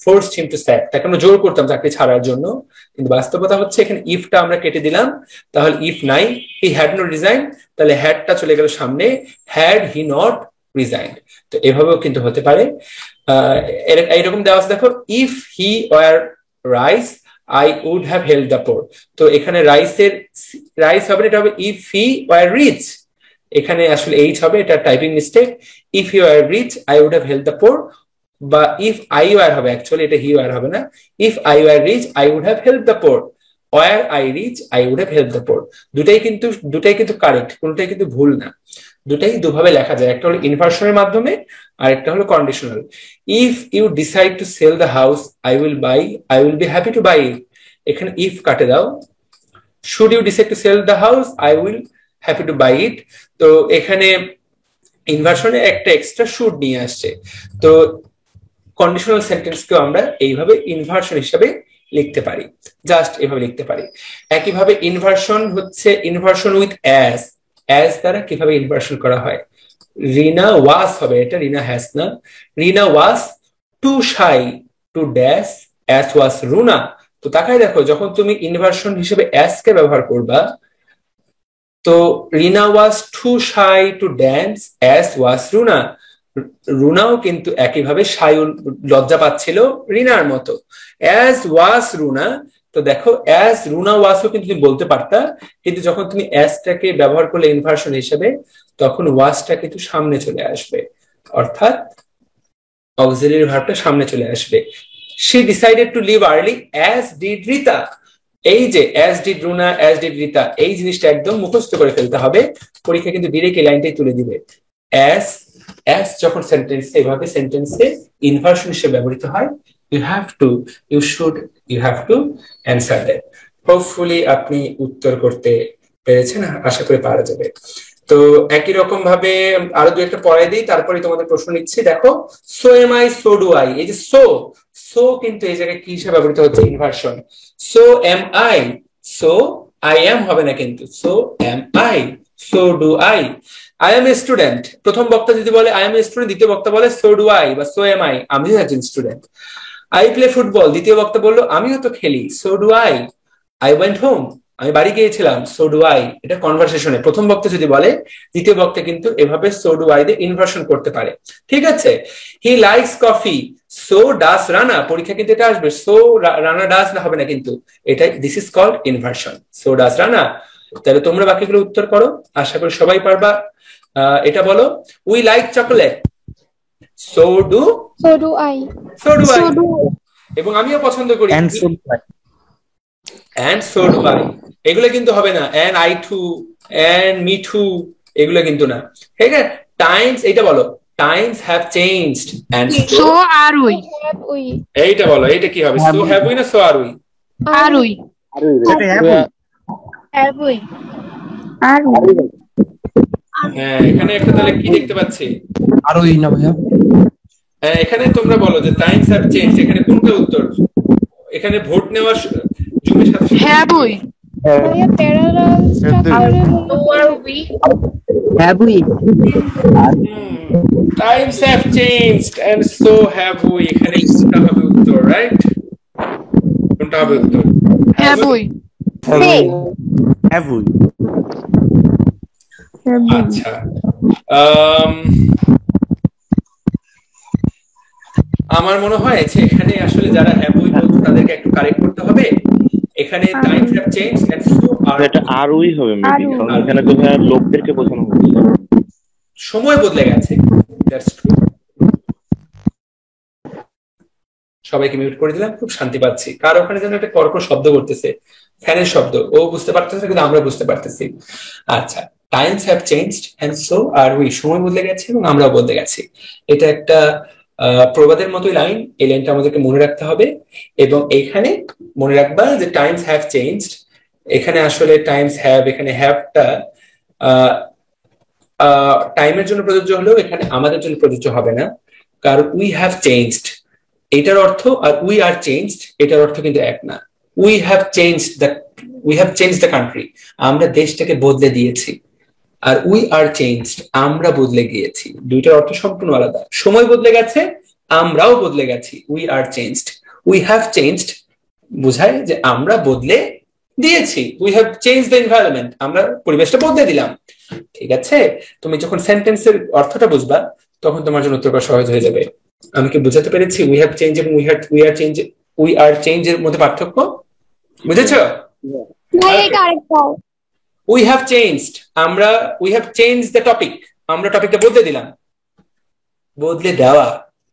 forced him to sack, তাকে আমরা জোর করতাম চাকরি ছাড়ার জন্য। কিন্তু বাস্তবতা হচ্ছে এখানে ইফটা আমরা কেটে দিলাম, তাহলে ইফ নাই হি হ্যাড নট রিজাইন, তাহলে হ্যাডটা চলে গেল সামনে, হ্যাড হি নট রিজাইন্ড। তো এভাবেও কিন্তু হতে পারে। এইরকম দেওয়া আছে দেখো, if he were rice I would have held the poor. তো এখানে রাইস হবে, এটা হবে ইফ হি ওয়ার রিচ, এখানে আসলে এইচ হবে, এটা typing mistake. If he were rich I would have held the poor, বা ইফ আই ওয়ার হবে, অ্যাকচুয়ালি এটা হি ওয়ার হবে না, if I were rich I would have help the poor, were I rich I would have help the poor. দুটাই কিন্তু correct, কোনটাই কিন্তু ভুল না, দুটাই দুভাবে লেখা যায়, একটা হলো ইনভার্সনের মাধ্যমে আর একটা হলো conditional. If you decide to sell the house I will be happy to buy it, এখানে ইফ কাটে দাও, should you decide to sell the house I will happy to buy it. তো এখানে ইনভার্সনে একটা এক্সট্রা শুড নিয়ে আসছে, তো conditional সেন্টেন্সকেও আমরা এইভাবে ইনভার্সন হিসেবে লিখতে পারি, জাস্ট এভাবে লিখতে পারি। একইভাবে ইনভার্সন হচ্ছে ইনভার্সন উইথ অ্যাজ দ্বারা কিভাবে ইনভার্সন করা হয়। রিনা ওয়াজ হবে, এটা রিনা হ্যাজ না। Rina was too shy to dash as was Runa. তো তাকাই দেখো, যখন তুমি ইনভার্সন হিসেবে অ্যাজ কে ব্যবহার করবা, তো Rina was too shy to dance as was Runa, রুনাও কিন্তু একইভাবে শায়ুল লজ্জা পাচ্ছিল রিনার মতো, অ্যাজ ওয়াজ রুনা। তো দেখো অ্যাজ রুনা ওয়াজও কিন্তু তুমি বলতে পারতা, কিন্তু যখন তুমি অ্যাজটাকে ব্যবহার করলে ইনভার্সন হিসেবে তখন ওয়াজটা কিন্তু সামনে চলে আসবে, অর্থাৎ অক্সিলারি ভার্বটা সামনে চলে আসবে। She decided to leave early as did Rita, এই যে as did Runa as did Rita, এই জিনিসটা একদম মুখস্থ করে ফেলতে হবে, পরীক্ষা কিন্তু ডিরেক্ট এই লাইনটাই তুলে দিবে। অ্যাজ যখন সেন্টেন্সে এভাবে সেন্টেন্সে ইনভার্সন হিসেবে ব্যবহৃত হয়, you have to, you should, you have to answer that. Hopefully আপনি উত্তর করতে পেরেছেন, আশা করি পারা যাবে। তো একই রকম ভাবে আরো দু একটা পড়াই দিই, তারপরে তোমাদের প্রশ্ন নিচ্ছি। দেখো so am I, so do I, এই যে so কিন্তু এই জায়গায় কি হিসেবে ব্যবহৃত হচ্ছে, inversion. so am I, so I am হবে না কিন্তু, so am I, so do I am a student, প্রথম বক্তা যদি বলে I am a student, দ্বিতীয় বক্তা বলে so do I বা so am I, আমিও একজন স্টুডেন্ট। I play football, দ্বিতীয় বক্তা বললো আমিও তো খেলি, so do I went home, আমি বাড়ি গিয়েছিলাম, so do I, এটা কনভারসেশনে প্রথম বক্তা যদি বলে, দ্বিতীয় বক্তা কিন্তু এভাবে so do I দিয়ে ইনভার্সন করতে পারে, ঠিক আছে। he likes coffee, so does Rana, পরীক্ষা কিন্তু এটা আসবে, so Rana does না হবে না কিন্তু, এটা this is called inversion, so does Rana। তাহলে তোমরা বাকিগুলো উত্তর করো, আশা করি সবাই পারবা। এটা বলো, we like chocolate, so do I, এবং আমিও পছন্দ করি, and so do I, এগুলো কিন্তু হবে না, and I too, and me too, এগুলো কিন্তু না, ঠিক আছে। টাইমস, এটা বলো, times have changed and so are we, এইটা বলো, এইটা কি হবে, so have we না so are we, have we, হ্যাঁ এখানে একটা তাহলে কি দেখতে পাচ্ছি, আরোই না ভাইয়া, হ্যাঁ এখানে তোমরা বলো যে টাইমস হ্যাভ চেঞ্জ, এখানে কোনটা উত্তর, এখানে ভোট নেওয়ার জুমের সাথে have we, ভাইয়া parallel স্ট্রাকচারে have we, times have changed and so have we, এখানে কোনটা হবে উত্তর, রাইট, কোনটা হবে উত্তর, have we, আচ্ছা। আমার মনে হয় যে এখানে আসলে যারা হ্যাভ উই বলতো তাদেরকে একটু কারেক্ট করতে হবে, এখানে times have changed and so are, এটা আর উই হবে মেবি, কারণ এখানে তো লোকদেরকে বোঝানো হচ্ছে, সময় বদলে গেছে, দ্যাটস ট্রু। সবাইকে মিউট করে দিলাম, খুব শান্তি পাচ্ছি। কার ওখানে যেন একটা কর্কশ শব্দ করতেছে, ফ্যানের শব্দ, ও বুঝতে পারতেছে কিন্তু আমরা বুঝতে পারতেছি। আচ্ছা times have changed and so are we, সময় বদলে গেছে এবং আমরাও বদলে গেছি। এটা একটা প্রবাদের মতোই লাইন, এই লাইনটা আমাদেরকে মনে রাখতে হবে। এবং এইখানে মনে রাখবা যে টাইমস হ্যাভ চেঞ্জড, এখানে আসলে টাইমস হ্যাভ, এখানে হ্যাভটা টাইমের জন্য প্রযোজ্য হলেও এখানে আমাদের জন্য প্রযোজ্য হবে না, কারণ উই হ্যাভ চেঞ্জড এটার অর্থ আর উই আর চেঞ্জড এটার অর্থ কিন্তু এক না। We have changed the country, আমরা দেশটাকে বদলে দিয়েছি, আর উই আর চেঞ্জড আমরা বদলে গিয়েছি, দুইটার অর্থ সম্পূর্ণ আলাদা। সময় বদলে গেছে, আমরাও বদলে গেছি, we are changed. We have changed বোঝায় যে আমরা বদলে দিয়েছি, we have changed the environment, আমরা পরিবেশটা বদলে দিলাম। ঠিক আছে, তুমি যখন সেন্টেন্সের অর্থটা বুঝবা তখন তোমার জন্য উত্তর করা সহজ হয়ে যাবে। আমি কি বুঝাতে পেরেছি উই হ্যাভ চেঞ্জ এবং উই আর চেঞ্জ এর মধ্যে পার্থক্য বুঝেছো? উই হ্যাভ চেঞ্জড, আমরা we have changed the topic, আমরা টপিকটা বদলে দিলাম। বদলে দেওয়া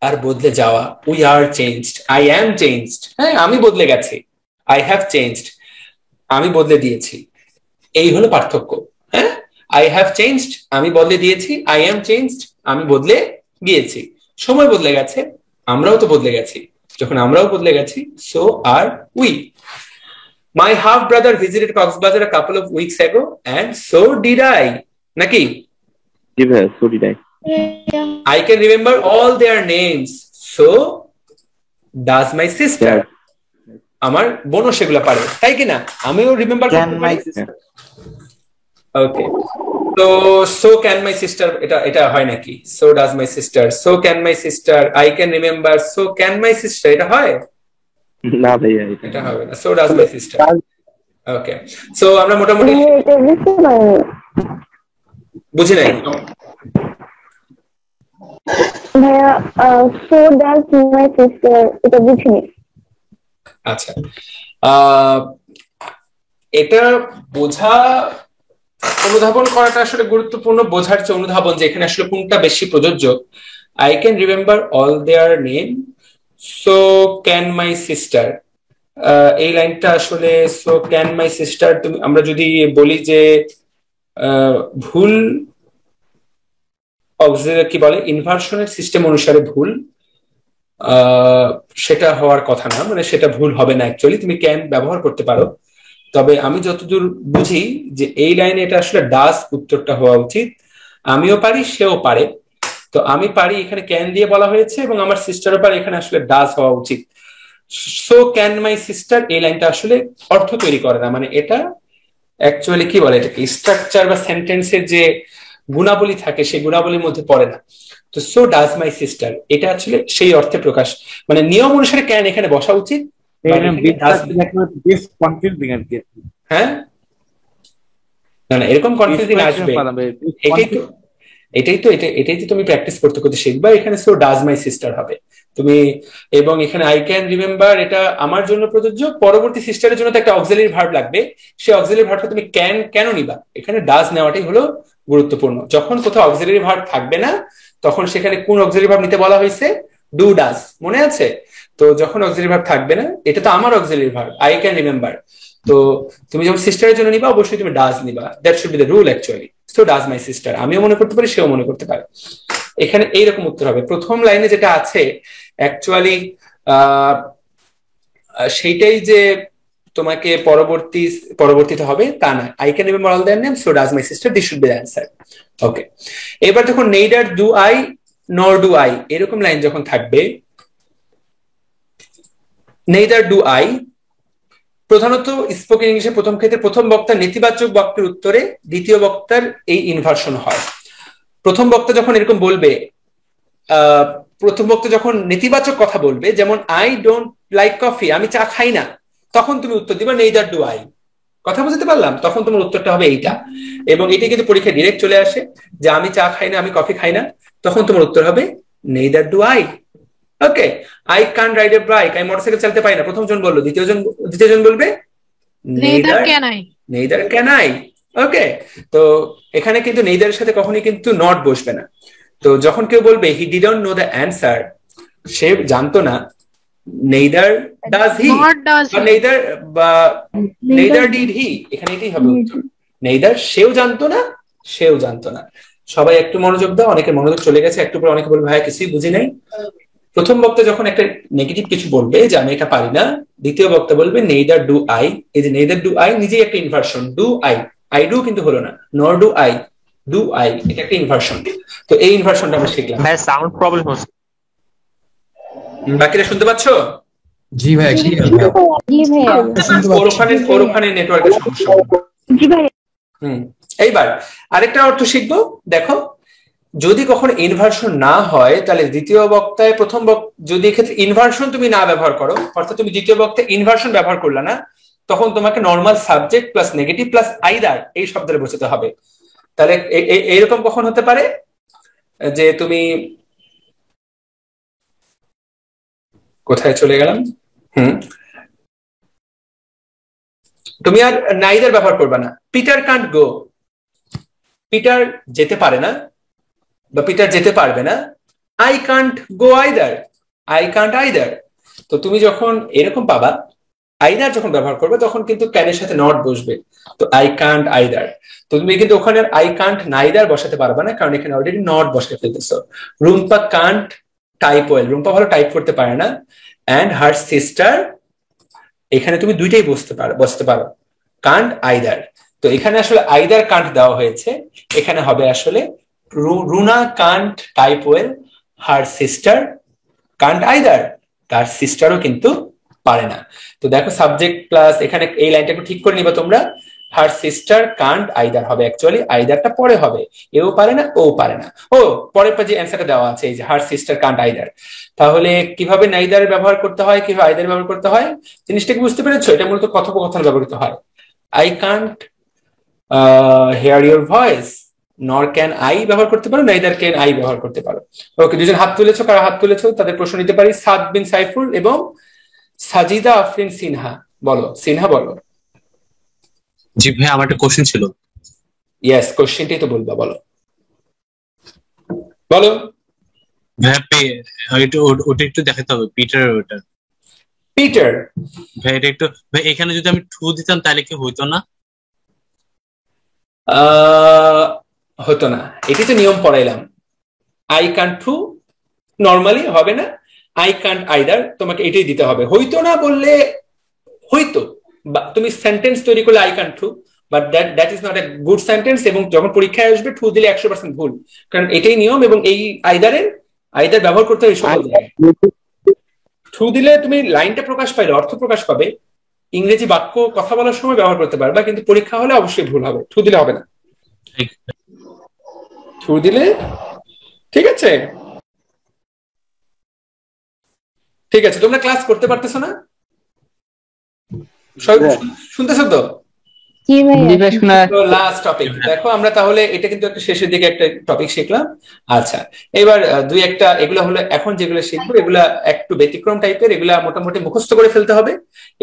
আর বদলে যাওয়া, we are changed, I am changed, হ্যাঁ আমি বদলে গেছি, আই হ্যাভ চেঞ্জড আমি বদলে দিয়েছি, এই হলো পার্থক্য। হ্যাঁ, আই হ্যাভ চেঞ্জড আমি বদলে দিয়েছি, আই অ্যাম চেঞ্জড আমি বদলে গিয়েছি। সময় বদলে গেছে, আমরাও তো বদলে গেছি, যখন আমরাও বদলে গেছি so are we. My half brother visited Coxbazar a couple of weeks ago and so did I. নাকি? So did I. I can remember all their names. So does my sister. আমার বোনও সেগুলো পারে, তাই কি না? আমিও রিমেম্বার করতে পারি। ওকে, তো so can my sister, এটা হয় নাকি? So does my sister, so can my sister, I can remember, so can my sister, এটা হয় না ভাইয়া, এটা হবে না। So does my sister. Okay, so আমরা মোটামুটি বুঝি নাই ভাইয়া, so does my sister, এটা বুঝিনি। আচ্ছা, এটা বোঝা, অনুধাবন করাটা আসলে গুরুত্বপূর্ণ, বোঝার চেয়ে অনুধাবন যে এখানে আসলে কোনটা বেশি প্রযোজ্য। I can remember all their name, so can my sister, এই লাইনটা আসলে সো ক্যান মাই সিস্টার, তুমি আমরা যদি বলি যে ভুল কি বলে ইনভার্সনের সিস্টেম অনুসারে ভুল, সেটা হওয়ার কথা না, মানে সেটা ভুল হবে না অ্যাকচুয়ালি, তুমি ক্যান ব্যবহার করতে পারো। তবে আমি যতদূর বুঝি যে এই লাইনে এটা আসলে ডাস উত্তরটা হওয়া উচিত, আমিও পারি সেও পারে, তো আমি পারি এখানে ক্যান দিয়ে বলা হয়েছে এবং আমার সিস্টারও পারে, এখানে আসলে ডাস হওয়া উচিত। সো ক্যান মাই সিস্টার এই লাইনটা আসলে অর্থ তৈরি করে না, মানে এটা অ্যাকচুয়ালি কি বলে এটাকে স্ট্রাকচার বা সেন্টেন্সের যে গুণাবলী থাকে সেই গুণাবলীর মধ্যে পড়ে না। তো সো ডাজ মাই সিস্টার এটা আসলে সেই অর্থে প্রকাশ, মানে নিয়ম অনুসারে ক্যান এখানে বসা উচিত। হ্যাঁ, না না এরকম কনফিউজিং আসবে, এটাই তো তুমি প্র্যাকটিস করতে করতে শিখবা। এখানে সো ডাজ মাই সিস্টার হবে তুমি, এবং এখানে আই ক্যান রিমেম্বার এটা আমার জন্য প্রযোজ্য, পরবর্তী সিস্টারের জন্য তো একটা অক্সিলারি ভার্ব লাগবে, সেই অক্সিলারি ভার্বটা তুমি ক্যান কেন নিবা, এখানে ডাজ নেওয়াটাই হলো গুরুত্বপূর্ণ। যখন কোথাও অক্সিলারি ভার্ব থাকবে না তখন সেখানে কোন অক্সিলারি ভার্ব নিতে বলা হয়েছে, ডু ডাজ, মনে আছে? তো যখন অক্সিলারি ভার্ব থাকবে না, এটা তো আমার auxiliary verb I can remember, তো তুমি যখন সিস্টারের জন্য নিবা অবশ্যই তুমি ডাজ নিবা, that should be the rule actually. So does my sister আমিও মনে করতে পারি, সেও মনে করতে পারে। এখানে এইরকম উত্তর হবে। প্রথম লাইনে যেটা আছে অ্যাকচুয়ালি সেইটাই যে তোমাকে পরবর্তীতে হবে তা না। I can remember all their name, so does my sister, this should be the answer. Okay, এবার যখন neither do I nor do I এরকম লাইন যখন থাকবে, নেইদার ডু আই প্রধানত স্পোকেন ইংলিশে প্রথম ক্ষেত্রে প্রথম বক্তার নেতিবাচক বাক্যের উত্তরে দ্বিতীয় বক্তার এই ইনভার্সন হয়। প্রথম বক্তা যখন এরকম বলবে, প্রথম বক্তা যখন নেতিবাচক কথা বলবে, যেমন আই ডোন্ট লাইক কফি, আমি চা খাই না, তখন তুমি উত্তর দিবা নেইদার ডু আই। কথা বুঝতে পারলাম? তখন তোমার উত্তরটা হবে এইটা, এবং এটা কিন্তু পরীক্ষায় ডিরেক্ট চলে আসে যে আমি চা খাই না, আমি কফি খাই না, তখন তোমার উত্তর হবে neither do I. Okay, I can ride A bike, আমি মোটরসাইকেল চালাতে পারি না, প্রথম জন বললো, দ্বিতীয় জন বলবে নেইদার ক্যান আই। ওকে, তো এখানে কিন্তু নেইদারের সাথে কখনোই কিন্তু নট বসবে না। তো যখন কেউ বলবে he didn't know the answer, সে জানতো না, neither does he neither did he, এখানে এটাই হবে উত্তর। নেইদার সেও জানতো না সেও জানতো না। সবাই একটু মনোযোগ দাও, অনেকের মনোযোগ চলে গেছে, একটু পরে অনেকে বলবে ভাইয়া কিছুই বুঝি নাই। প্রথম বক্তা যখন একটা নেগেটিভ কিছু বলবে যে আমি এটা পারি না, দ্বিতীয় বক্তা বলবে নেইদার ডু আই। এই যে নেইদার ডু আই নিজেই একটা inversion, do I, I do কিন্তু হলো না, নর ডু আই, ডু আই, এটা একটা ইনভার্সন। তো এই ইনভার্সনটা আমরা শিখলাম। ভাই সাউন্ড প্রবলেম হচ্ছে, বাকিরা শুনতে পাচ্ছো? জি ভাই জি ভাইয়া। ওখানে নেটওয়ার্কের সমস্যা। জি ভাইয়া। এইবার আরেকটা অর্থ শিখবো। দেখো, যদি কখনো ইনভার্সন না হয় তাহলে দ্বিতীয় বক্তায় প্রথম যদি এক্ষেত্রে ইনভার্সন তুমি না ব্যবহার করো, অর্থাৎ তুমি দ্বিতীয় বক্তায় ইনভার্সন ব্যবহার করলে না, তখন তোমাকে normal subject plus negative plus either এই শব্দটা বোঝাতে হবে। তাহলে এইরকম কখন হতে পারে যে তুমি কোথায় চলে গেলাম, তুমি আর নাইদার ব্যবহার করবে না। পিটার কান্ট গো, পিটার যেতে পারে না বা পিটার যেতে পারবে না। I can't go either, I can't either. তো তুমি যখন এরকম পাবা আইদার যখন ব্যবহার করবে তখন কিন্তু ক্যানের সাথে নট বসবে, তো আই কান্ট আইদার। তো তুমি কিন্তু ওখানে আই কান্ট নাইদার বসাতে পারবে না, কারণ এখানে অলরেডি নট বসে ফেলতেছো। Rumpa can't type well, Rumpa ভালো টাইপ করতে পারে না। অ্যান্ড হার সিস্টার, এখানে তুমি দুইটাই বসতে পারো, কান্ট আইদার। তো এখানে আসলে আইদার কান্ট দেওয়া হয়েছে, এখানে হবে আসলে Runa can't type well, her sister can't either, তার সিস্টারও কিন্তু পারে না। তো দেখো সাবজেক্ট প্লাস এখানে এই লাইনটা একটু ঠিক করে নিবা তোমরা। হার সিস্টার কান্ট আইদার হবে, অ্যাকচুয়ালি আইদারটা পরে হবে, এও পারে না ও পারে না। ও পরের যে অ্যান্সারটা দেওয়া আছে এই যে হার সিস্টার কান্ট আইদার। তাহলে কিভাবে নাইদার ব্যবহার করতে হয়, কিভাবে আইদার ব্যবহার করতে হয় জিনিসটা কি বুঝতে পেরেছো? এটা মূলত কথোপকথন ব্যবহৃত হয়। I can't hair your voice, নর ক্যান আই ব্যবহার করতে পারো, নাইদার ক্যান আই ব্যবহার করতে পারো। ওকে, দুজন হাত তুলেছো, কারা হাত তুলেছো তাদের প্রশ্ন নিতে পারি। সাদ বিন সাইফুল এবং সাজিদা আফরিন সিনহা, বলো। সিনহা বলো। জি ভাই, আমার একটা কোশ্চেন ছিল। ইয়েস, কোশ্চেনটাই তো বলবা, বলো বলো। ভাই ওটা একটু দেখাতে হবে, পিটার। ওটা পিটার ভাই, এটা একটু ভাই, এখানে যদি আমি ট্রু দিতাম তাহলে কি হইতো না? হতো না, এটি তো নিয়ম পড়াইলাম। আই কান্ট ট্রু নর্মালি হবে না, আই কান্ট আইদার তোমাকে এটাই দিতে হবে। হইতো না বললে হইতো, তুমি সেন্টেন্স তৈরি করলে I can't true, but that is not a good sentence. এবং যখন পরীক্ষায় আসবে ট্রু দিলে 100% ভুল, কারণ এটাই নিয়ম। এবং এই আইদার ব্যবহার করতে হয় সকল জায়গায়। ট্রু দিলে তুমি লাইনটা প্রকাশ পাইলে অর্থ প্রকাশ পাবে, ইংরেজি বাক্য কথা বলার সময় ব্যবহার করতে পারবা, কিন্তু পরীক্ষা হলে অবশ্যই ভুল হবে। ট্রু দিলে হবে না, ট্রু দিলে ঠিক আছে। ঠিক আছে, তোমরা ক্লাস করতে পারতেছো না? শুনতেছো তো? লাস্ট টপিক দেখো, আমরা তাহলে এটা কিন্তু একটা শেষের দিকে একটা টপিক শিখলাম। আচ্ছা, এবার দুই একটা এগুলা হলো এখন যেগুলো শিখবো এগুলা একটু ব্যতিক্রম টাইপের, এগুলা মোটামুটি মুখস্থ করে ফেলতে হবে,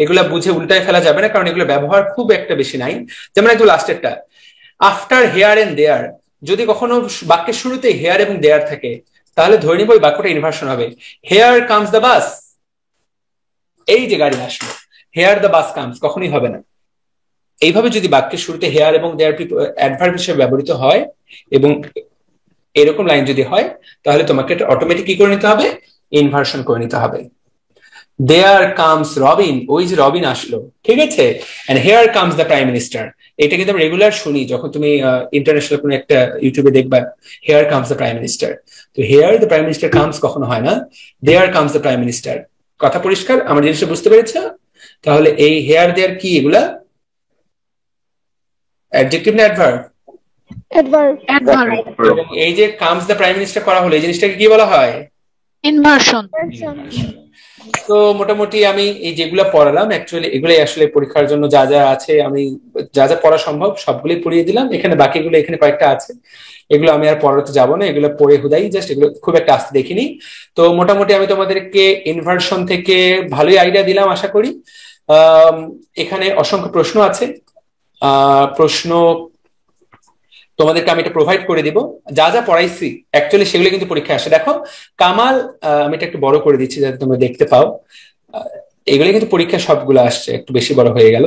এগুলা বুঝে উল্টায় ফেলা যাবে না, কারণ এগুলো ব্যবহার খুব একটা বেশি নাই। যেমন একটু লাস্টেরটা, আফটার হেয়ার এন্ড দেয়ার, যদি কখনো বাক্যের শুরুতে হেয়ার এবং দেয়ার থাকে তাহলে ধরে নিব ওই বাক্যটা ইনভার্সন হবে। হেয়ার কামস দ্য বাস, এই যে গাড়ি আসলো, হেয়ার দ্য বাস কামস কখনোই হবে না। এইভাবে যদি বাক্যের শুরুতে হেয়ার এবং দেয়ার অ্যাডভার্ব হিসেবে ব্যবহৃত হয় এবং এরকম লাইন যদি হয় তাহলে তোমাকে এটা অটোমেটিক কি করে নিতে হবে, ইনভার্সন করে নিতে হবে। দেয়ার কামস রবিন, ওই যে রবিন আসলো, ঠিক আছে। And here comes the prime minister, এটা কিন্তু আমরা রেগুলার শুনি যখন তুমি ইন্টারন্যাশনাল কোনো একটা ইউটিউবে দেখবা, here comes the prime minister. তো here the prime minister comes কখনো হয় না, there comes the prime minister. কথা পরিষ্কার? আমার জিনিসটা বুঝতে পেরেছো? তাহলে এই হেয়ার দেয়ার কি, এগুলা অ্যাডজেক্টিভ না অ্যাডভার্ব? অ্যাডভার্ব। এবং এই যে কামস দ্য প্রাইম মিনিস্টার করা হলো, এই জিনিসটাকে কি বলা হয়? ইনভার্সন। তো মোটামুটি আমি এই যেগুলো পড়ালাম অ্যাকচুয়ালি এগুলোই আসলে পরীক্ষার জন্য যা যা আছে, আমি যা যা পড়া সম্ভব সবগুলোই পড়িয়ে দিলাম। এখানে বাকিগুলো এখানে কয়েকটা আছে, এগুলো আমি আর পড়াতে যাবো না, এগুলো পড়ে হুদাই জাস্ট, এগুলো খুব একটা আসতে দেখিনি। তো মোটামুটি আমি তোমাদেরকে ইনভার্সন থেকে ভালোই আইডিয়া দিলাম আশা করি। এখানে অসংখ্য প্রশ্ন আছে, প্রশ্ন তোমাদেরকে আমি এটা প্রোভাইড করে দিব। যা যা পড়াইছি অ্যাকচুয়ালি সেগুলো কিন্তু পরীক্ষায় আসে। দেখো কামাল, আমি এটা একটু বড় করে দিচ্ছি যাতে তোমরা দেখতে পাও, এগুলো কিন্তু পরীক্ষা সবগুলো আসছে, একটু বেশি বড় হয়ে গেল।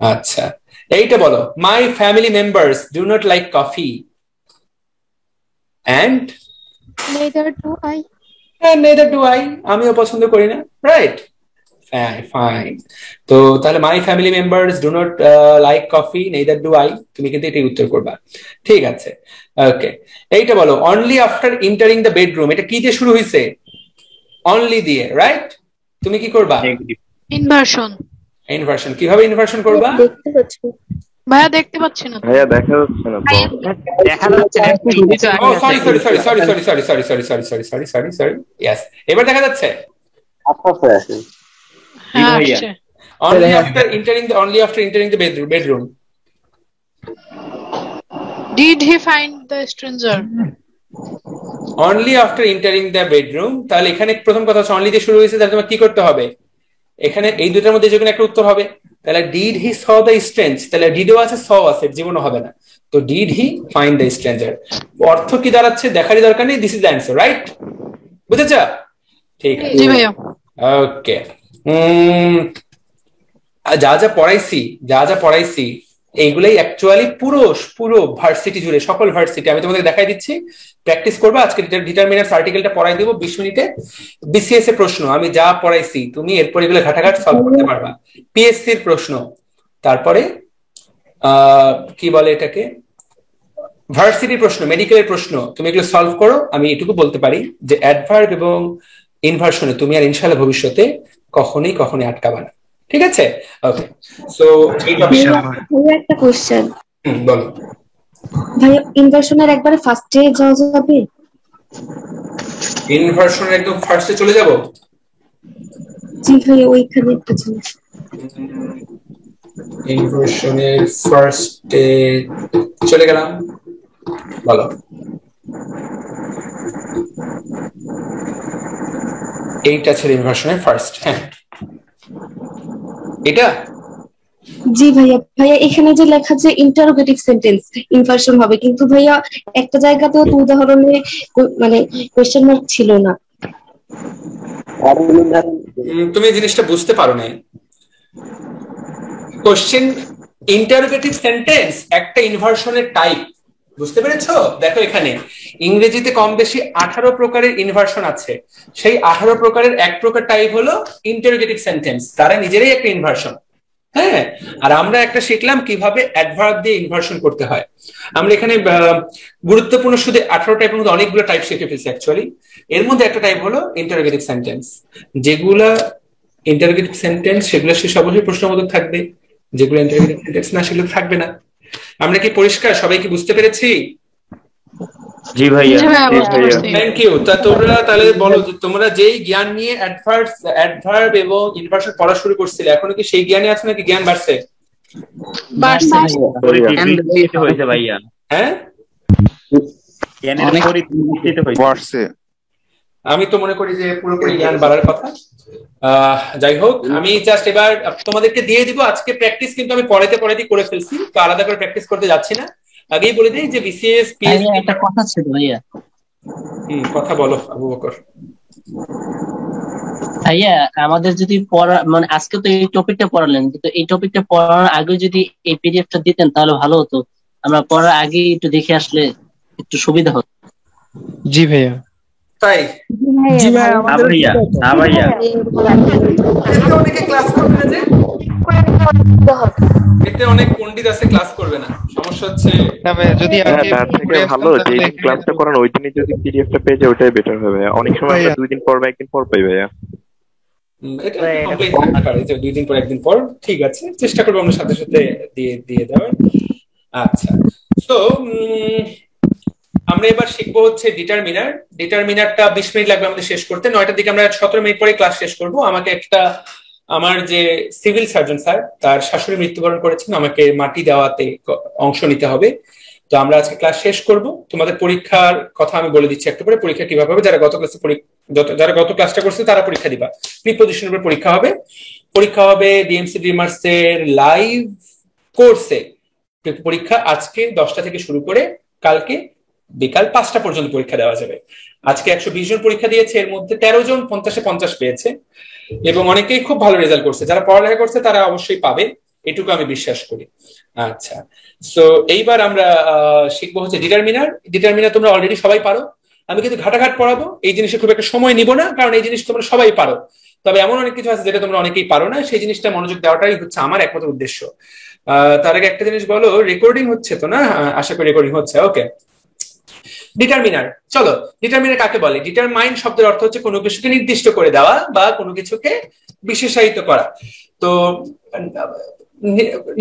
আচ্ছা, এইটা বলো, my family members do not like coffee and neither do I. Neither do I, আমিও পছন্দ করি না, রাইট? ফাইন। তো তাহলে my family members do not like coffee neither do I, তুমি কিন্তু এটাই উত্তর করবা। ঠিক আছে, ওকে। এইটা বলো, only after entering the bedroom, এটা কি দিয়ে শুরু হয়েছে? অনলি দিয়ে, রাইট? তুমি কি করবা? ইনভার্সন। ইনভার্সন, কিভাবে ইনভার্সন করবা? দেখতে পাচ্ছি ভাইয়া দেখতে পাচ্ছি না। ভাইয়া দেখা যাচ্ছে না তো। দেখা যাচ্ছে না। ও sorry sorry sorry sorry sorry sorry sorry sorry sorry sorry sorry sorry sorry yes, এবার দেখা যাচ্ছে? আস্তে আছে। হ্যাঁ আসছে। Only after entering the bedroom. Did he find the stranger? Only after entering the bedroom, তাহলে এখানে প্রথম কথা হচ্ছে অনলি দিয়ে শুরু হয়েছে, তাহলে তোমার কি করতে হবে? এখানে এই দুটার মধ্যে যে কোনো একটা উত্তর হবে। তাহলে did he saw the stranger, তাহলে ডিডও আছে saw আছে, জীবনও হবে না। তো did he find the stranger, অর্থ কি দাঁড়াচ্ছে? দেখারই দরকার নেই, this is the answer, right? বুঝেছো? ঠিক আছে, জি ভাইয়া। ওকে। যা যা পড়াইছি এইগুলাই অ্যাকচুয়ালি পুরো ভার্সিটি জুড়ে, সকল ভার্সিটি আমি তোমাদের দেখাই দিচ্ছি, প্র্যাকটিস করবা। আজকে ডিটারমিনার্স আর্টিকেলটা পড়াই দেবো 20 মিনিটে। বিসিএস এর প্রশ্ন আমি যা পড়াইছি তুমি এরপর এগুলো ঘাটাঘাট সলভ করতে পারবা। পিএসসি এর প্রশ্ন, তারপরে কি বলে এটাকে, ভার্সিটির প্রশ্ন, মেডিকেলের প্রশ্ন, তুমি এগুলো সলভ করো। আমি এটুকু বলতে পারি যে অ্যাডভার্ব এবং ইনভার্সনে তুমি আর ইনশাআল্লাহ ভবিষ্যতে কখনোই আটকাবা না। ঠিক আছে, ওকে। সো এই টপিকটা একটা কোশ্চেন বলো ভাই, ইনভার্সনের একবারে ফার্স্টে যাওয়া যাবে? ইনভার্সনের একদম ফার্স্টে চলে যাব? জি ভাই, ওইখানে একটা জিনিস। ইনভার্সনের ফার্স্টে চলে গেলাম, বলো। এইটা ছিল ইনভার্সনের ফার্স্ট। হ্যাঁ, এটা জি ভাইয়া। এখানে যে লেখা যে ইন্টারোগেটিভ সেন্টেন্স ইনভার্সন হবে, কিন্তু ভাইয়া একটা জায়গাতেও তো উদাহরণে মানে কোশ্চেন মার্ক ছিল না। তুমি জিনিসটা বুঝতে পারো না। কোশ্চেন ইন্টারোগেটিভ সেন্টেন্স একটা ইনভার্সনের টাইপ, বুঝতে পেরেছো? দেখো এখানে ইংরেজিতে কম বেশি 18 প্রকারের ইনভার্সন আছে, সেই 18 প্রকারের এক প্রকার টাইপ হলো ইন্টারোগেটিভ সেন্টেন্স, তারা নিজেরাই একটা ইনভার্সন। হ্যাঁ, আর আমরা একটা শিখলাম কিভাবে অ্যাডভার্ব দিয়ে ইনভার্সন করতে হয়। আমরা এখানে গুরুত্বপূর্ণ শুধু 18 টাইপের মধ্যে অনেকগুলো টাইপ শিখে ফেলছি অ্যাকচুয়ালি। এর মধ্যে একটা টাইপ হলো ইন্টারোগেটিভ সেন্টেন্স। যেগুলা ইন্টারোগেটিভ সেন্টেন্স সেগুলো শেষ অবশ্যই প্রশ্নবোধক থাকবে, যেগুলো ইন্টারোগেটিভ সেন্টেন্স না সেগুলো থাকবে না। আমরা কি পরিষ্কার? সবাই কি বুঝতে পেরেছি? জি ভাইয়া, থ্যাংক ইউ। তা তোমরা তাহলে বলো, তোমরা যেই জ্ঞান নিয়ে অ্যাডভার্ব এবং ইনভার্সন পড়া শুরু করছিলে, এখনো কি সেই জ্ঞানই আছে নাকি জ্ঞান বাড়ছে? ভাইয়া হ্যাঁ, আমি তো মনে করি যে পুরোপুরি জ্ঞান বাড়ার কথা। যাই হোক, আমি জাস্ট এবার তোমাদেরকে দিয়ে দিব আজকে প্র্যাকটিস, কিন্তু আমি পড়াইতে করে ফেলছি, তো আলাদা করে প্র্যাকটিস করতে যাচ্ছি না। আগেই বলে দিই যে বিসিএস পিএইচডি একটা কথা ছিল ভাইয়া। কথা বলো আবু বকর। ভাইয়া আমাদের যদি পড়া মানে আজকে তো এই টপিকটা পড়ালেন, কিন্তু এই টপিকটা পড়ানোর আগে যদি এই পিডিএফটা দিতেন তাহলে ভালো হতো। আমরা পড়ার আগে একটু দেখে আসলে একটু সুবিধা হতো। জি ভাইয়া। তাই? জি ভাইয়া, আমাদের ভাইয়া অনেকে ক্লাস করবে না, যে এতে অনেক পণ্ডিত আছে ক্লাস করবে না, সমস্যা হচ্ছে না ভাইয়া, যদি আগে তার থেকে ভালো যে ক্লাসটা করান ওই দিনই যদি পিডিএফটা পেয়ে যায় ওটাই বেটার হবে। অনেক সময় আমরা 2 দিন পর বা 1 দিন পর পাই ভাইয়া। এটা কমপ্লিট না পারে যে 2 দিন পর 1 দিন পর, ঠিক আছে, চেষ্টা করবো আমরা সাথে সাথে দিয়ে দেওয়ার। আচ্ছা, তো আমরা এবার শিখবো হচ্ছে ডিটারমিনারটা 20 মিনিট লাগবে আমাদের শেষ করতে। 9টার দিকে আমরা 17 মিনিট পরে ক্লাস শেষ করবো। আমাকে আমার যে সিভিল সার্জন স্যার, তার শাশুড়ি মৃত্যুবরণ করেছেন, আমাকে মাটি দেওয়াতে অংশ নিতে হবে। তো আমরা আজকে ক্লাস শেষ করব। তোমাদের পরীক্ষার কথা আমি বলে দিচ্ছি একটু পরে, পরীক্ষা কিভাবে হবে। যারা গত ক্লাসটা করছে তারা পরীক্ষা দিবা। প্রিপোজিশনের উপর পরীক্ষা হবে ডিএমসি ড্রিমার্স এর লাইভ কোর্সে। পরীক্ষা আজকে 10টা থেকে শুরু করে কালকে বিকাল 5টা পর্যন্ত পরীক্ষা দেওয়া যাবে। আজকে 120 জন পরীক্ষা দিয়েছে, এর মধ্যে 13 জন 50-এ 50 পেয়েছে এবং অনেকেই খুব ভালো রেজাল্ট করছে। যারা পড়ালেখা করছে তারা অবশ্যই পাবে, এটুকু আমি বিশ্বাস করি। আচ্ছা, সো এইবার আমরা শিখবো হচ্ছে ডিটারমিনার। ডিটারমিনার তোমরা অলরেডি সবাই পারো, আমি কিন্তু ঘাটাঘাট পড়াবো, এই জিনিসে খুব একটা সময় নিব না, কারণ এই জিনিস তোমরা সবাই পারো। তবে এমন অনেক কিছু আছে যেটা তোমরা অনেকেই পারো না, সেই জিনিসটা মনোযোগ দেওয়াটাই হচ্ছে আমার একমাত্র উদ্দেশ্য। তার আগে একটা জিনিস বলো, রেকর্ডিং হচ্ছে তো না? আশা করি রেকর্ডিং হচ্ছে। ওকে, ডিটারমিনার, চলো ডিটারমিনার কাকে বলে? ডিটারমাইন শব্দের অর্থ হচ্ছে কোনো কিছুকে নির্দিষ্ট করে দেওয়া বা কোনো কিছুকে বিশেষায়িত করা। তো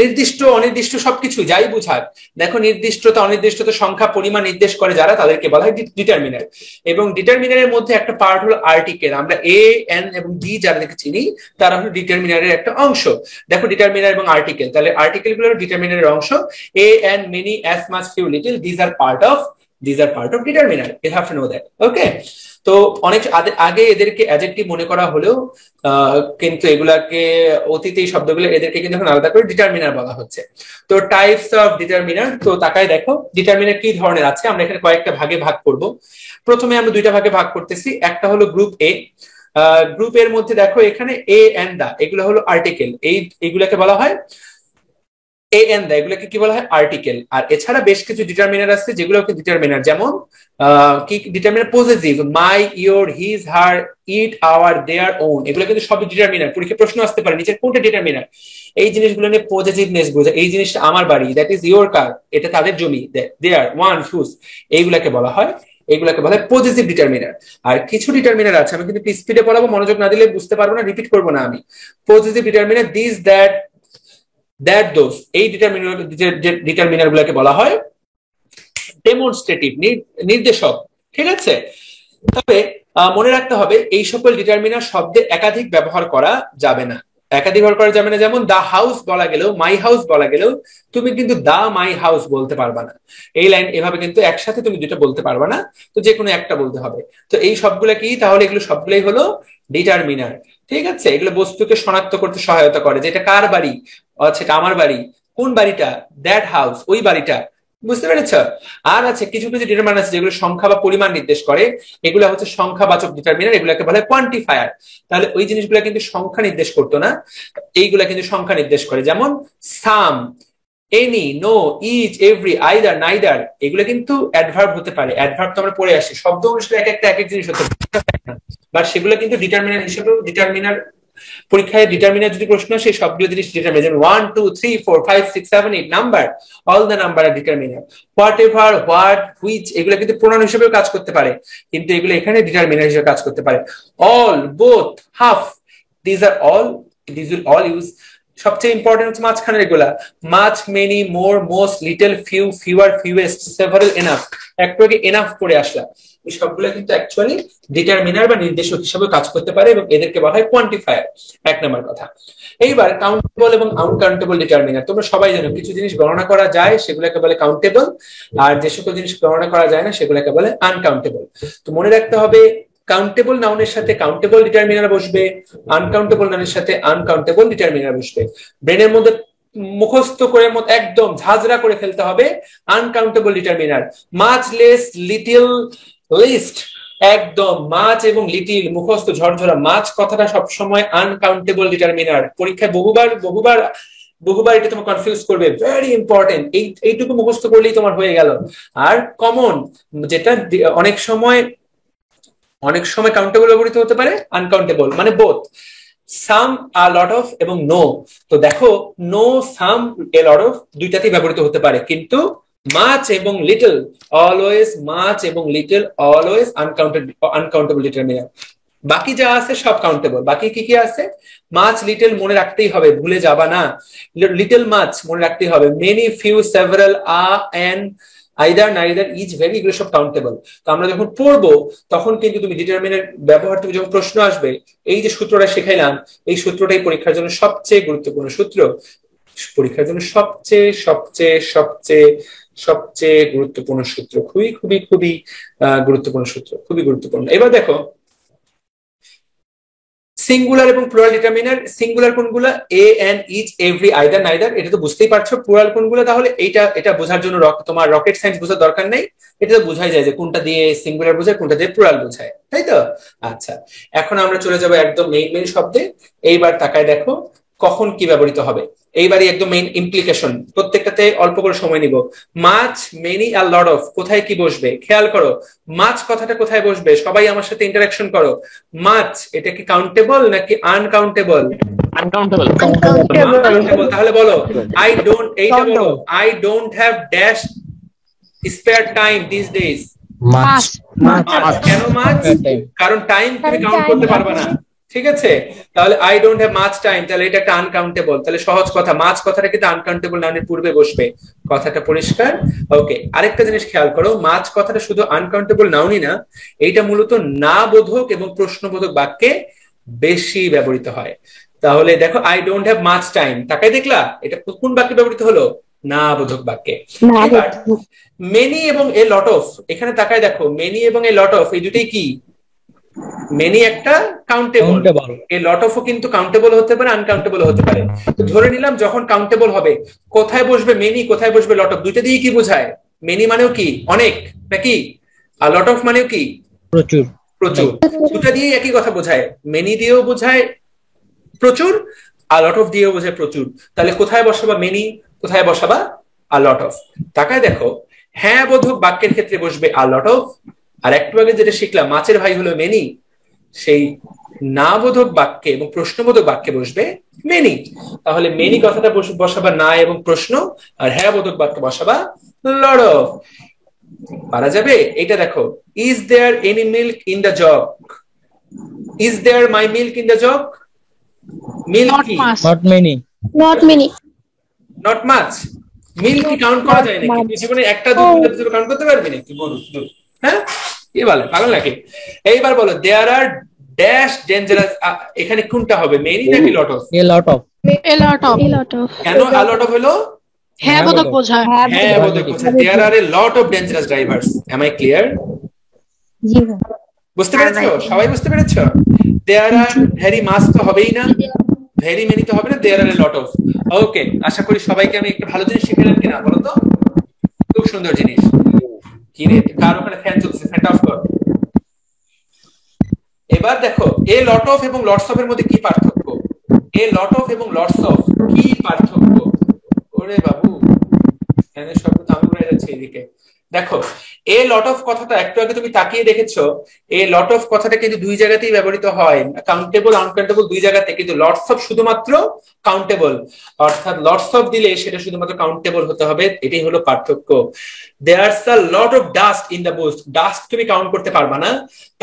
নির্দিষ্ট অনির্দিষ্ট সবকিছু যাই বুঝাক, দেখো নির্দিষ্টতা অনির্দিষ্টতা সংখ্যা পরিমাণ নির্দেশ করে যারা, তাদেরকে বলা হয় ডিটারমিনার। এবং ডিটারমিনারের মধ্যে একটা পার্ট হলো আর্টিকেল। আমরা এ এন এবং ডি যাদেরকে চিনি তারা হলো ডিটারমিনারের একটা অংশ। দেখো ডিটারমিনার এবং আর্টিকেল, তাহলে আর্টিকেল গুলো ডিটারমিনারের অংশ। A an, many, as much, few, little, these are part of determiner. You have to know that. Okay, তো অনেক আগে এদেরকে অ্যাডজেক্টিভ মনে করা হলেও কিন্তু এগুলাকে অতীতে এই শব্দগুলো এদেরকে কিন্তু এখন আলাদা করে ডিটারমিনার বলা হচ্ছে। তো টাইপস অফ ডিটারমিনার, তো তাকায় দেখো ডিটারমিনার কি ধরনের আছে। আমরা এখানে কয়েকটা ভাগে ভাগ করব। প্রথমে আমরা দুইটা ভাগে ভাগ করতেছি। একটা হলো গ্রুপ এ। গ্রুপের মধ্যে দেখো এখানে এ এন্ড দা, এগুলো হলো আর্টিকেল। এইগুলাকে বলা হয় এ এন্ড দা, এগুলোকে কি বলা হয়? আর্টিকেল। আর এছাড়া বেশ কিছু ডিটারমিনার আছে যেগুলোকে ডিটারমিনার, যেমন কি determiner? Possessive, my, your, his, her, it, our, their, own, এগুলো কিন্তু সব ডিটারমিনার। পরীক্ষায় প্রশ্ন আসতে পারে নিচের কোনটা ডিটারমিনার। এই জিনিসগুলো নিয়ে পজেসিভনেস বোঝায়। এই জিনিসটা আমার বাড়ি, দ্যাট ইজ ইয়োর কার, এটা তাদের জমি, দেয়ার, ওয়ান, হুজ, এইগুলাকে বলা হয় পজেসিভ ডিটারমিনার। আর কিছু ডিটারমিনার আছে, আমি কিন্তু স্পিডে পড়াবো, মনোযোগ না দিলে বুঝতে পারবো না, রিপিট করবো না আমি। Possessive determiner, this, that, those, এই ডিটারমিনার গুলোকে বলা হয় ডেমনস্ট্রেটিভ, নির্দেশক। ঠিক আছে, তবে মনে রাখতে হবে এই সকল ডিটারমিনার শব্দে একাধিক ব্যবহার করা যাবে না। একাধিক ব্যবহার করা যাবে না, যেমন দা হাউস বলা গেলেও, মাই হাউস বলা গেলেও তুমি কিন্তু দা মাই হাউস বলতে পারবা না। এই লাইন এভাবে কিন্তু একসাথে তুমি দুটো বলতে পারবা না, তো যে কোনো একটা বলতে হবে। তো এই সবগুলা কি তাহলে? এগুলো সবগুলোই হলো ডিটারমিনার। ঠিক আছে, এগুলো বস্তুকে শনাক্ত করতে সহায়তা করে, যে এটা কার বাড়ি, আচ্ছা এটা আমার বাড়ি, কোন বাড়িটা, দ্যাট হাউস, ওই বাড়িটা। বুঝতে পেরেছ? আর আছে কিছু কিছু ডিটারমিনার আছে যেগুলো সংখ্যা বা পরিমাণ নির্দেশ করে, এগুলো হচ্ছে সংখ্যাবাচক ডিটারমিনার, এগুলোকে বলে কোয়ান্টিফায়ার। তাহলে ওই জিনিসগুলো কিন্তু সংখ্যা নির্দেশ করতো না, এইগুলা কিন্তু সংখ্যা নির্দেশ করে। যেমন some, any, no, each, every, either, neither, এগুলো কিন্তু অ্যাডভার্ব হতে পারে। অ্যাডভার্ব তো আমরা পড়ে আসি, শব্দ অনুসারে এক একটা এক এক জিনিস হতে পারে, বাট সেগুলো কিন্তু ডিটারমিনার হিসেবেও ডিটারমিনার। পরীক্ষায় ডিটারমিনার যদি প্রশ্ন আসে, সবগুলো জিনিস ডিটারমিনার, যেমন 1 2 3 4 5 6 7 8 number, all the number are determiner. Whatever, what, which, এগুলো কিন্তু প্রোনাউন হিসেবেও কাজ করতে পারে, কিন্তু এগুলো এখানে ডিটারমিনার হিসেবে কাজ করতে পারে। All, both, half, this will all use. সবচেয়ে ইম্পর্টেন্ট হচ্ছে মাঝখানের এগুলা, much, many, more, most, little, few, fewer, fewest, several, enough. একটু আগে এনাফ পড়ে আসলাম। এই সবগুলো কিন্তু অ্যাকচুয়ালি ডিটারমিনার বা নির্দেশক হিসেবে কাজ করতে পারে এবং এদেরকে বলা হয় কোয়ান্টিফায়ার। এক নম্বর কথা। এইবার কাউন্টেবল এবং আনকাউন্টেবল ডিটারমিনার। তোমরা সবাই জানো কিছু জিনিস গণনা করা যায় সেগুলোকে বলে কাউন্টেবল, আর যে সকল জিনিস গণনা করা যায় না সেগুলোকে বলে আনকাউন্টেবল। তো মনে রাখতে হবে কাউন্টেবল নাউনের সাথে কাউন্টেবল ডিটারমিনার বসবে, আনকাউন্টেবল নাউনের সাথে আনকাউন্টেবল ডিটারমিনার বসবে। ব্রেনের মধ্যে মুখস্থ করে একদম ঝাঁঝরা করে ফেলতে হবে uncountable determiner. Much, less, little, least, একদম মাছ এবং লিটিল মুখস্থ ঝরঝরা। মাছ কথাটা সবসময় আনকাউন্টেবল ডিটারমিনার। পরীক্ষায় বহুবার এটা তোমার কনফিউজ করবে, ভেরি ইম্পর্টেন্ট। এইটুকু মুখস্থ করলেই তোমার হয়ে গেল। আর কমন যেটা অনেক সময় কাউন্টেবল ব্যবহৃত হতে পারে, আনকাউন্টেবল মানে both. Some, a lot of এবং নো। তো দেখো no, some, A lot of দুইটাতেই ব্যবহৃত হতে পারে, কিন্তু মাচ এবং লিটল অলওয়েজ, মাচ এবং লিটল অলওয়েজ আনকাউন্টেবল ডিটারমিনার। বাকি যা আছে সব কাউন্টেবল। বাকি কি কি আছে? মাচ, লিটল মনে রাখতেই হবে, ভুলে যাবা না। লিটল মাচ মনে রাখতেই হবে। Many, few, several, a, an, either, neither, each, very, এগুলো সব কাউন্টেবল। তো আমরা যখন পড়বো তখন কিন্তু তুমি ডিটারমিনার ব্যবহার, তুমি যখন প্রশ্ন আসবে এই যে সূত্রটা শেখাইলাম, এই সূত্রটাই পরীক্ষার জন্য সবচেয়ে গুরুত্বপূর্ণ সূত্র। পরীক্ষার জন্য সবচেয়ে সবচেয়ে সবচেয়ে সবচেয়ে গুরুত্বপূর্ণ সূত্র, খুবই খুবই খুবই গুরুত্বপূর্ণ সূত্র, খুবই গুরুত্বপূর্ণ। এবার দেখো সিঙ্গুলার এবং প্লুরাল ডিটারমিনার। সিঙ্গুলার কোনগুলো? A, an, each, every, either, neither, এটা তো বুঝতেই পারছো। প্লুরাল কোনগুলো? তাহলে এটা বোঝার জন্য তোমার রকেট সায়েন্স বোঝার দরকার নেই, এটা তো বোঝাই যায় যে কোনটা দিয়ে সিঙ্গুলার বোঝায় কোনটা দিয়ে প্লুরাল বোঝায়, তাই তো? আচ্ছা, এখন আমরা চলে যাবো একদম মেইন শব্দে। এইবার তাকায় দেখো কখন কি ব্যবহৃত হবে। এইবারই একদম মেইন ইমপ্লিকেশন, প্রত্যেকটাতে অল্প করে সময় নিব। মাচ, মেনি আর লট অফ কোথায় কি বসবে খেয়াল করো। মাচ কথাটা কোথায় বসবে, সবাই আমার সাথে ইন্টারাকশন করো। মাচ এটা কি কাউন্টেবল নাকি আনকাউন্টেবল? আনকাউন্টেবল। তাহলে বলো আই ডোন্ট, এইটা বলো, I don't have dash spare time this days. Much. কেন মাছ? কারণ টাইম তুমি কাউন্ট করতে পারবে না, ঠিক আছে? তাহলে I don't have much time, তাহলে এটা একটা আনকাউন্টেবল। তাহলে সহজ কথা, মাছ কথাটা কিন্তু আনকাউন্টেবল নাউনের পূর্বে বসবে। কথাটা পরিষ্কার? ওকে, আরেকটা জিনিস খেয়াল করো, মাছ কথাটা শুধু আনকাউন্টেবল নাউনই না, এইটা মূলত না বোধক এবং প্রশ্নবোধক বাক্যে বেশি ব্যবহৃত হয়। তাহলে দেখো I don't have much time, তাকাই দেখলা এটা কোন বাক্যে ব্যবহৃত হলো? না বোধক বাক্যে। মেনি এবং এ লট অফ, এখানে তাকাই দেখো, মেনি এবং এ লট অফ এই দুটোই কি? মেনি একটা কাউন্টেবল, এই লট অফও কিন্তু কাউন্টেবল হতে পারে, আনকাউন্টেবল হতে পারে। তো ধরে নিলাম যখন কাউন্টেবল হবে, কোথায় বসবে মেনি, কোথায় বসবে লট অফ, দুইটা দিয়ে কি বোঝায়? মেনি মানেও কি অনেক নাকি, আর লট অফ মানেও কি প্রচুর। প্রচুর। দুটা দিয়ে একই কথা বোঝায়, মেনি দিয়েও বোঝায় প্রচুর, আর লট অফ দিয়েও বোঝায় প্রচুর। তাহলে কোথায় বসাবা মেনি, কোথায় বসাবা আর লট অফ? তাকায় দেখো, হ্যাঁ বোধক বাক্যের ক্ষেত্রে বসবে আর লট অফ, আর একটু আগে যেটা শিখলাম মাছের ভাই হলো মেনি, সেই না বোধক বাক্যে এবং প্রশ্নবোধক বাক্যে বসবে মেনি। তাহলে মেনি কথাটা বসাবা না এবং প্রশ্ন, আর হ্যাঁ বোধক বাক্যে বসাবা লট অফ। পারা যাবে? এটা দেখো, is there any milk in the jug, is there my milk in the jug. Milk কি? Not many. Not many. Not much. Milk কি কাউন্ট করা যায় নাকি? তুই জীবনে একটা দুটো কাউন্ট করতে পারবি নাকি? বলুন। হ্যাঁ, কি বলে পাগল নাকি? এইবার বলো দেয়ার আর ড্যাশ ডেঞ্জারাস, এখানে কোনটা হবে, মেনি নাকি lot of? A lot of. A lot of. কেন আ লট অফ হলো? হ্যাঁ বোধক বোঝায়। হ্যাঁ বোধক বোঝায়। There are a lot of dangerous drivers. Am I clear? জি। বুঝতে পেরেছো? সবাই বুঝতে পেরেছো? দেয়ার আর ভেরি মাস তো হবেই না, ভেরি মেনি তো হবে না, দেয়ার আর এ লট অফ। ওকে, আশা করি সবাইকে আমি একটা ভালো জিনিস শিখালাম কিনা বলো তো? খুব সুন্দর জিনিস। কি রে, কার ওখানে ফ্যান চলছে? ফ্যানটা অফ কর। এবার দেখো, এ লট অফ এবং লটস অফ এর মধ্যে কি পার্থক্য? এ লট অফ এবং লটস অফ কি পার্থক্য? ওরে বাবু, ফ্যানের শব্দ তো আমি উড়ে যাচ্ছে এদিকে। দেখো, এ লট অফ কথাটা একটু আগে তুমি তাকিয়ে দেখেছো, এ লট অফ কথাটা কিন্তু দুই জায়গাতেই ব্যবহৃত হয়, কাউন্টেবল আনকাউন্টেবল দুই জায়গাতে, কিন্তু লটস অফ শুধুমাত্র কাউন্টেবল, অর্থাৎ লটস অফ দিলে সেটা শুধুমাত্র কাউন্টেবল হতে হবে। এটাই হলো পার্থক্য। There's a lot of dust in the boost, dust তুমি কাউন্ট করতে পারবা না,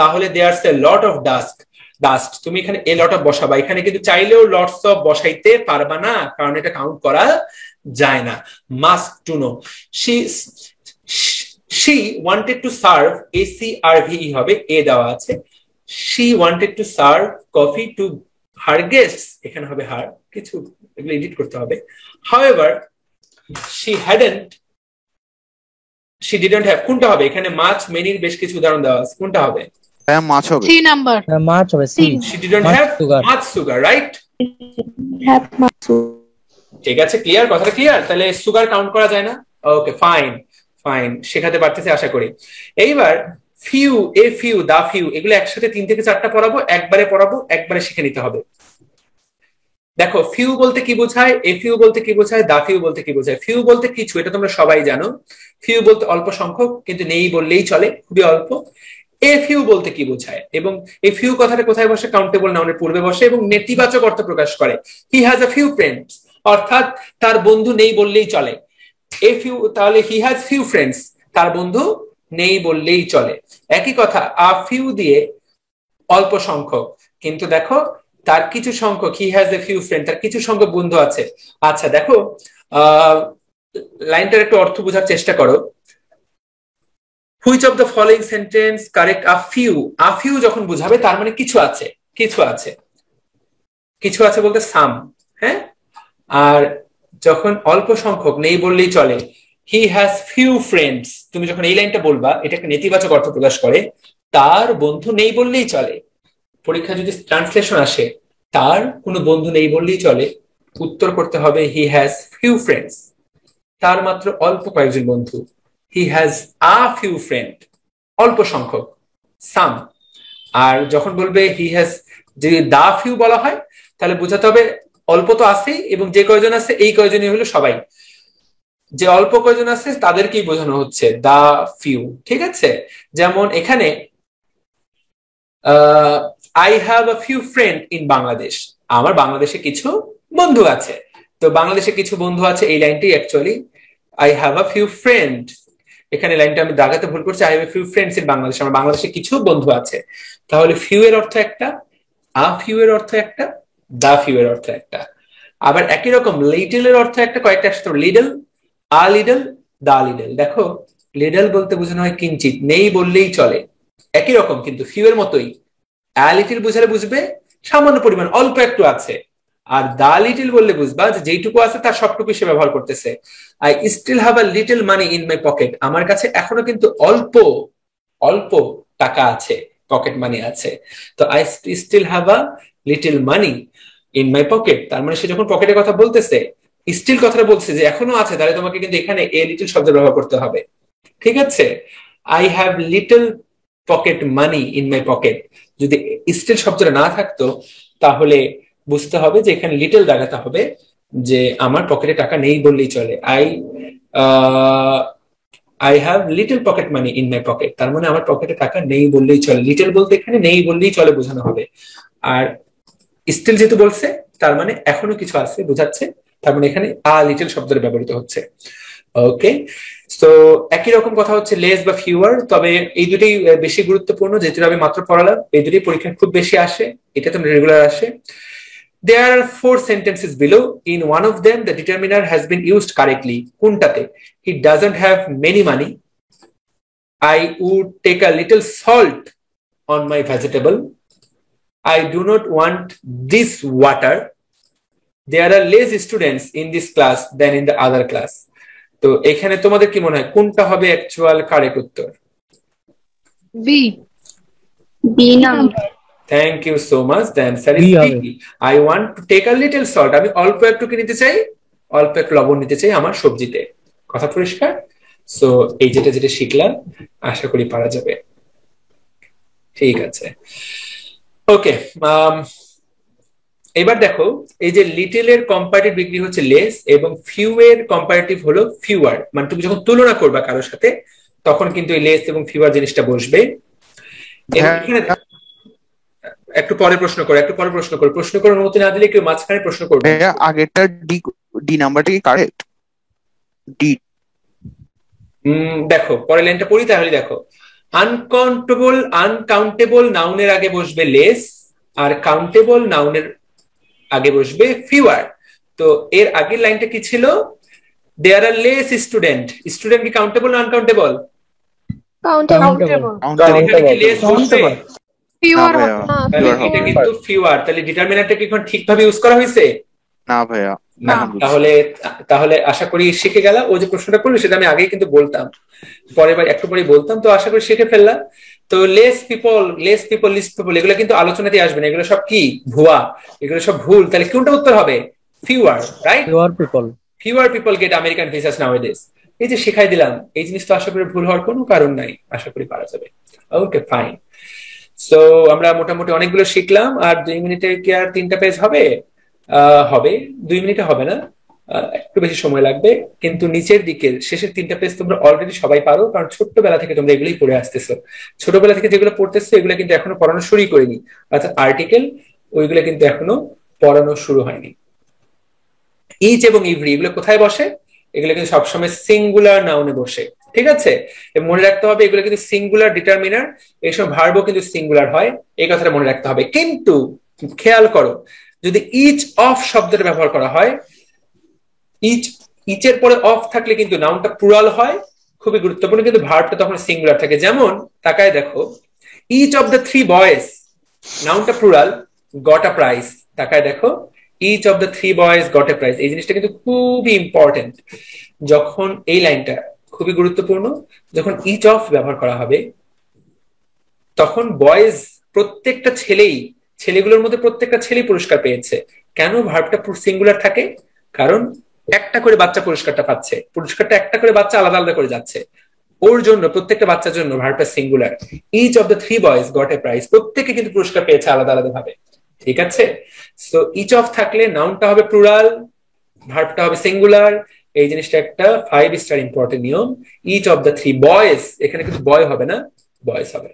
তাহলে there's a lot of dust, dust তুমি এখানে এ লট অফ বসাবা। এখানে কিন্তু চাইলেও লটস অফ বসাইতে পারবা না, কারণ এটা কাউন্ট করা যায় না। Must to no, she wanted to serve, ACRVE হবে, এ দেওয়া আছে। she wanted to serve coffee to her guests, এখানে হবে হার, কিছু এগুলো এডিট করতে হবে। however she didn't have, কোনটা হবে এখানে? মাছ মেনির বেশ কিছু উদাহরণ দেওয়া আছে, কোনটা হবে? হ্যাঁ মাছ হবে। C number. মাছ হবে C. she didn't have much sugar, right? ঠিক আছে, ক্লিয়ার? কথাটা ক্লিয়ার? তাহলে সুগার কাউন্ট করা যায় না। ওকে, ফাইন ফাইন, শেখাতে পারতেছি আশা করি। এইবার few, a few, the few, এগুলো একসাথে 3 থেকে 4টা পড়াবো, একবারে পড়াবো, একবারে শিখে নিতে হবে। দেখো, ফিউ বলতে কি বোঝায়, এ ফিউ বলতে কি বোঝায়, দা ফিউ বলতে কি বোঝায়। ফিউ বলতে কিছু, এটা তোমরা সবাই জানো। ফিউ বলতে অল্প সংখ্যক, কিন্তু নেই বললেই চলে, খুবই অল্প। এ ফিউ বলতে কি বোঝায়, এবং এই ফিউ কথাটা কোথায় বসে? কাউন্টেবল নাউনের পূর্বে বসে এবং নেতিবাচক অর্থ প্রকাশ করে। হি হ্যাজ আ ফিউ ফ্রেন্ডস, অর্থাৎ তার বন্ধু নেই বললেই চলে। এ ফিউ, তাহলে হি হ্যাজ ফিউ ফ্রেন্ডস, তার বন্ধু নেই বললেই চলে। একই কথা আ ফিউ দিয়ে অল্প সংখ্যক, কিন্তু দেখো তার কিছু সংখ্যক, he has a few friend, তার কিছু সংখ্যক বন্ধু আছে। আচ্ছা দেখো, লাইনটার একটু অর্থ বোঝার চেষ্টা করো। Which of the following sentence correct a few? A few যখন বুঝাবে তার মানে কিছু আছে, কিছু আছে, কিছু আছে বলতে সাম, হ্যাঁ। আর যখন অল্প সংখ্যক, নেই বললেই চলে, হি হ্যাজ ফিউ ফ্রেন্ডস, তুমি যখন এই লাইনটা বলবা এটা একটা নেতিবাচক অর্থ প্রকাশ করে, তার বন্ধু নেই বললেই চলে। পরীক্ষা যদি ট্রান্সলেশন আসে তার কোনো বন্ধু নেই বললেই চলে, উত্তর করতে হবে হি হ্যাজ ফিউ ফ্রেন্ডস, তার মাত্র অল্প কয়েকজন বন্ধু। হি হ্যাজ আ ফিউ ফ্রেন্ড, অল্প সংখ্যক, সাম। আর যখন বলবে হি হ্যাজ, যদি দা ফিউ বলা হয় তাহলে বোঝাতে হবে অল্প তো আছেই, এবং যে কয়জন আছে এই কয়জনই হলো সবাই। যে অল্প কয়জন আছে তাদেরকেই বোঝানো হচ্ছে দা ফিউ, ঠিক আছে? যেমন এখানে I have a few friend in Bangladesh, আমার বাংলাদেশে কিছু বন্ধু আছে। তো বাংলাদেশে কিছু বন্ধু আছে, এই লাইনটি actually I have a few friend. এখানে লাইনটা আমি দাগাতে ভুল করছি, I have a few friends in Bangladesh, আমার বাংলাদেশে কিছু বন্ধু আছে। তাহলে ফিউ এর অর্থ একটা, আ ফিউ এর অর্থ একটা, দা ফিউ এর অর্থ একটা। আবার একই রকম লিটল এর অর্থ একটা, কয়েকটা একসাথে লিডল, আ লিডল, দা লিডল। দেখো লিডল বলতে বোঝানো হয় কিঞ্চিত, নেই বললেই চলে, একই রকম কিন্তু ফিউ এর মতোই। আ লিটল বুঝালে বুঝবে সামান্য পরিমাণ, অল্প একটু আছে। আর দা লিটল বললে বুঝবা যে যেইটুকু আছে তার সবটুকু সে ব্যবহার করতেছে। I still have a little money in my pocket, আমার কাছে এখনো কিন্তু অল্প অল্প টাকা আছে, পকেট মানি আছে। তো I still have a little money in my pocket, তার মানে সে যখন পকেটের কথা বলতেছে, স্টিল কথাটা বলছে যে এখনো আছে, তাহলে তোমাকে কিন্তু এখানে এ লিটল শব্দ ব্যবহার করতে হবে, ঠিক আছে? I have little pocket money in my pocket, যদি স্টিল শব্দটা না থাকতো তাহলে বুঝতে হবে যে এখানে লিটল দাগাতে হবে, যে আমার পকেটে টাকা নেই বললেই চলে। I have little pocket money in my pocket, তার মানে আমার পকেটে টাকা নেই বললেই চলে। লিটল বলতে এখানে নেই বললেই চলে বোঝানো হবে। আর স্টিল যেহেতু বলছে তার মানে এখনো কিছু আছে বোঝাচ্ছে, তার মানে এখানে আ লিটল শব্দটা ব্যবহৃত হচ্ছে। ওকে, তো একই রকম কথা হচ্ছে লেস বা ফিউয়ার, তবে এই দুটোই বেশি গুরুত্বপূর্ণ, যেহেতু আমি মাত্র পড়ালাম। এই দুটোই পরীক্ষায় খুব বেশি আসে, এটা তো রেগুলার আসে। There are 4 sentences below. In one of them, the determiner has been used correctly. Kuntate, he doesn't have many money. I would take a little salt on my vegetable. I do not want this water. There are less students in this class than in the other class. তো এখানে তোমাদের কি মনে হয় কোনটা হবে actual correct উত্তর? B. B number. Thank you so much. The answer is B. I want to take a little salt. আমি অল্প একটু কি নিতে চাই, অল্প একটু লবণ নিতে চাই আমার সবজিতে। কথা পরিষ্কার? সো এই যেটা যেটা শিখলাম আশা করি পারা যাবে। ঠিক আছে, ওকে। এবার দেখো, এই যে লিটল এর কম্পারেটিভ ডিগ্রি হচ্ছে লেস এবং ফিউ এর কম্পারেটিভ হলো ফিউয়ার। মানে তুমি যখন তুলনা করবা কারোর সাথে তখন কিন্তু এই লেস এবং ফিউয়ার জিনিসটা বসবে। একটু পরে প্রশ্ন করো, একটু পরে প্রশ্ন করো, প্রশ্ন করার অনুমতি না দিলে কেউ মাঝখানে প্রশ্ন করবে। আগেরটা ডি নাম্বারটা কি কারেক্ট? ডি। দেখো পরের লাইনটা পড়ি তাহলে দেখো, আনকাউন্টেবল নাউনের আগে বসবে লেস, আর কাউন্টেবল নাউনের আগে বসবে ফিউয়ার। তো এর আগের লাইনটা কি ছিল? দেয়ার আর লেস স্টুডেন্ট। স্টুডেন্ট কি কাউন্টেবল না আনকাউন্টেবল? কাউন্টেবল। ফিউয়ার এটা কিন্তু ফিউয়ার, তাহলে ডিটারমিনারটা কি এখন ঠিকভাবে ইউজ করা হয়েছে? না ভাইয়া। তাহলে আশা করি শিখে গেলাম। ও যে প্রশ্নটা করলো সেটা আমি আগেই কিন্তু বলতাম, পরের বার একটু পরে বলতাম, তো আশা করি শিখে ফেললাম। তো লেস পিপল, লিস্ট পিপল এগুলো কিন্তু আলোচনাতে আসবে না, এগুলো সব কি ভুয়া, এগুলো সব ভুল। তাহলে কোনটা উত্তর হবে? Fewer, right? Fewer people get American visas nowadays. এই যে শিখাই দিলাম, এই জিনিস তো আশা করি ভুল হওয়ার কোনো কারণ নাই, আশা করি পারা যাবে। ওকে, ফাইন। সো আমরা মোটামুটি অনেকগুলো শিখলাম। আর 2 মিনিটে কি আর 3টা পেজ হবে? হবে, 2 মিনিটে হবে না, একটু বেশি সময় লাগবে। কিন্তু নিচের দিকের শেষের 3টা পেজ তোমরা অলরেডি সবাই পারো, কারণ ছোট্টবেলা থেকে তোমরা এগুলোই পড়ে আসতেছো। ছোটবেলা থেকে যেগুলো পড়তেছো এগুলো কিন্তু এখনো পড়ানো শুরুই করিনি, অর্থাৎ আর্টিকেল ওইগুলো কিন্তু এখনো পড়ানো শুরু হয়নি। ইচ এবং ইভরি এগুলো কোথায় বসে? এগুলো কিন্তু সবসময় সিঙ্গুলার নাউনে বসে, ঠিক আছে? মনে রাখতে হবে এগুলো কিন্তু সিঙ্গুলার ডিটারমিনার, এই সময় ভার্বও কিন্তু সিঙ্গুলার হয়, এই কথাটা মনে রাখতে হবে। কিন্তু খেয়াল করো, যদি ইচ অফ শব্দটা ব্যবহার করা হয়, ইচের পরে অফ থাকলে কিন্তু নাউনটা প্লুরাল হয়, খুবই গুরুত্বপূর্ণ, কিন্তু ভার্বটা তখন সিঙ্গুলার থাকে। যেমন তাকায় দেখো, ইচ অফ দ্য 3 বয়েজ, নাউনটা প্লুরাল, গট আ প্রাইজ। তাকায় দেখো, each of the 3 boys got a prize. এই জিনিসটা কিন্তু খুবই ইম্পর্টেন্ট। যখন এই লাইনটা খুবই গুরুত্বপূর্ণ, যখন ইচ অফ ব্যবহার করা হবে তখন বয়েজ প্রত্যেকটা ছেলেগুলোর মধ্যে প্রত্যেকটা ছেলেই পুরস্কার পেয়েছে। কেন ভার্বটা সিঙ্গুলার থাকে? কারণ একটা করে বাচ্চা পুরস্কারটা পাচ্ছে, পুরস্কারটা একটা করে বাচ্চা আলাদা আলাদা করে যাচ্ছে, ওর জন্য প্রত্যেকটা বাচ্চার জন্য ভার্বটা singular. Each of the 3 boys got a prize, প্রত্যেকে কিন্তু পুরস্কার পেয়েছে আলাদা আলাদা ভাবে। ঠিক আছে? সো ইচ অফ থাকলে নাউনটা হবে প্লুরাল, ভার্বটা হবে সিঙ্গুলার। এই জিনিসটা একটা 5 স্টার ইম্পর্টেন্ট নিয়ম। ইচ অফ দ্য 3 বয়েজ, এখানে কিন্তু বয় হবে না, বয়েজ হবে।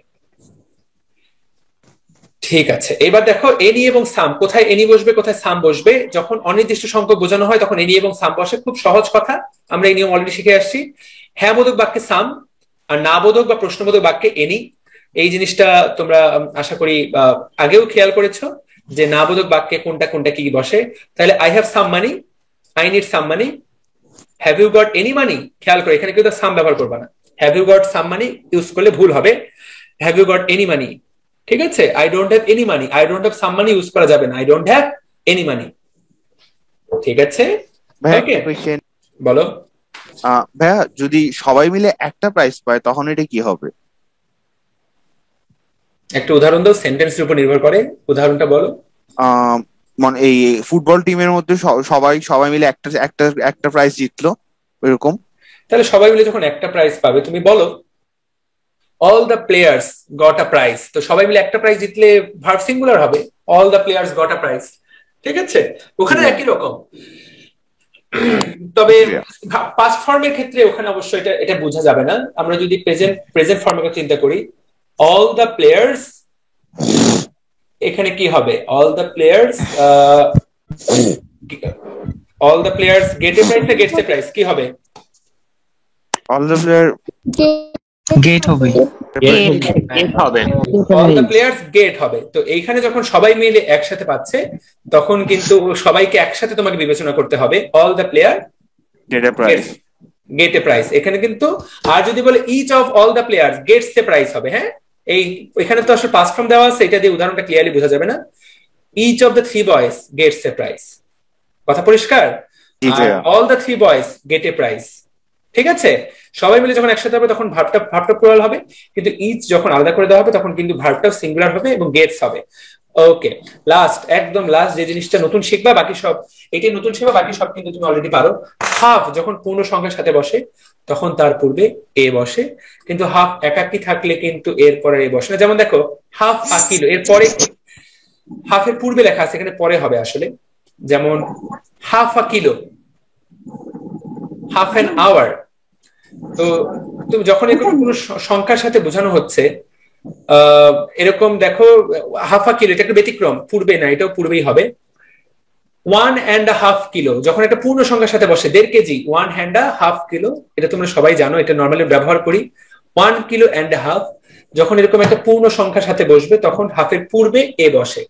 ঠিক আছে, এবার দেখো এনি এবং সাম, কোথায় এনি বসবে কোথায় সাম বসবে। যখন অনির্দিষ্ট সংখ্যক বোঝানো হয় তখন এনি এবং সাম বসে। খুব সহজ কথা, আমরা এই নিয়ম অলরেডি শিখে আসছি। হ্যাঁ বোধক বাক্যে সাম, আর না বোধক বা প্রশ্নবোধক বাক্যে এনি। এই জিনিসটা তোমরা আশা করি আগেও খেয়াল করেছো যে না বোধক বাক্যে কোনটা কোনটা কি বসে। তাহলে I have some money, I need some money. Have you got any money, খেয়াল করে এখানে কিন্তু সাম ব্যবহার করবা না। Have you got some money use করলে ভুল হবে। Have you got any money, ঠিক আছে? I don't have any money, I don't have some money use করা যাবে না, I don't have any money. ঠিক আছে, বলো। ভাইয়া যদি সবাই মিলে একটা প্রাইজ পায় তখন এটা কি হবে? একটা উদাহরণ দাও, সেন্টেন্সের উপর নির্ভর করে, উদাহরণটা বলো। মানে এই ফুটবল টিমের মধ্যে সবাই মিলে একটা প্রাইজ জিতলো এরকম। তাহলে সবাই মিলে যখন একটা প্রাইজ পাবে, তুমি বলো all the players goat a prize. তো সবাই মিলে একটা প্রাইজ জিতলে ভার্ব সিঙ্গুলার হবে, all the players goat a prize. ঠিক আছে, ওখানে একই রকম। তবে পাস্ট ফর্মের ক্ষেত্রে ওখানে অবশ্যই এটা বোঝা যাবে না। আমরা যদি প্রেজেন্ট ফর্মের কথা চিন্তা করি, অল দ্য প্লেয়ার্স, এখানে কি হবে? All the players gate a prize না গেটস এ প্রাইজ, কি হবে? অল দ্য প্লেয়ার গেট হবে, অল দ্য প্লেয়ার্স গেট হবে। তো এইখানে যখন সবাই মিলে একসাথে পাচ্ছে তখন কিন্তু সবাইকে একসাথে তোমাকে বিবেচনা করতে হবে। All the player get a prize, এখানে কিন্তু। আর যদি বলে each of all the players gets a prize হবে। হ্যাঁ, এখানে তো আসলে পাস্ট ফর্ম দেওয়া আছে, এটা দিয়ে উদাহরণটা ক্লিয়ারলি বোঝা যাবে না। Each of the 3 boys gets a prize, কথা পরিষ্কার? All the 3 boys get a prize. ঠিক আছে, সবাই মিলে যখন একসাথে হবে তখন ভার্বটা প্লুরাল হবে, কিন্তু ইচ যখন আলাদা করে দেওয়া হবে তখন কিন্তু ভার্বটা সিঙ্গুলার হবে এবং গেটস হবে। ওকে, একদম লাস্ট যে জিনিসটা নতুন শিখবা, বাকি সব এটাই নতুন শিখবা, বাকি সব কিন্তু তুমি অলরেডি পারো। হাফ যখন পূর্ণ সংখ্যার সাথে বসে তখন তার পূর্বে এ বসে, কিন্তু হাফ একাকি থাকলে কিন্তু এর পরে এ বসে না। যেমন দেখো হাফ আ কিলো, এর পরে হাফের পূর্বে লেখা আছে, এখানে পরে হবে আসলে। যেমন half a kilo, half an hour. তো তুমি যখন এরকম কোনো সংখ্যার সাথে বোঝানো হচ্ছে, এরকম দেখো হাফ আ কিলো, এটা একটা ব্যতিক্রম, পূর্বে না, এটাও পূর্বেই হবে। 1.5 কিলো যখন একটা পূর্ণ সংখ্যার সাথে বসে, 1.5 কেজি, 1.5 কিলো, এটা তোমরা সবাই জানো, এটা নর্মালি ব্যবহার করি। 1 কিলো and a half যখন এরকম একটা পূর্ণ সংখ্যার সাথে বসবে তখন হাফের পূর্বে এ বসে,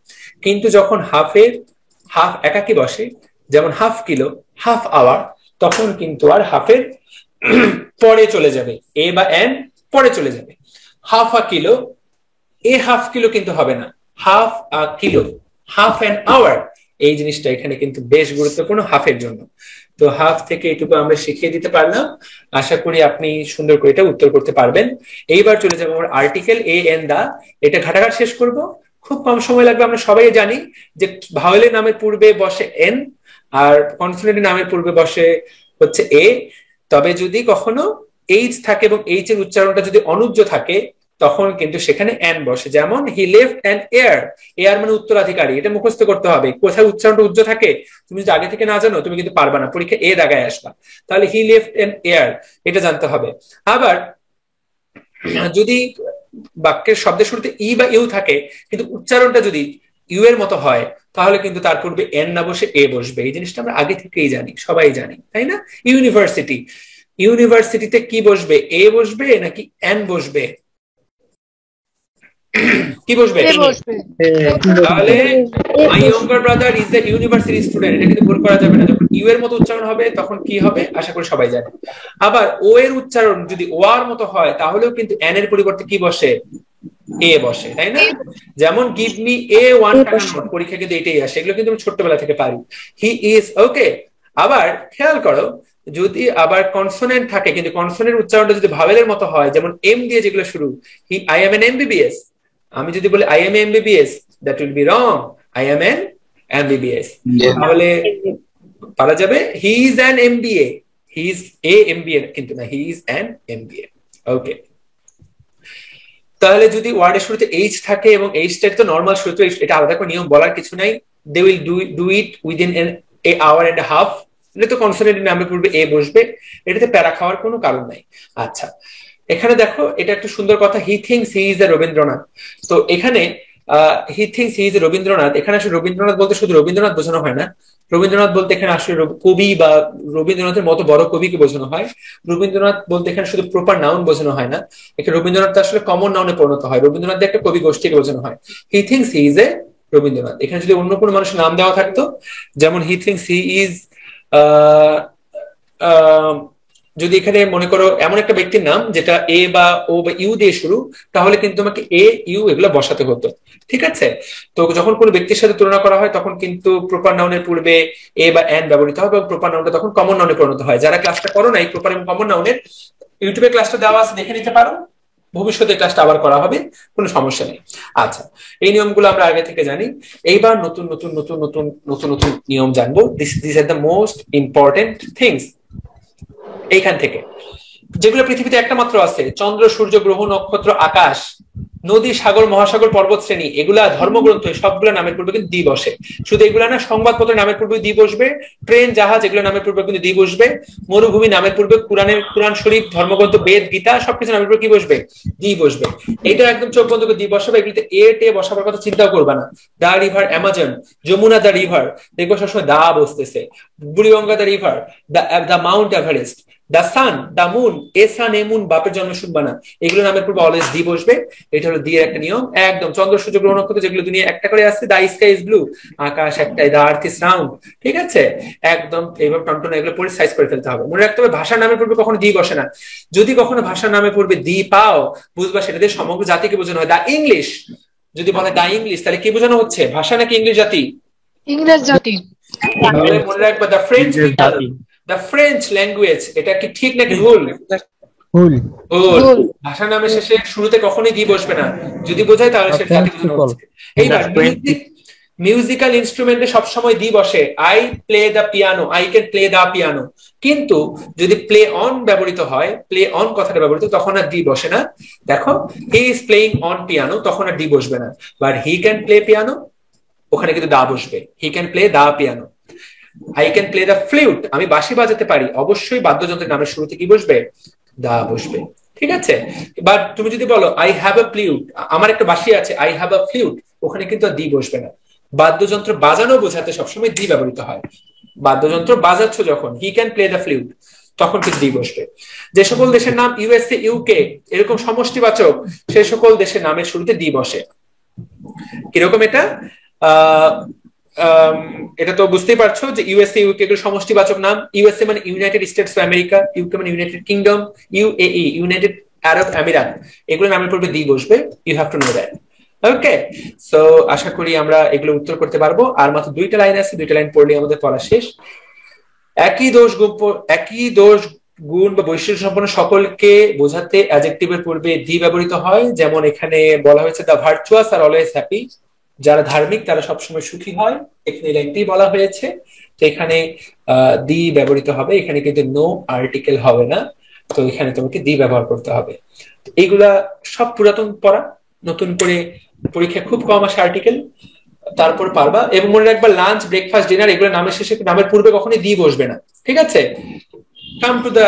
কিন্তু যখন হাফ একাকি বসে, যেমন হাফ কিলো, হাফ আওয়ার, তখন কিন্তু আর হাফের পরে চলে যাবে, এ বা এন পরে চলে যাবে। Half a kilo, a half kilo কিন্তু হবে না, half a kilo, half an hour. এই জিনিসটা এখানে কিন্তু বেশ গুরুত্বপূর্ণ হাফের জন্য। তো হাফ থেকে এটুকু আমরা শিখিয়ে দিতে পারলাম, আশা করি আপনি সুন্দর করে এটা উত্তর করতে পারবেন। এইবার চলে যাবো আমরা আর্টিকেল এ এন দা, এটা ঘাটাঘাট শেষ করব, খুব কম সময় লাগবে। আমরা সবাই জানি যে ভাওয়েলের নামের পূর্বে বসে এন আর কনসোনেন্টের নামের পূর্বে বসে হচ্ছে এ। তবে যদি কখনো এইচ থাকে এবং এইচ এর উচ্চারণটা যদি অনুজ্জ থাকে তখন কিন্তু সেখানে এন বসে। যেমন he left an air, air মানে উত্তরাধিকারী, এটা মুখস্থ করতে হবে। কোথায় উচ্চারণটা উজ্জ থাকে তুমি যদি আগে থেকে না জানো তুমি কিন্তু পারবা না, পরীক্ষা এ দাগায় আসবা। তাহলে হি লেফট অ্যান এয়ার এটা জানতে হবে। আবার যদি বাক্যের শব্দের শুরুতে ই বা ইউ থাকে কিন্তু উচ্চারণটা যদি ইউ এর মতো হয় তাহলে কিন্তু তার পূর্বে এন না বসে এ বসবে। এই জিনিসটা আমরা আগে থেকেই জানি, সবাই জানি, তাই না? ইউনিভার্সিটিতে কি বসবে? এ বসবে নাকি এন বসবে? কি বসবে? তাহলে my younger brother is the university student, এটা কিন্তু ভুল করা যাবে না। যখন ইউ এর মতো উচ্চারণ হবে তখন কি হবে আশা করি সবাই জানে। আবার ও এর উচ্চারণ যদি ও আর মতো হয় তাহলেও কিন্তু এন এর পরিবর্তে কি বসে? এ বসে, তাই না? যেমন গিভ মি এ 1 টাকা নোট, পরীক্ষা কিন্তু এটাই আসে, এগুলো কিন্তু আমি ছোট্টবেলা থেকে পারি। He is okay. আবার খেয়াল করো যদি আবার কনসোনেন্ট থাকে কিন্তু কনসোনেন্ট উচ্চারণটা যদি ভাওয়েলের মতো হয়, যেমন এম দিয়ে যেগুলো শুরু, আই এম এন এমবিবিএস, আমি যদি বলি I am MBBS, that will be wrong, I am N MBBS. তাহলে পারা যাবে he is an MBA, he is a MBA কিন্তু না, হি ইজ অ্যান এমবিএ। ওকে, তাহলে যদি ওয়ার্ডের শুরুতে এইচ থাকে এবং এইচটা তো নর্মাল শুরুতে, এটা আলাদা করে নিয়ম বলার কিছু নাই, they will do it within an hour and half, এটা তো কনসোনেন্টের নামের পূর্বে এ বসবে, এটাতে প্যারা খাওয়ার কোনো কারণ নাই। আচ্ছা, এখানে দেখো এটা একটা সুন্দর কথা, he thinks he is the Rabindranath. তো এখানে he thinks he is Rabindranath, এখানে আসলে রবীন্দ্রনাথ বলতে শুধু রবীন্দ্রনাথ বোঝানো হয় না। রবীন্দ্রনাথ বলতে এখানে আসলে কবি বা রবীন্দ্রনাথের মতো বড় কবিকে বোঝানো হয়। রবীন্দ্রনাথ বলতে এখানে শুধু প্রপার নাউন বোঝানো হয় না, এখানে রবীন্দ্রনাথ আসলে কমন নাউনে পরিণত হয়, রবীন্দ্রনাথ একটা কবি গোষ্ঠীকে বোঝানো হয়। He thinks he is a Rabindranath. এখানে যদি অন্য কোনো মানুষের নাম দেওয়া থাকতো, যেমন হি থিংস হি ইজ, যদি এখানে মনে করো এমন একটা ব্যক্তির নাম যেটা এ বা ও বা ইউ দিয়ে শুরু, তাহলে কিন্তু তোমাকে এ ইউ এগুলো বসাতে হতো, ঠিক আছে? তো যখন কোনো ব্যক্তির সাথে তুলনা করা হয় তখন কিন্তু প্রপার নাউনের পূর্বে এ বা এন ব্যবহৃত হয় এবং প্রপার নাউনটা তখন কমন নাউনে পরিণত হয়। যারা ক্লাসটা করো নাই প্রপার এবং কমন নাউনের, ইউটিউবে ক্লাসটা দেওয়া আছে, দেখে নিতে পারো, ভবিষ্যতে ক্লাসটা আবার করা হবে, কোনো সমস্যা নেই। আচ্ছা, এই নিয়মগুলো আমরা আগে থেকে জানি, এইবার নতুন নতুন নতুন নতুন নতুন নতুন নিয়ম জানবো। This are the most important things. এইখান থেকে যেগুলো পৃথিবীতে একটা মাত্র আছে, চন্দ্র, সূর্য, গ্রহ, নক্ষত্র, আকাশ, নদী, সাগর, মহাসাগর, পর্বত শ্রেণী, এগুলা ধর্মগ্রন্থ, সবগুলো নামের পূর্বে কিন্তু দি বসে। শুধু এগুলা না, সংবাদপত্র নামের পূর্বে দি বসবে, ট্রেন, জাহাজ, এগুলো নামের পূর্বে কিন্তু দি বসবে, মরুভূমি নামের পূর্বে কোরআন শরীফ, ধর্মগ্রন্থ, বেদ, গীতা, সবকিছু নামের পূর্বে কি বসবে? দি বসবে। এটা একদম চোখ বন্ধ করে দি বসাবে, এগুলিতে এ টে বসাবার কথা চিন্তাও করবে না। The river Amazon, Jamuna the river, দেখবো সবসময় দা বসতেছে। Buriganga the river, the mount Everest, the sun, the moon, a sun a moon, বাপের জন্ম শুনবা না, এগুলো নামের পূর্বে অলওয়েজ দি বসবে। এটা হলো দি এর একটা নিয়ম একদম। চন্দ্র, সূর্য, গ্রহ, নক্ষত্র যেগুলো দুনিয়া একটা করে আসছে, দা স্কাই ইজ ব্লু, আকাশ একটাই, দা আর্থ ইজ রাউন্ড, ঠিক আছে? একদম এইভাবে টনটন এগুলো পরে সাইজ করে ফেলতে হবে। মনে রাখতে হবে ভাষার নামের পূর্বে কখনো দি বসে না। যদি কখনো ভাষার নামের পূর্বে দি পাও, বুঝবা সেটা দিয়ে সমগ্র জাতিকে বোঝানো হয়। দা ইংলিশ, যদি বলে দা ইংলিশ, তাহলে কি বোঝানো হচ্ছে? ভাষা নাকি ইংলিশ জাতি? ইংরেজ জাতি। তাহলে মনে রাখবা the French people, the French language, এটা কি ঠিক নাকি ভুল? ভুল। ভাষার নামের শেষে শুরুতে কখনোই দি বসবে না, যদি বোঝায় তাহলে সেটা জাতি বোঝানো হচ্ছে। এইবার মিউজিক্যাল ইনস্ট্রুমেন্টে সবসময় দি বসে, I play the piano, I can play the piano. কিন্তু যদি প্লে অন ব্যবহৃত হয়, প্লে অন কথাটা ব্যবহৃত, তখন আর দি বসে না। দেখো, he is playing on piano, তখন আর দি বসবে না। But he can play piano, ওখানে কিন্তু দা বসবে, he can play the piano. I can play the flute, আমি বাঁশি বাজাতে পারি, অবশ্যই বাদ্যযন্ত্রের নামের শুরুতে কি বসবে? দা বসবে, ঠিক আছে? বাট তুমি যদি বলো আই হ্যাভ আ ফ্লুট, আমার একটা বাঁশি আছে, আই হ্যাভ আ ফ্লুট, ওখানে কিন্তু দি বসবে না। বাদ্যযন্ত্র বাজানো বোঝাতে সবসময় দি ব্যবহৃত হয়। বাদ্যযন্ত্র বাজাচ্ছ যখন, হি ক্যান প্লে দ্য ফ্লুট, তখন কিন্তু দি বসবে। যে সকল দেশের নাম ইউএসএ, ইউকে এরকম সমষ্টিবাচক, সে সকল দেশের নামের শুরুতে দি বসে। কিরকম এটা? এটা তো বুঝতেই পারছো যে ইউএসএ, ইউকে এগুলো সমষ্টিবাচক নাম। ইউএসএ মানে United States of America, UK মানে United Kingdom, UAE United Arab আমিরাত, এগুলো নামের পূর্বে দি বসবে। You have to know that. Okay, so আশা করি আমরা এগুলো উত্তর করতে পারবো। আর মাত্র দুইটা লাইন আছে, দুইটা লাইন পড়লে আমাদের পড়া শেষ। একই দোষ গুণ বা বৈশিষ্ট্য সম্পন্ন সকলকে বোঝাতে অ্যাডজেক্টিভের পূর্বে দি ব্যবহৃত হয়। যেমন এখানে বলা হয়েছে the virtuous are always happy, যারা ধার্মিক তারা সবসময় সুখী হয়, এখানে লাইনটি বলা হয়েছে। তো এখানে দি ব্যবহৃত হবে, এখানে কিন্তু নো আর্টিকেল হবে না, তো এখানে তোমাকে দি ব্যবহার করতে হবে। এইগুলা সব পুরাতন পড়া, নতুন করে পরীক্ষা খুব কম আসে আর্টিকেল, তারপর পারবা। এবং মনে রাখবা লাঞ্চ, ব্রেকফাস্ট, ডিনার এগুলো নামের শেষে, নামের পূর্বে কখনোই দি বসবে না, ঠিক আছে? কাম টু দ্য,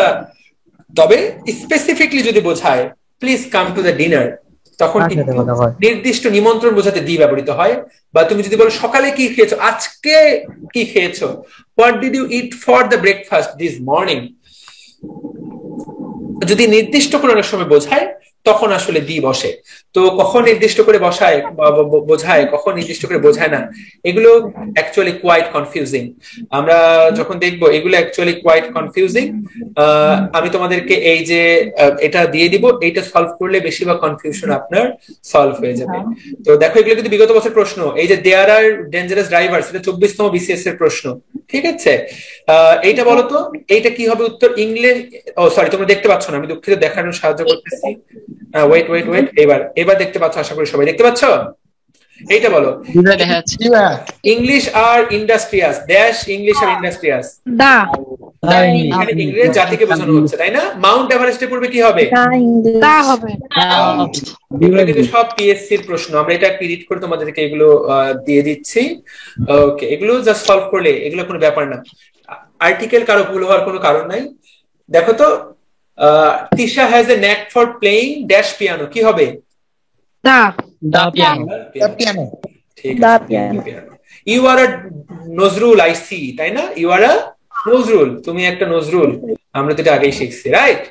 তবে স্পেসিফিকলি যদি বোঝায় please come to the dinner, তখন নির্দিষ্ট নিমন্ত্রণ বোঝাতে দি ব্যবহৃত হয়। বা তুমি যদি বলো সকালে কি খেয়েছো, আজকে কি খেয়েছো, what did you eat for the breakfast this morning, যদি নির্দিষ্ট করে অনেক সময় বোঝায় তখন আসলে দি বসে। তো কখন নির্দিষ্ট করে বসায় বোঝায়, কখন নির্দিষ্ট করে বোঝায় না, এগুলো অ্যাকচুয়ালি কোয়াইট কনফিউজিং। আমরা যখন দেখবো এগুলো অ্যাকচুয়ালি কোয়াইট কনফিউজিং। আমি তোমাদেরকে এই যে এটা দিয়ে দিব, এইটা সলভ করলে বেশিরভাগ কনফিউশন আপনার সলভ হয়ে যাবে। তো দেখো এগুলো কিন্তু বিগত বছর প্রশ্ন, এই যে দেয়ার আর ডেঞ্জারাস ড্রাইভার্স, এটা 24তম বিসিএস এর প্রশ্ন, ঠিক আছে? এইটা বলো তো, এইটা কি হবে উত্তর? ইংলিশ, ও সরি তোমরা দেখতে পাচ্ছ না, আমি দুঃখিত, দেখানোর সাহায্য করতেছি। ওয়েট, এবার দেখতে পাচ্ছ, আশা করি সবাই দেখতে পাচ্ছ। এইটা বলো, English are industrious dash, English are industrious, the এখানে ইংরেজ জাতিকে বোঝানো হচ্ছে, তাই না? মাউন্ট এভারেস্টে পড়বে কি হবে? তা হবে এগুলো কিন্তু সব পিএসসি এর প্রশ্ন, আমরা এটা পিরিট করে তোমাদেরকে এগুলো দিয়ে দিচ্ছি। ওকে, এগুলো জাস্ট সলভ করলে এগুলো কোনো ব্যাপার না। আর্টিকেল কারো ভুল হওয়ার কোনো কারণ নাই। দেখো তো, Tisha has a knack for playing dash piano, কি হবে? দা পিয়ানো ঠিক আছে, you are a Nazrul I see, তাই না? ইউ আর আ নজরুল, তুমি একটা নজরুল, আমরা তো এটা আগেই শিখছি, রাইট?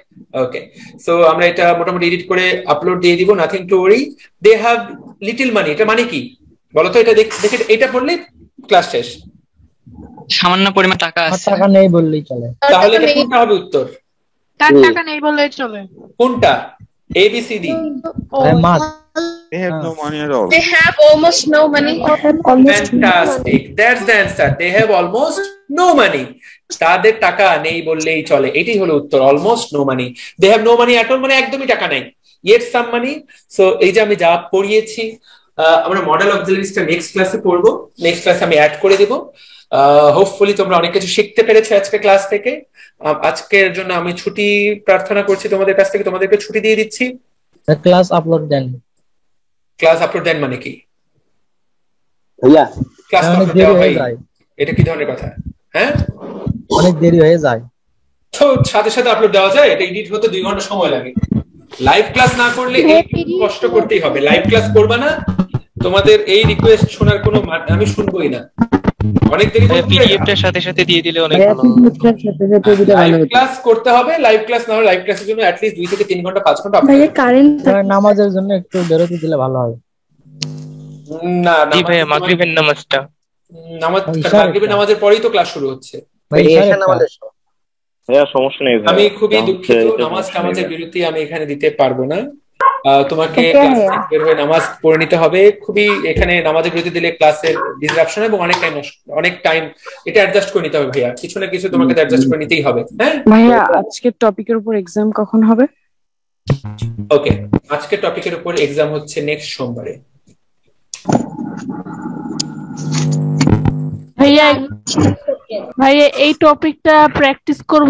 ওকে, সো আমরা এটা মোটামুটি এডিট করে আপলোড দিয়ে দিব, nothing to worry. They have little money, এটা মানে কি বলো তো? এটা দেখে এটা পড়লে ক্লাস শেষ। সামান্য পরিমাণ টাকা আছে, টাকা নেই বললেই চলে। তাহলে এটা কোনটা হবে উত্তর? তার টাকা নেই বললেই চলে। কোনটা? A B C D? They have no money at all. They have almost no money. Fantastic, that's the answer. They have almost no money. তাদের টাকা নেই বললেই চলে, এটাই হলো উত্তর, almost no money. They have no money at all, মানে একদমই টাকা নাই। ইয়েট সাম মানি। সো এই যে আমি যা পড়িয়েছি, আমরা মডেল অক্সিলারিজটা নেক্সট ক্লাসে পড়বো, নেক্সট ক্লাসে আমি অ্যাড করে দিব। হোপফুলি তোমরা অনেক কিছু শিখতে পেরেছো আজকে ক্লাস থেকে। আজকের জন্য আমি ছুটি প্রার্থনা করছি তোমাদের কাছ থেকে, তোমাদেরকে ছুটি দিয়ে দিচ্ছি। ক্লাস আপলোড দেন। ক্লাস আপলোড দেন মানে কি ভাইয়া? ক্লাস আপলোড দেওয়া হয়, এটা কি ধরনের কথা? হ্যাঁ, অনেক দেরি হয়ে যায় তো সাথে সাথে আপলোড দেওয়া যায়? এটা এডিট হতে 2 ঘন্টা সময় লাগে। লাইভ ক্লাস না করলে একটু কষ্ট করতেই হবে। লাইভ ক্লাস করবা না, তোমাদের এই রিকোয়েস্ট শোনার কোনো আমি শুনবোই না। অনেক দেরি পিডিএফটার সাথে সাথে দিয়ে দিলে অনেক ভালো। লাইভ ক্লাস করতে হবে, লাইভ ক্লাস না হলে লাইভ ক্লাসের জন্য অ্যাট লিস্ট 2 থেকে 3 ঘন্টা 5 ঘন্টা ভাইয়া কারেন্ট নামাজের জন্য একটু বেরোতে দিলে ভালো হয়। না জি ভাইয়া, মাগরিবের নামাজটা, মাগরিবের নামাজের পরেই তো ক্লাস শুরু হচ্ছে। ভাইয়া সমস্যা নেই, আমি খুবই দুঃখিত, নামাজের বিরতি আমি এখানে দিতে পারবো না। তোমাকে বের হয়ে নামাজ পড়ে নিতে হবে। খুবই এখানে নামাজের বিরতি দিলে ক্লাসের ডিসরাপশন এবং অনেক টাইম এটা অ্যাডজাস্ট করে নিতে হবে ভাইয়া, কিছু না কিছু তোমাকে অ্যাডজাস্ট করে নিতেই হবে। হ্যাঁ ভাইয়া, আজকের টপিকের উপর এক্সাম কখন হবে? ওকে, আজকের টপিকের উপর এক্সাম হচ্ছে নেক্সট সোমবারে। ভাইয়া এই টপিকটা প্র্যাকটিস করব